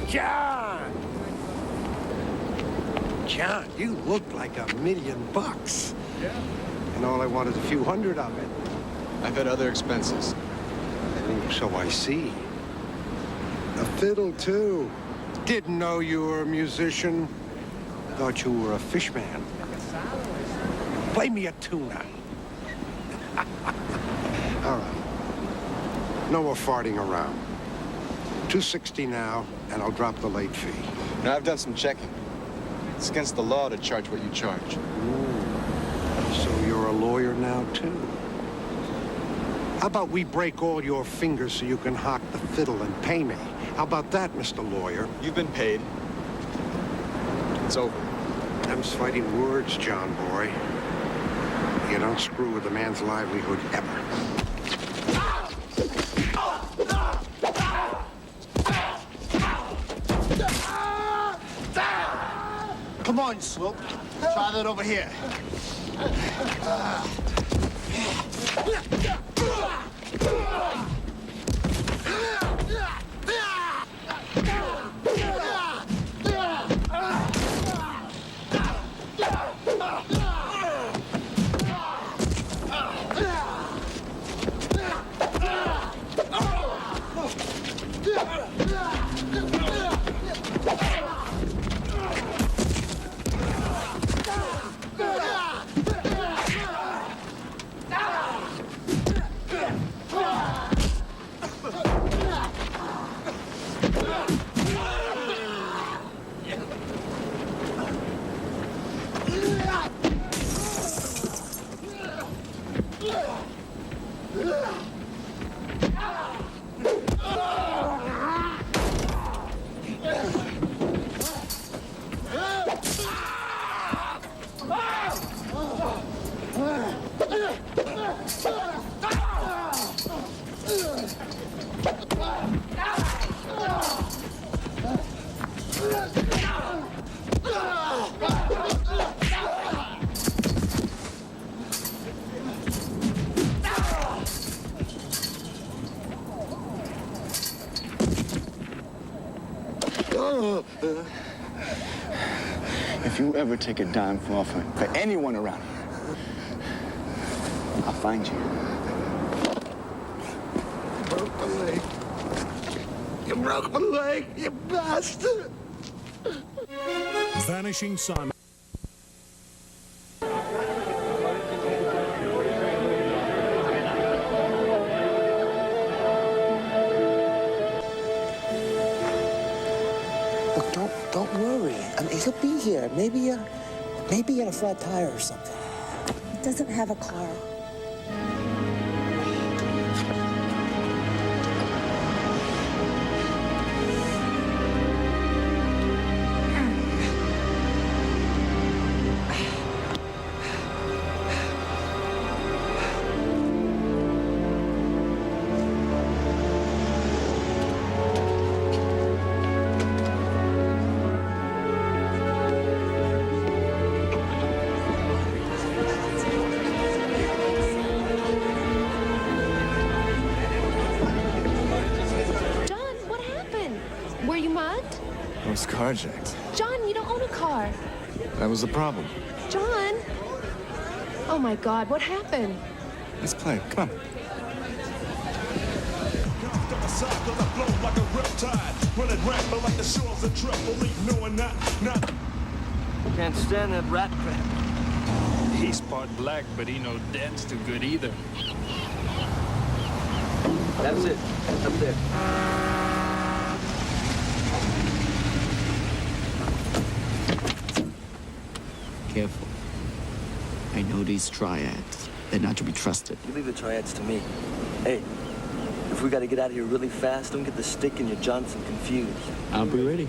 John! John, you look like $1 million. Yeah. And all I want is a few hundred of it. I've had other expenses. So I see. A fiddle, too. Didn't know you were a musician. Thought you were a fish man. Play me a tuna. All right. No more farting around. $260 now, and I'll drop the late fee. Now, I've done some checking. It's against the law to charge what you charge. So you're a lawyer now, too? How about we break all your fingers so you can hock the fiddle and pay me? How about that, Mr. Lawyer? You've been paid. It's over. Them's fighting words, John boy. You don't screw with a man's livelihood ever. Come on, Swoop. Try that over here. If you ever take a dime for anyone around here, I'll find you. Broke my leg. You broke my leg, you bastard! Vanishing Son. Don't worry. I mean, he'll be here. Maybe he had a flat tire or something. He doesn't have a car. I was carjacked. John, you don't own a car. That was the problem. John! Oh my God, what happened? Let's play. Come on. Can't stand that rat crap. He's part black, but he no dance too good either. That's it. Up there. Careful. I know these triads. They're not to be trusted. You leave the triads to me. Hey, if we gotta get out of here really fast, don't get the stick and your Johnson confused. I'll be ready.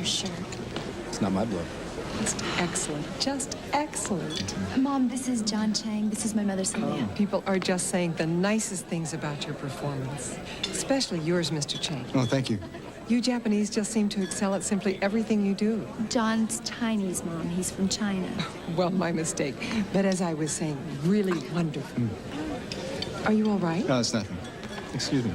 shirt. It's not my blood. It's excellent. Just excellent. Mom, this is John Chang. This is my mother, Sylvia. People are just saying the nicest things about your performance. Especially yours, Mr. Chang. Oh, thank you. You Japanese just seem to excel at simply everything you do. John's Chinese, Mom. He's from China. Well, my mistake. But as I was saying, really wonderful. Are you all right? No, it's nothing. Excuse me.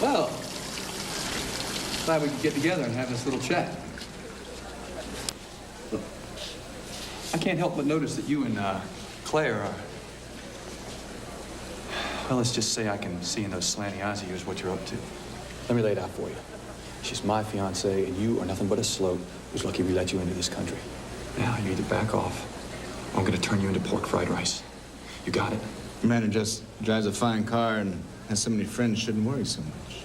Well, glad we could get together and have this little chat. Look, I can't help but notice that you and Claire are... Well, let's just say I can see in those slanty eyes of yours what you're up to. Let me lay it out for you. She's my fiancée, and you are nothing but a slope who's lucky we let you into this country. Now, you need to back off. I'm gonna turn you into pork fried rice. You got it? A man who just drives a fine car and has so many friends shouldn't worry so much.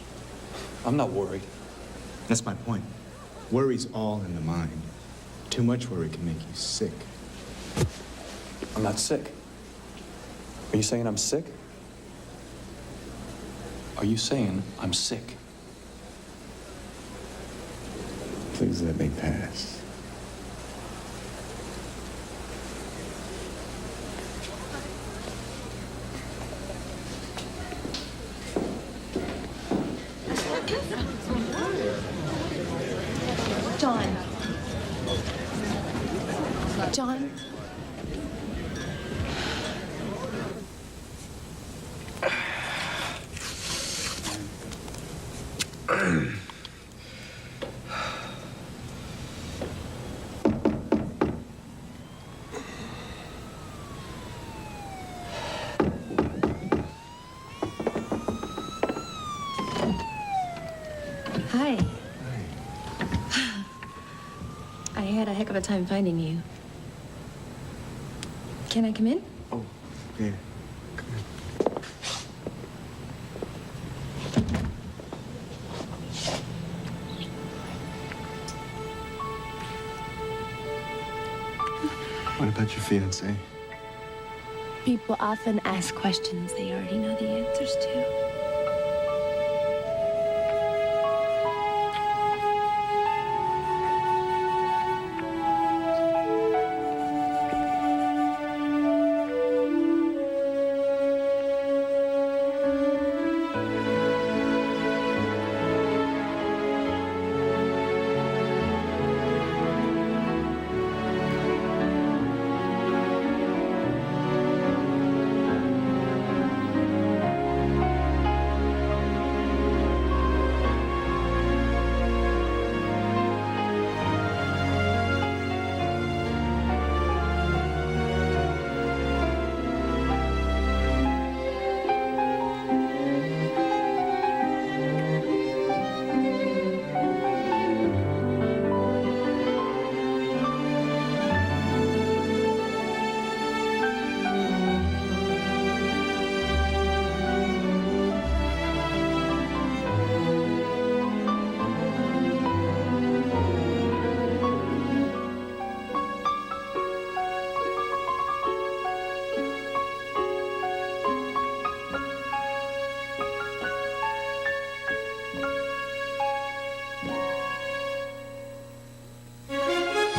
I'm not worried. That's my point. Worry's all in the mind. Too much worry can make you sick. I'm not sick. Are you saying I'm sick? Are you saying I'm sick? Please let me pass. John. John. Hi. I had a heck of a time finding you. Can I come in? Oh, yeah. What about your fiancé? People often ask questions they already know the answers to.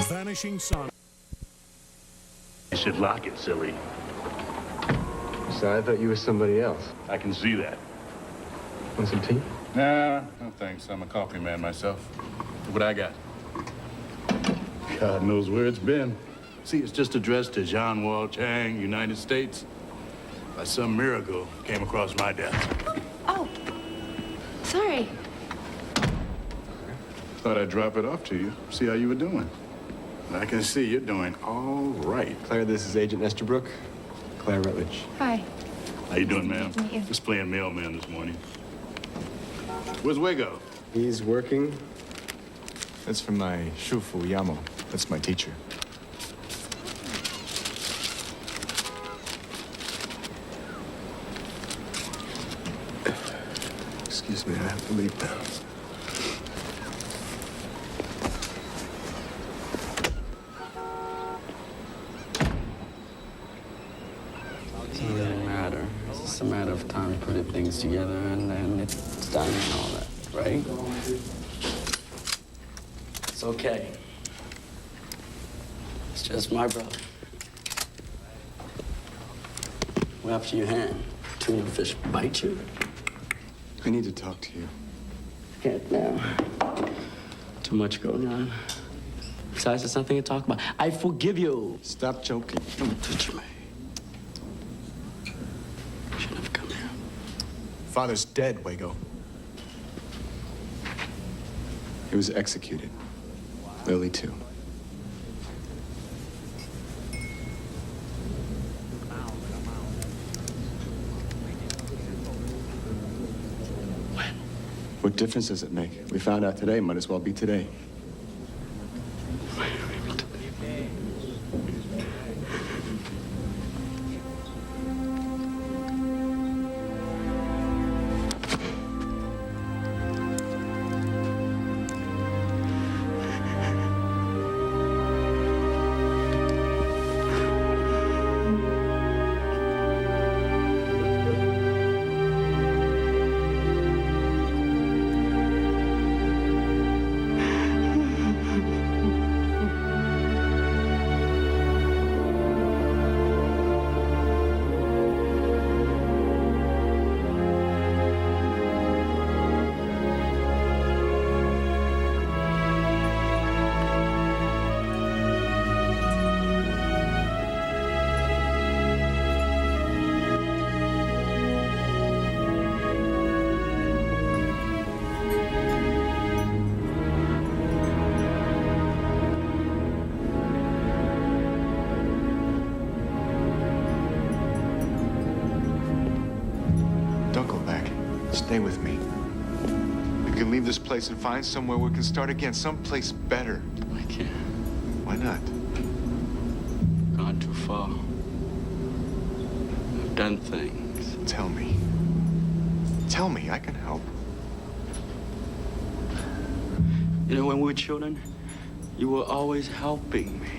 Vanishing Son. You should lock it, silly. So I thought you were somebody else. I can see that. Want some tea? Nah, no thanks. I'm a coffee man myself. Look what I got. God knows where it's been. See, it's just addressed to John Wall Chang, United States. By some miracle, came across my desk. Oh, sorry. Thought I'd drop it off to you, see how you were doing. I can see you're doing all right. Claire, this is Agent Estabrook. Claire Rutledge. Hi. How you doing, ma'am? Nice to meet you. Just playing mailman this morning. Where's Wago? He's working. That's from my Shufu Yamo. That's my teacher. Excuse me, I have to leave now. of time putting things together, and then it's done and all that, right? It's okay. It's just my brother. What happened to your hand? Tuna fish bite you? I need to talk to you. Can't now. Too much going on. Besides, there's nothing to talk about. I forgive you. Stop joking. Don't touch me. Shouldn't have come here. Father's dead, Wago. He was executed. Lily, too. What difference does it make? We found out today, might as well be today. Stay with me. We can leave this place and find somewhere we can start again, someplace better. I can't. Why not? Gone too far. I've done things. Tell me. Tell me, I can help. You know, when we were children, you were always helping me.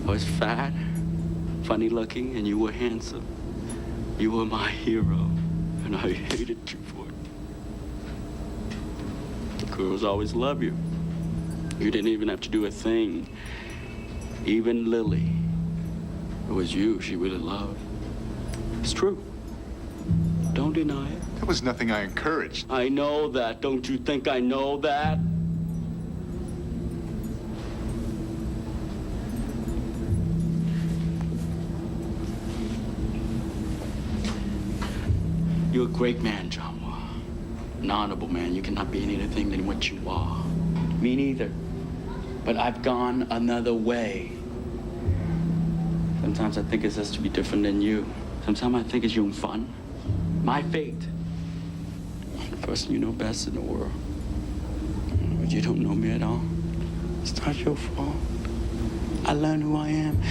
I was fat, funny looking, and you were handsome. You were my hero. And I hated you for it. Girls always love you. You didn't even have to do a thing. Even Lily. It was you she really loved. It's true. Don't deny it. That was nothing I encouraged. I know that. Don't you think I know that? You're a great man, John. An honorable man. You cannot be anything than what you are. Me neither. But I've gone another way. Sometimes I think it's just to be different than you. Sometimes I think it's your fun. My fate. I'm the person you know best in the world. But you don't know me at all. It's not your fault. I learned who I am,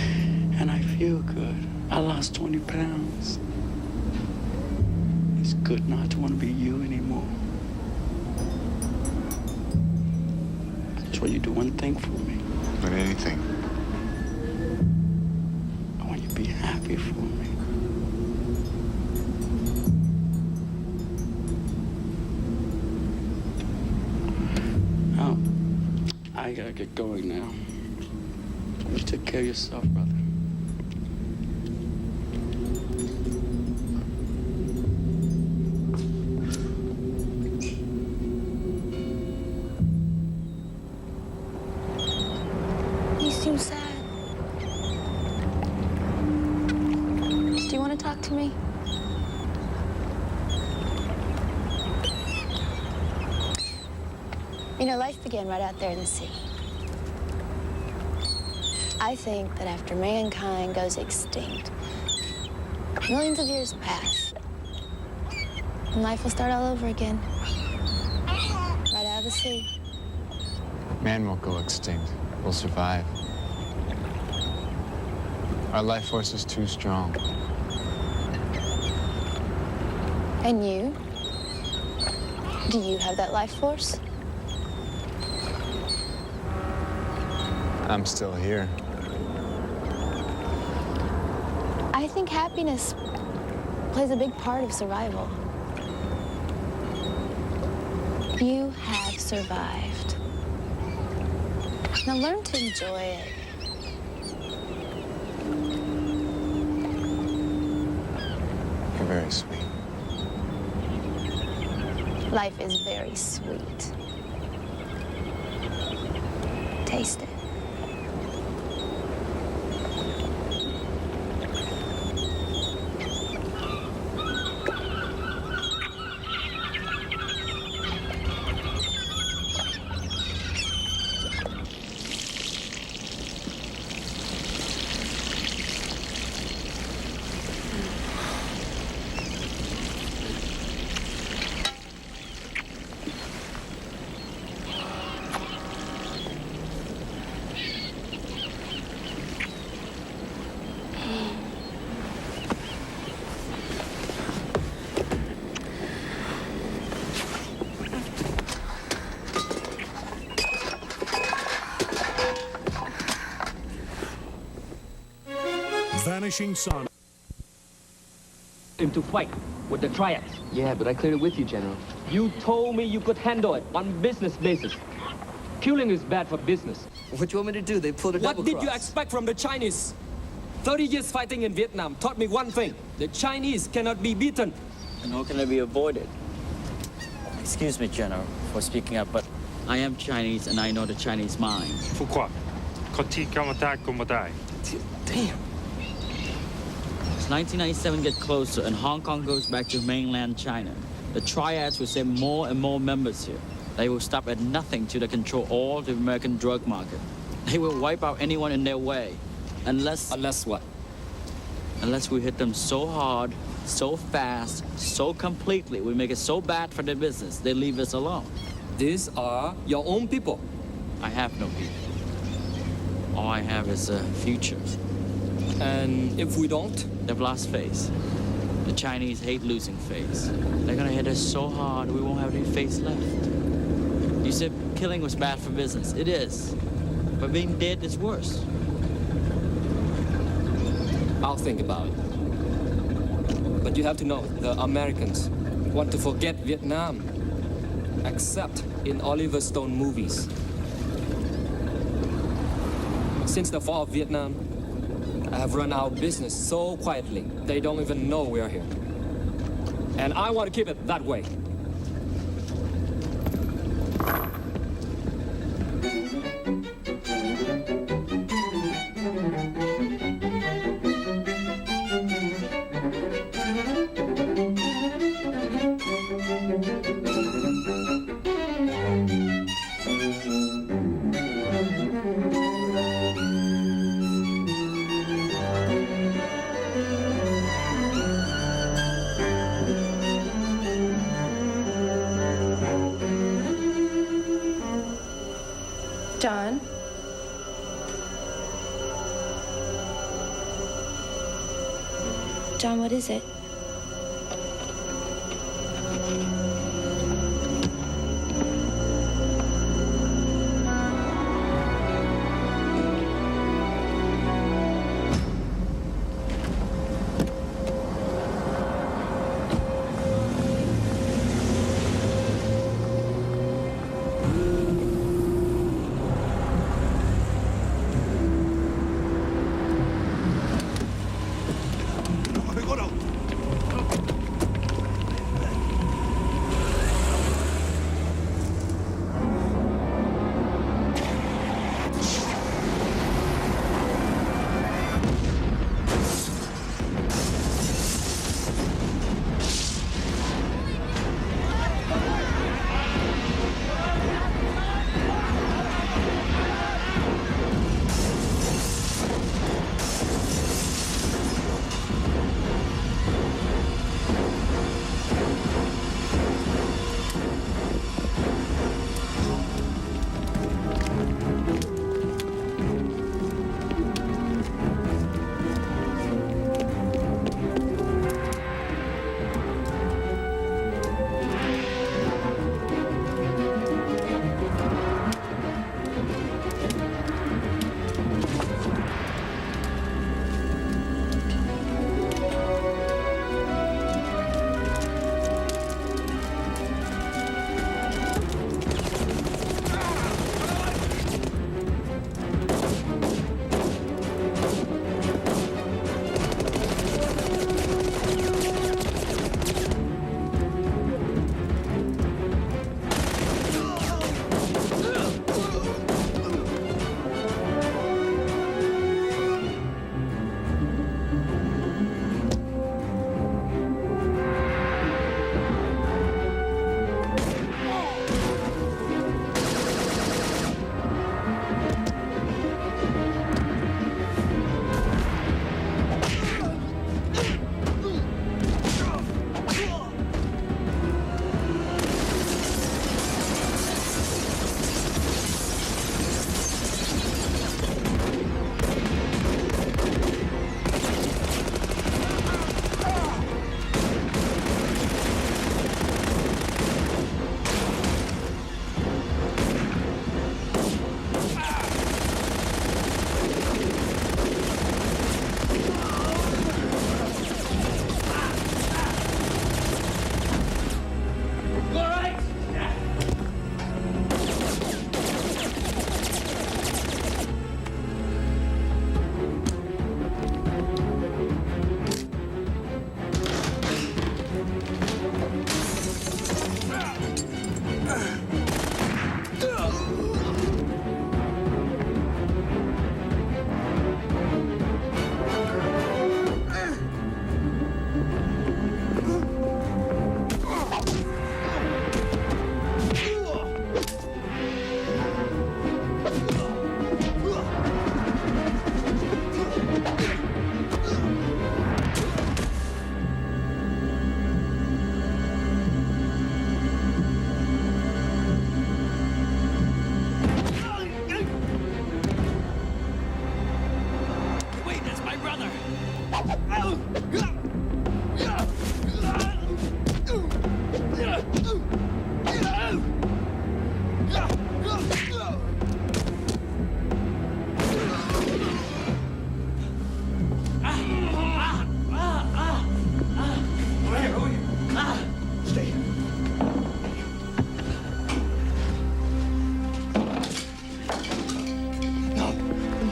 and I feel good. I lost 20 pounds. It's good not to want to be you anymore. I just want you to do one thing for me. Not anything. I want you to be happy for me. Oh, I gotta get going now. You take care of yourself, brother. You seem sad. Do you want to talk to me? You know, life began right out there in the sea. I think that after mankind goes extinct, millions of years pass, and life will start all over again. Right out of the sea. Man won't go extinct. We'll survive. Our life force is too strong. And you? Do you have that life force? I'm still here. I think happiness plays a big part of survival. You have survived. Now learn to enjoy it. You're very sweet. Life is very sweet. Taste it. Vanishing Son. Him to fight with the triads. Yeah, but I cleared it with you, General. You told me you could handle it on business basis. Killing is bad for business. What do you want me to do? They pulled a double What did you cross. expect from the Chinese? 30 years fighting in Vietnam taught me one thing. The Chinese cannot be beaten. And how can it be avoided? Excuse me, General, for speaking up, but I am Chinese and I know the Chinese mind. Pourquoi? Damn. As 1997 gets closer and Hong Kong goes back to mainland China, the triads will send more and more members here. They will stop at nothing to control all the American drug market. They will wipe out anyone in their way. Unless what? Unless we hit them so hard, so fast, so completely, we make it so bad for their business, they leave us alone. These are your own people. I have no people. All I have is a future. And if we don't? They've lost face. The Chinese hate losing face. They're gonna hit us so hard we won't have any face left. You said killing was bad for business. It is. But being dead is worse. I'll think about it. But you have to know, the Americans want to forget Vietnam, except in Oliver Stone movies. Since the fall of Vietnam, I have run our business so quietly, they don't even know we are here. And I want to keep it that way. John? John, what is it?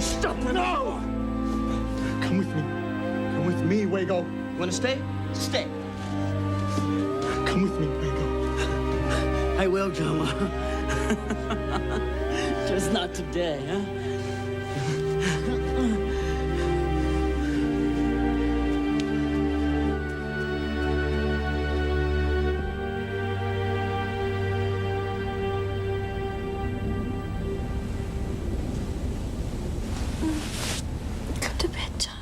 Stop it! No! Come with me. Come with me, Wago. You wanna stay? Stay. Come with me, Wago. I will, Jama. Just not today, huh? Go to bed, John.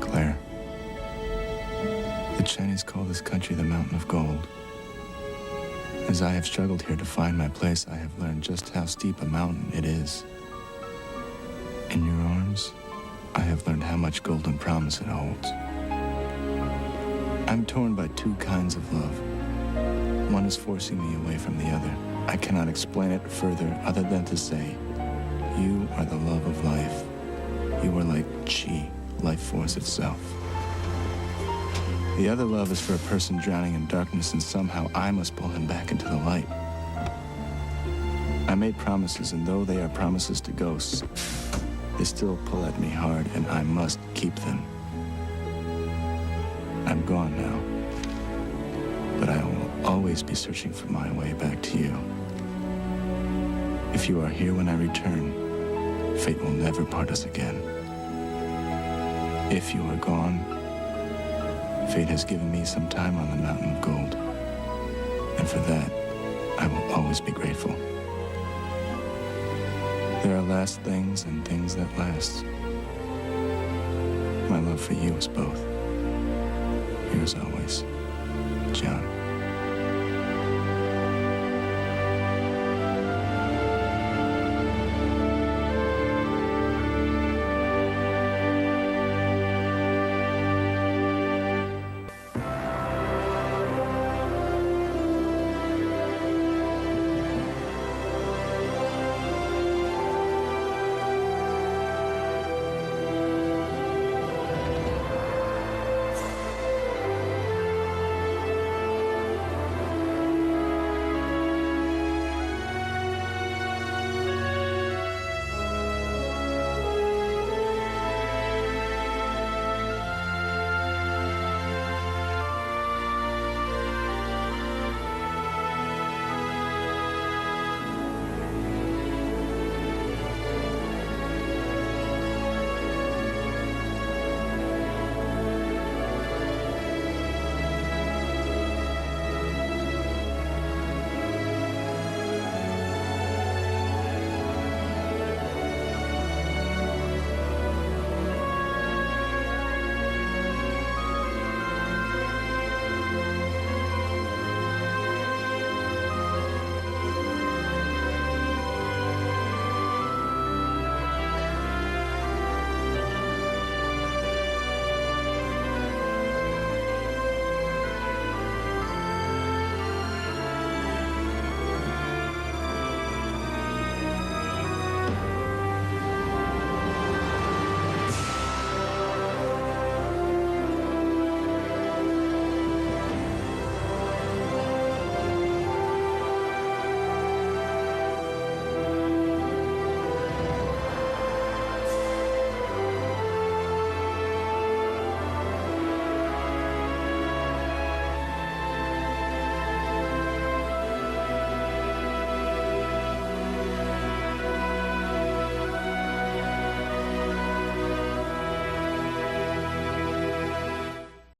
Claire, the Chinese call this country the Mountain of Gold. As I have struggled here to find my place, I have learned just how steep a mountain it is. In your arms, I have learned how much golden promise it holds. I'm torn by two kinds of love. One is forcing me away from the other. I cannot explain it further other than to say, you are the love of life. You are like Qi, life force itself. The other love is for a person drowning in darkness, and somehow I must pull him back into the light. I made promises, and though they are promises to ghosts, they still pull at me hard, and I must keep them. I'm gone now, but I will always be searching for my way back to you. If you are here when I return, fate will never part us again. If you are gone, fate has given me some time on the Mountain of Gold. And for that, I will always be grateful. There are last things and things that last. My love for you is both. Yours always, John.